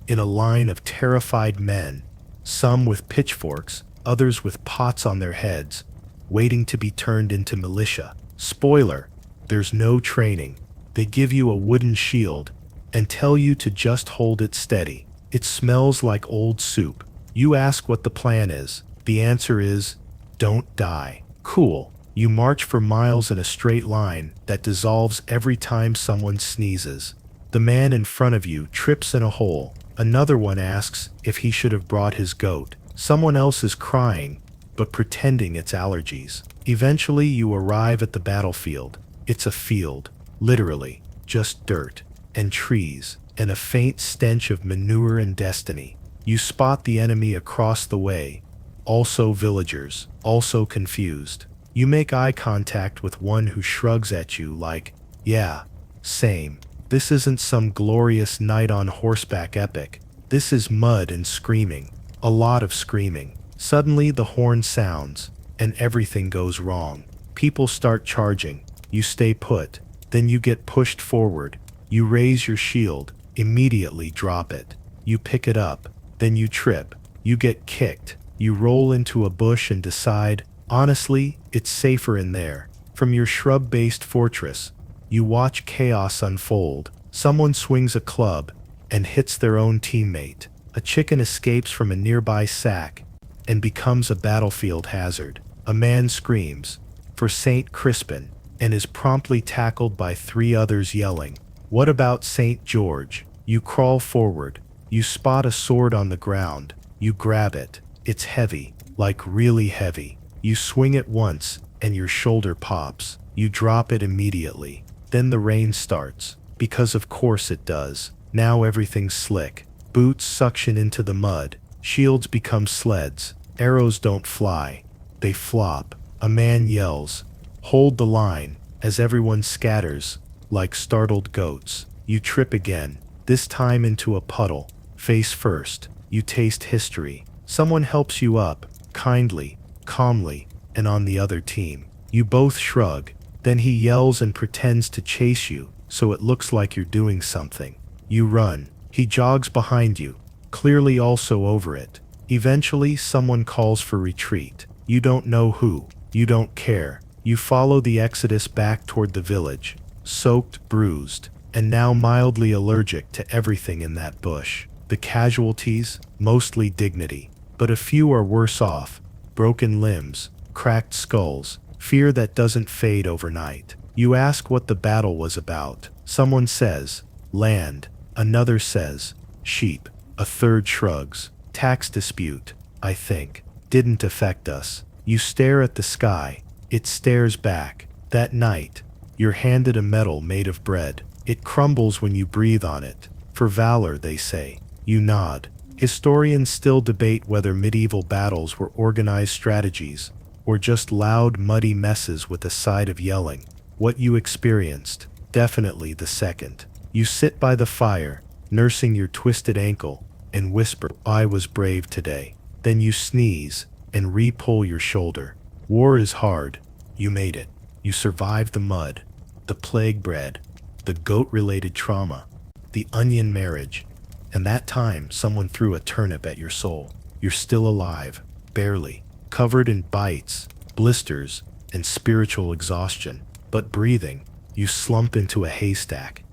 in a line of terrified men, some with pitchforks, others with pots on their heads, waiting to be turned into militia. Spoiler, there's no training. They give you a wooden shield and tell you to just hold it steady. It smells like old soup. You ask what the plan is. The answer is, don't die. Cool. You march for miles in a straight line that dissolves every time someone sneezes. The man in front of you trips in a hole. Another one asks if he should have brought his goat. Someone else is crying, but pretending it's allergies. Eventually you arrive at the battlefield. It's a field, literally, just dirt, and trees, and a faint stench of manure and destiny. You spot the enemy across the way, also villagers, also confused. You make eye contact with one who shrugs at you like, yeah, same. This isn't some glorious knight on horseback epic. This is mud and screaming. A lot of screaming. Suddenly the horn sounds, and everything goes wrong. People start charging. You stay put. Then you get pushed forward. You raise your shield, immediately drop it. You pick it up. Then you trip. You get kicked. You roll into a bush and decide, honestly, it's safer in there. From your shrub-based fortress, you watch chaos unfold. Someone swings a club and hits their own teammate. A chicken escapes from a nearby sack and becomes a battlefield hazard. A man screams for St. Crispin and is promptly tackled by 3 others yelling, what about St. George? You crawl forward. You spot a sword on the ground. You grab it. It's heavy, like really heavy. You swing it once and your shoulder pops. You drop it immediately. Then the rain starts, because of course it does. Now everything's slick. Boots suction into the mud. Shields become sleds. Arrows don't fly. They flop. A man yells, "Hold the line," as everyone scatters, like startled goats. You trip again, this time into a puddle. Face first. You taste history. Someone helps you up, kindly, calmly, and on the other team. You both shrug. Then he yells and pretends to chase you, so it looks like you're doing something. You run. He jogs behind you, clearly also over it. Eventually, someone calls for retreat. You don't know who. You don't care. You follow the exodus back toward the village, soaked, bruised, and now mildly allergic to everything in that bush. The casualties, mostly dignity, but a few are worse off. Broken limbs, cracked skulls, fear that doesn't fade overnight. You ask what the battle was about. Someone says, land. Another says, sheep. A third shrugs. Tax dispute, I think. Didn't affect us. You stare at the sky. It stares back. That night, you're handed a medal made of bread. It crumbles when you breathe on it. For valor, they say. You nod. Historians still debate whether medieval battles were organized strategies or just loud, muddy messes with a side of yelling. What you experienced, definitely the second. You sit by the fire, nursing your twisted ankle, and whisper, "I was brave today." Then you sneeze and re-pull your shoulder. War is hard. You made it. You survived the mud, the plague bread, the goat-related trauma, the onion marriage, and that time someone threw a turnip at your soul. You're still alive, barely, covered in bites, blisters, and spiritual exhaustion, but breathing. You slump into a haystack.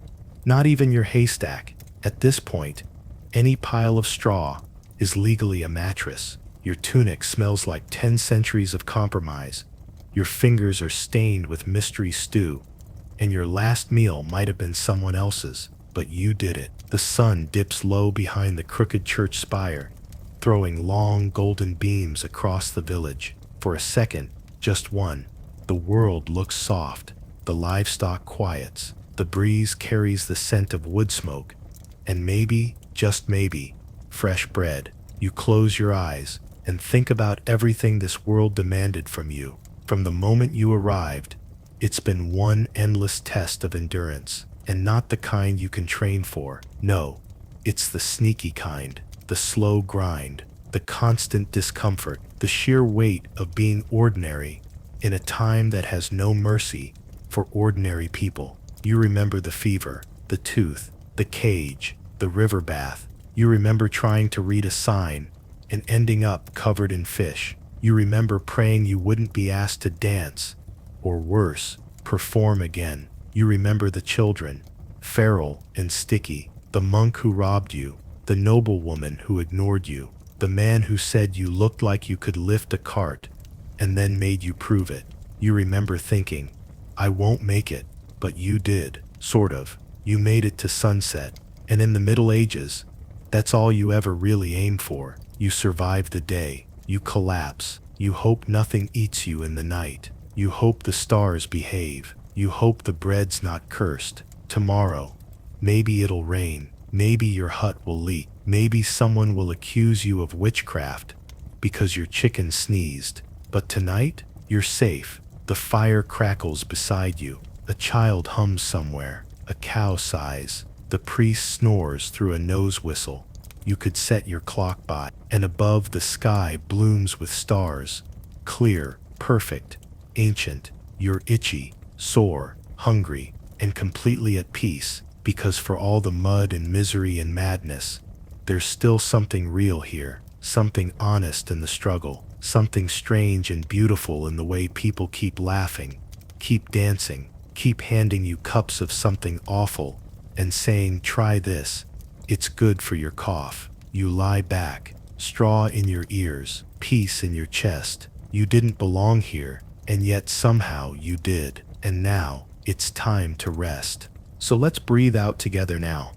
Not even your haystack. At this point, any pile of straw is legally a mattress. Your tunic smells like 10 centuries of compromise. Your fingers are stained with mystery stew, and your last meal might have been someone else's, but you did it. The sun dips low behind the crooked church spire, throwing long golden beams across the village. For a second, just one, the world looks soft. The livestock quiets. The breeze carries the scent of wood smoke, and maybe, just maybe, fresh bread. You close your eyes and think about everything this world demanded from you. From the moment you arrived, it's been one endless test of endurance, and not the kind you can train for. No, it's the sneaky kind, the slow grind, the constant discomfort, the sheer weight of being ordinary in a time that has no mercy for ordinary people. You remember the fever, the tooth, the cage, the river bath. You remember trying to read a sign and ending up covered in fish. You remember praying you wouldn't be asked to dance, or worse, perform again. You remember the children, feral and sticky, the monk who robbed you, the noblewoman who ignored you, the man who said you looked like you could lift a cart and then made you prove it. You remember thinking, I won't make it, but you did, sort of. You made it to sunset, and in the Middle Ages, that's all you ever really aim for. You survive the day. You collapse. You hope nothing eats you in the night. You hope the stars behave. You hope the bread's not cursed. Tomorrow, maybe it'll rain. Maybe your hut will leak. Maybe someone will accuse you of witchcraft because your chicken sneezed. But tonight, you're safe. The fire crackles beside you. A child hums somewhere. A cow sighs. The priest snores through a nose whistle. You could set your clock by, and above the sky blooms with stars. Clear, perfect, ancient. You're itchy, sore, hungry, and completely at peace, because for all the mud and misery and madness, there's still something real here, something honest in the struggle, something strange and beautiful in the way people keep laughing, keep dancing, keep handing you cups of something awful, and saying, try this. It's good for your cough. You lie back, straw in your ears, peace in your chest. You didn't belong here, and yet somehow you did. And now, it's time to rest. So let's breathe out together now,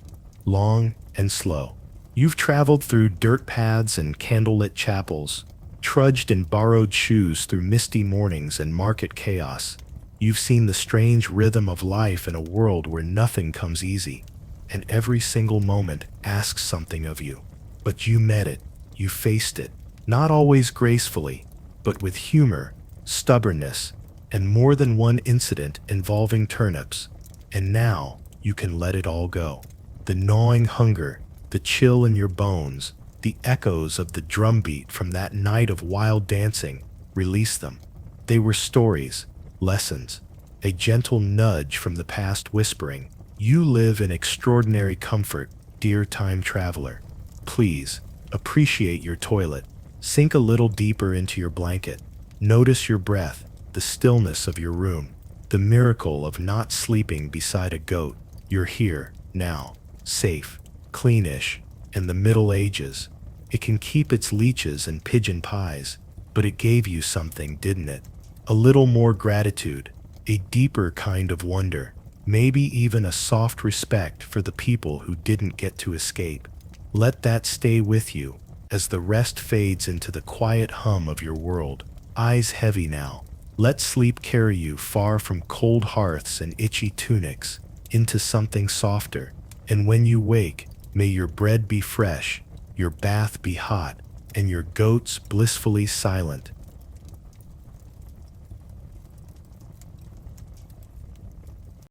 long and slow. You've traveled through dirt paths and candlelit chapels, trudged in borrowed shoes through misty mornings and market chaos. You've seen the strange rhythm of life in a world where nothing comes easy, and every single moment asks something of you. But you met it. You faced it, not always gracefully, but with humor, stubbornness, and more than one incident involving turnips. And now you can let it all go. The gnawing hunger, the chill in your bones, the echoes of the drumbeat from that night of wild dancing, release them. They were stories, lessons, a gentle nudge from the past whispering, "You live in extraordinary comfort, dear time traveler. Please, appreciate your toilet. Sink a little deeper into your blanket. Notice your breath, the stillness of your room, the miracle of not sleeping beside a goat. You're here, now, safe, cleanish, in the Middle Ages. It can keep its leeches and pigeon pies, but it gave you something, didn't it? A little more gratitude, a deeper kind of wonder, maybe even a soft respect for the people who didn't get to escape. Let that stay with you as the rest fades into the quiet hum of your world. Eyes heavy now. Let sleep carry you far from cold hearths and itchy tunics into something softer. And when you wake, may your bread be fresh, your bath be hot, and your goats blissfully silent.